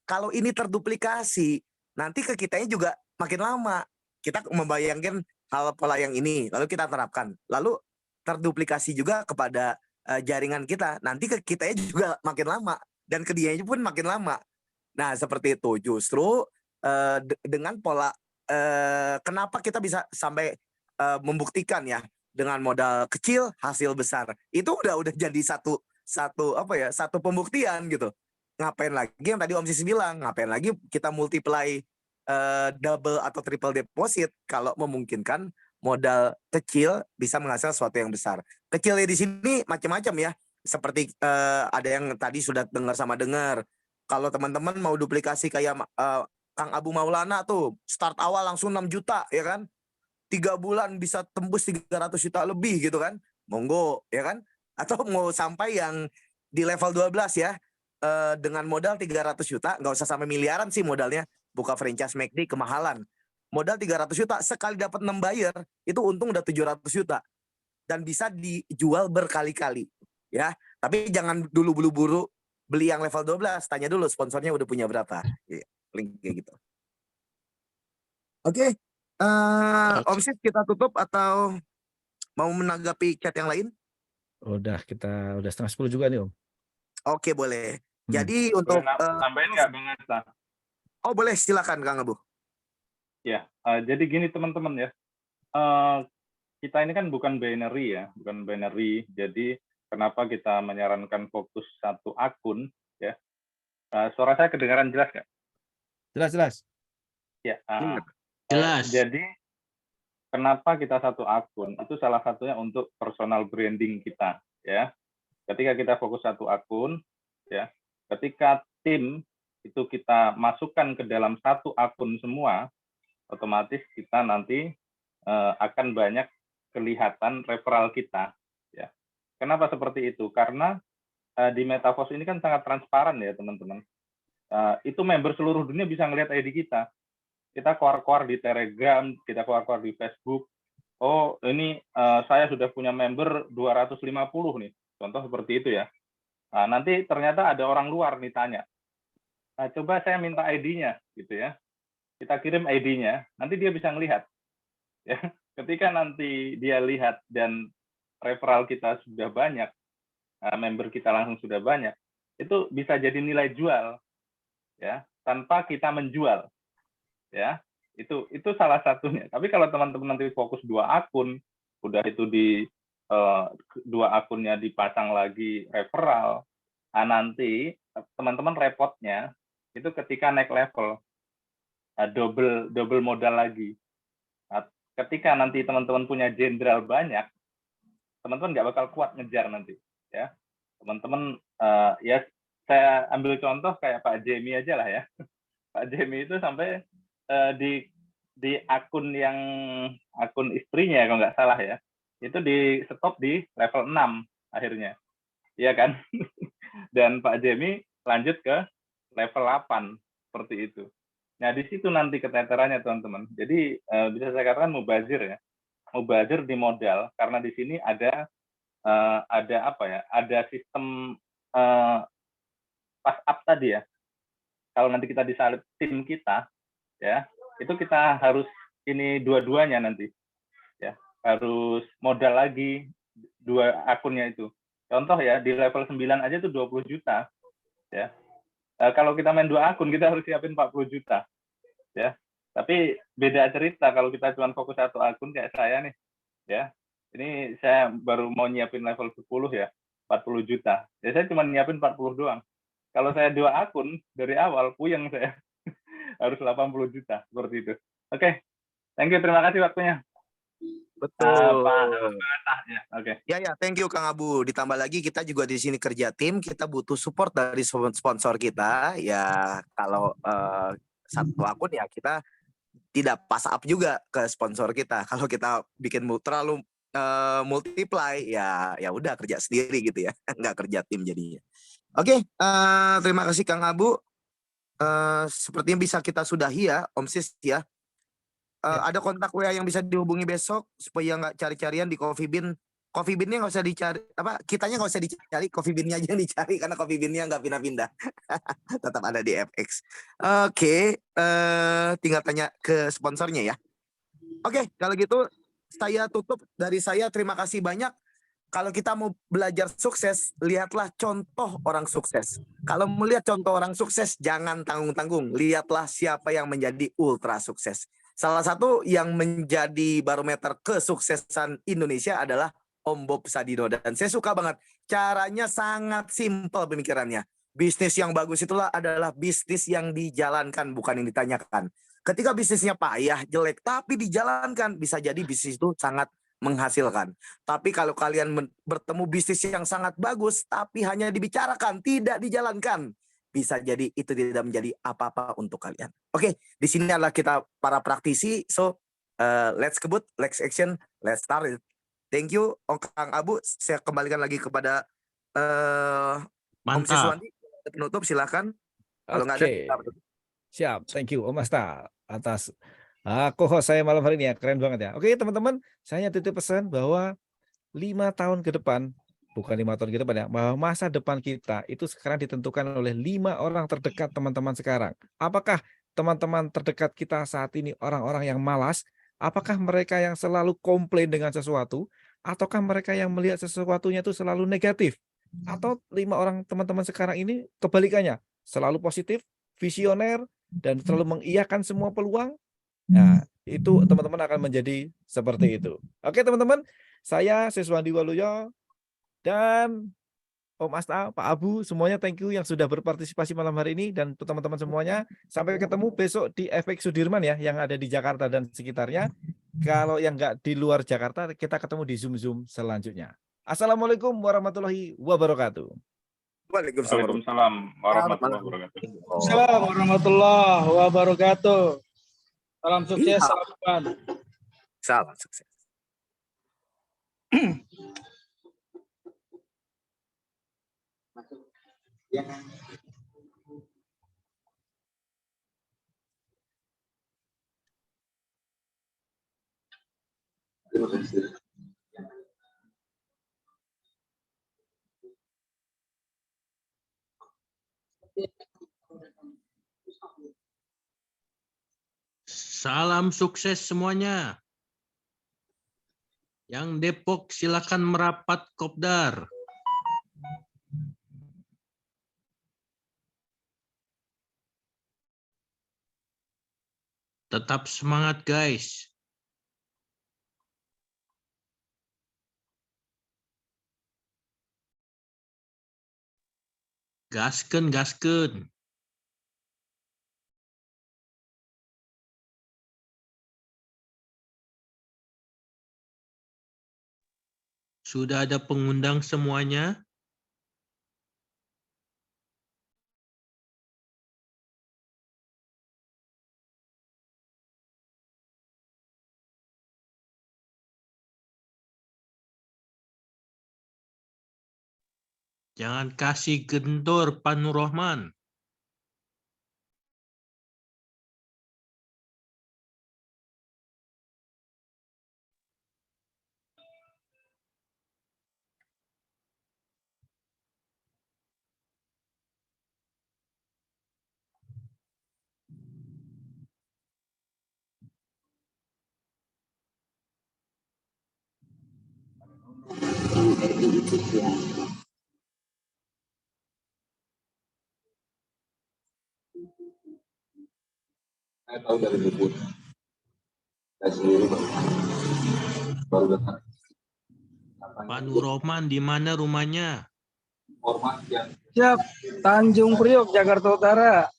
Speaker 4: kalau ini terduplikasi, nanti ke kitanya juga makin lama. Kita membayangkan hal pola yang ini, lalu kita terapkan. Lalu terduplikasi juga kepada jaringan kita. Nanti ke kitanya juga makin lama. Dan ke dianya pun makin lama. Nah, seperti itu. Justru dengan pola, kenapa kita bisa sampai membuktikan ya, dengan modal kecil hasil besar. Itu udah jadi satu pembuktian gitu. Ngapain lagi yang tadi Om Sis bilang, ngapain lagi kita multiply double atau triple deposit kalau memungkinkan modal kecil bisa menghasilkan sesuatu yang besar. Kecilnya di sini macam-macam ya. Seperti ada yang tadi sudah dengar. Kalau teman-teman mau duplikasi kayak Kang Abu Maulana tuh, start awal langsung 6 juta ya kan. 3 bulan bisa tembus 300 juta lebih gitu kan. Monggo ya kan. Atau mau sampai yang di level 12 ya. Dengan modal 300 juta, nggak usah sampai miliaran sih modalnya. Buka franchise McD kemahalan. Modal 300 juta, sekali dapat 6 buyer, itu untung udah 700 juta. Dan bisa dijual berkali-kali. Ya, tapi jangan dulu buru-buru beli yang level 12, tanya dulu sponsornya udah punya berapa. Ya, link kayak gitu. Oke, Om Sis kita tutup atau mau menanggapi chat yang lain?
Speaker 1: Udah 9:30 juga nih Om.
Speaker 4: Oke, boleh. Jadi untuk
Speaker 10: tambahin nggak Bang Asta?
Speaker 4: Oh boleh, silakan Kang Abu.
Speaker 10: Ya, jadi gini teman-teman ya, kita ini kan bukan binary ya, bukan binary. Jadi kenapa kita menyarankan fokus satu akun ya? Suara saya kedengaran jelas nggak?
Speaker 1: Jelas.
Speaker 10: Ya,
Speaker 9: Jelas.
Speaker 10: jadi kenapa kita satu akun? Itu salah satunya untuk personal branding kita ya. Ketika kita fokus satu akun ya, ketika tim itu kita masukkan ke dalam satu akun semua, otomatis kita nanti akan banyak kelihatan referral kita ya. Kenapa seperti itu? Karena di Metaverse ini kan sangat transparan ya teman-teman. Itu member seluruh dunia bisa ngelihat ID kita. Kita keluar-keluar di Telegram, kita keluar-keluar di Facebook. Oh, ini saya sudah punya member 250 nih. Contoh seperti itu ya. Nah, nanti ternyata ada orang luar nih tanya. Nah, coba saya minta ID-nya gitu ya. Kita kirim ID-nya, nanti dia bisa ngelihat. Ya, ketika nanti dia lihat dan referral kita sudah banyak, member kita langsung sudah banyak, itu bisa jadi nilai jual ya, tanpa kita menjual. Ya, itu salah satunya. Tapi kalau teman-teman nanti fokus 2 akun, udah itu di 2 akunnya dipasang lagi referral, nanti teman-teman repotnya itu ketika naik level double modal lagi. Ketika nanti teman-teman punya jenderal banyak, teman-teman nggak bakal kuat ngejar nanti ya. Teman-teman ya saya ambil contoh kayak Pak Jamie aja lah ya. Pak Jamie itu sampai di akun istrinya kalau nggak salah ya, itu di stop di level 6 akhirnya, iya kan? Dan Pak Jamie lanjut ke level 8 seperti itu. Nah di situ nanti keteterannya teman-teman. Jadi bisa saya katakan mubazir ya, mubazir di modal karena di sini ada apa ya? Ada sistem pass up tadi ya. Kalau nanti kita disalib tim kita, ya itu kita harus ini dua-duanya nanti, ya harus modal lagi 2 akunnya itu. Contoh ya di level 9 aja itu 20 juta, ya. Kalau kita main 2 akun kita harus siapin 40 juta, ya. Tapi beda cerita kalau kita cuma fokus 1 akun kayak saya nih, ya. Ini saya baru mau nyiapin level 10 ya, 40 juta. Ya saya cuma nyiapin 40 doang. Kalau saya 2 akun dari awal puyeng saya. Harus 80 juta seperti itu. Oke. Thank you, terima kasih waktunya.
Speaker 4: Betul.
Speaker 10: Oke.
Speaker 4: Ya, thank you Kang Abu. Ditambah lagi kita juga di sini kerja tim, kita butuh support dari sponsor kita. Ya, kalau satu akun ya kita tidak pass up juga ke sponsor kita. Kalau kita bikin terlalu multiply ya udah kerja sendiri gitu ya, nggak kerja tim jadinya. Oke, terima kasih Kang Abu. Sepertinya bisa kita sudahi ya Om Sis ya. Ada kontak WA yang bisa dihubungi besok supaya nggak cari-carian di Coffee Bean. Coffee Bean-nya nggak usah dicari, kitanya nggak usah dicari, Coffee Bean-nya aja yang dicari karena Coffee Bean-nya nggak pindah-pindah. Tetap ada di FX. Oke, tinggal tanya ke sponsornya ya. Oke, kalau gitu saya tutup dari saya. Terima kasih banyak. Kalau kita mau belajar sukses, lihatlah contoh orang sukses. Kalau melihat contoh orang sukses, jangan tanggung-tanggung. Lihatlah siapa yang menjadi ultra sukses. Salah satu yang menjadi barometer kesuksesan Indonesia adalah Om Bob Sadino. Dan saya suka banget. Caranya sangat simpel pemikirannya. Bisnis yang bagus itulah adalah bisnis yang dijalankan, bukan yang ditanyakan. Ketika bisnisnya payah, jelek, tapi dijalankan, bisa jadi bisnis itu sangat menghasilkan. Tapi kalau kalian bertemu bisnis yang sangat bagus, tapi hanya dibicarakan, tidak dijalankan, bisa jadi itu tidak menjadi apa-apa untuk kalian. Oke, di sini adalah kita para praktisi. So, let's kebut, let's action, let's start it. Thank you, Kang Abu. Saya kembalikan lagi kepada Om Siswanti. Penutup, silakan. Kalau nggak ada, kita penutup.
Speaker 1: Siap. Thank you, Om Asta, atas co-host saya malam hari ini ya. Keren banget ya. Oke, teman-teman, saya titip pesan bahwa 5 tahun ke depan, bukan 5 tahun ke depan ya, bahwa masa depan kita itu sekarang ditentukan oleh 5 orang terdekat teman-teman sekarang. Apakah teman-teman terdekat kita saat ini orang-orang yang malas? Apakah mereka yang selalu komplain dengan sesuatu? Ataukah mereka yang melihat sesuatunya itu selalu negatif? Atau 5 orang teman-teman sekarang ini kebalikannya, selalu positif, visioner, dan selalu mengiyakan semua peluang? Nah, itu teman-teman akan menjadi seperti itu. Oke teman-teman, saya Siswandi Waluyo dan Om Asta, Pak Abu, semuanya thank you yang sudah berpartisipasi malam hari ini, dan teman-teman semuanya sampai ketemu besok di FX Sudirman ya, yang ada di Jakarta dan sekitarnya. Kalau yang nggak di luar Jakarta, kita ketemu di Zoom selanjutnya. Assalamualaikum warahmatullahi wabarakatuh.
Speaker 10: Waalaikumsalam warahmatullahi wabarakatuh.
Speaker 11: Assalamualaikum warahmatullahi wabarakatuh. Salam sukses, salam depan.
Speaker 4: Salam sukses.
Speaker 14: Terima kasih.
Speaker 9: Salam sukses semuanya. Yang Depok silakan merapat kopdar. Tetap semangat guys. Gaskeun, gaskeun. Sudah ada pengundang semuanya? Jangan kasih kendor, Pak Nur Rahman.
Speaker 14: Saya tahu dari Bubun. Saya sendiri baru dengar.
Speaker 9: Pak Nur Rahman, di mana rumahnya?
Speaker 14: Format yang
Speaker 11: Siap, Tanjung Priok, Jakarta Utara.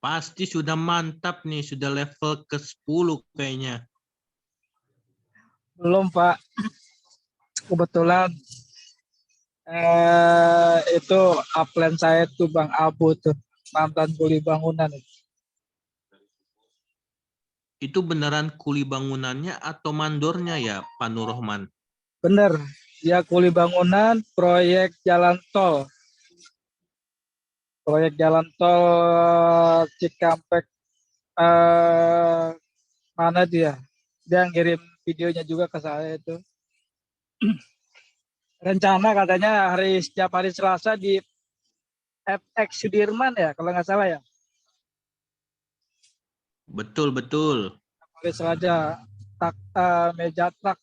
Speaker 9: Pasti sudah mantap nih, sudah level ke-10 kayaknya.
Speaker 11: Belum Pak, kebetulan itu upline saya tuh Bang Abu tuh, mantan kuli bangunan.
Speaker 9: Itu beneran kuli bangunannya atau mandornya ya, Pak Nur Rohman?
Speaker 11: Bener, dia kuli bangunan proyek jalan tol. Proyek jalan tol Cikampek, mana dia? Dia ngirim videonya juga ke saya itu. Rencana katanya setiap hari Selasa di FX Sudirman ya, kalau nggak salah ya.
Speaker 9: Betul, betul.
Speaker 11: Hari Selasa meja truk.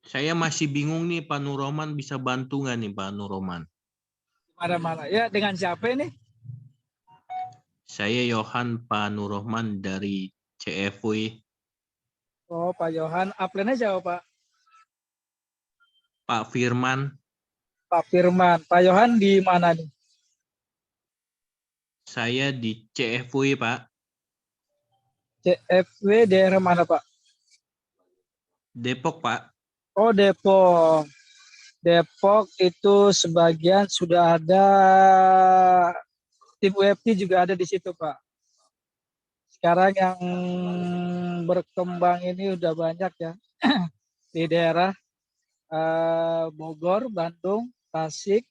Speaker 9: Saya masih bingung nih, Pak Nur Rohman bisa bantu nggak nih, Pak Nur Rohman?
Speaker 11: Mana-mana ya, dengan siapa ini?
Speaker 9: Saya Yohan, Pak Nur Rohman dari CFW.
Speaker 11: Oh, Pak Yohan. Upline-nya siapa, Pak?
Speaker 9: Pak Firman.
Speaker 11: Pak Firman. Pak Yohan di mana nih?
Speaker 9: Saya di CFW, Pak.
Speaker 11: CFW daerah mana, Pak?
Speaker 9: Depok, Pak.
Speaker 11: Oh, Depok. Depok itu sebagian sudah ada, tim UFT juga ada di situ, Pak. Sekarang yang berkembang ini udah banyak ya di daerah Bogor, Bandung, Tasik,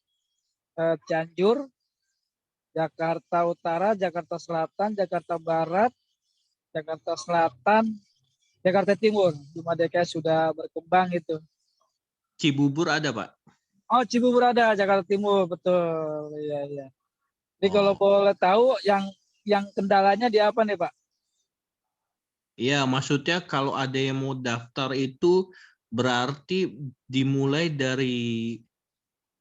Speaker 11: Cianjur, Jakarta Utara, Jakarta Selatan, Jakarta Barat, Jakarta Selatan, Jakarta Timur. Cuma DKI sudah berkembang itu.
Speaker 9: Cibubur ada, Pak?
Speaker 11: Oh, Cibubur ada, Jakarta Timur, betul. Iya, iya. Jadi kalau boleh tahu yang kendalanya di apa nih, Pak?
Speaker 9: Iya, maksudnya kalau ada yang mau daftar itu berarti dimulai dari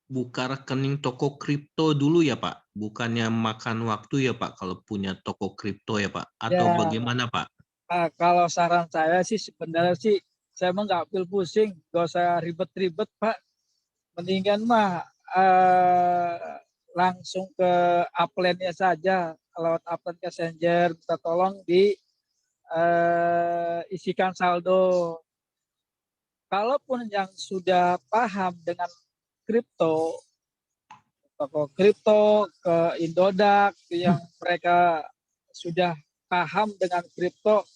Speaker 9: buka rekening toko kripto dulu ya, Pak? Bukannya makan waktu ya, Pak, kalau punya toko kripto ya, Pak? Atau
Speaker 11: Ya.
Speaker 9: bagaimana, Pak?
Speaker 11: Kalau saran saya sih sebenarnya sih saya mah nggak ambil pusing, nggak usah ribet-ribet, Pak. Mendingan mah langsung ke upline-nya saja, lewat upline messenger, minta tolong di isikan saldo. Kalaupun yang sudah paham dengan kripto, toko kripto ke Indodax yang mereka sudah paham dengan kripto,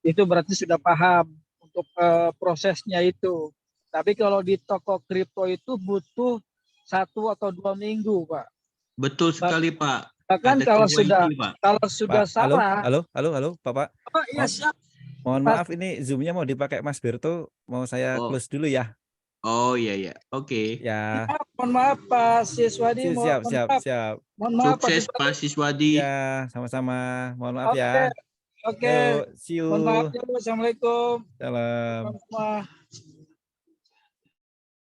Speaker 11: itu berarti sudah paham untuk prosesnya itu. Tapi kalau di toko kripto itu butuh 1 atau 2 minggu, Pak.
Speaker 9: Betul sekali, Pak.
Speaker 11: Bahkan
Speaker 9: Ada
Speaker 11: kalau
Speaker 9: KYC, Pak.
Speaker 11: sudah
Speaker 1: Pak,
Speaker 11: salah.
Speaker 1: halo, Bapak.
Speaker 11: Oh, iya, siap.
Speaker 1: Mohon maaf, ini Zoom-nya mau dipakai Mas Berto, mau saya close dulu ya.
Speaker 9: Oh, iya, iya. Oke.
Speaker 1: Ya.
Speaker 11: Mohon maaf, Pak Siswadi.
Speaker 1: Siap.
Speaker 11: Mohon maaf,
Speaker 9: Sukses, Pak Siswadi.
Speaker 1: Ya, sama-sama. Mohon maaf
Speaker 11: Oke.
Speaker 1: ya.
Speaker 11: Oke.
Speaker 1: Yuk, see you.
Speaker 11: Mohon maaf. Assalamualaikum.
Speaker 1: Salam.
Speaker 11: Salam.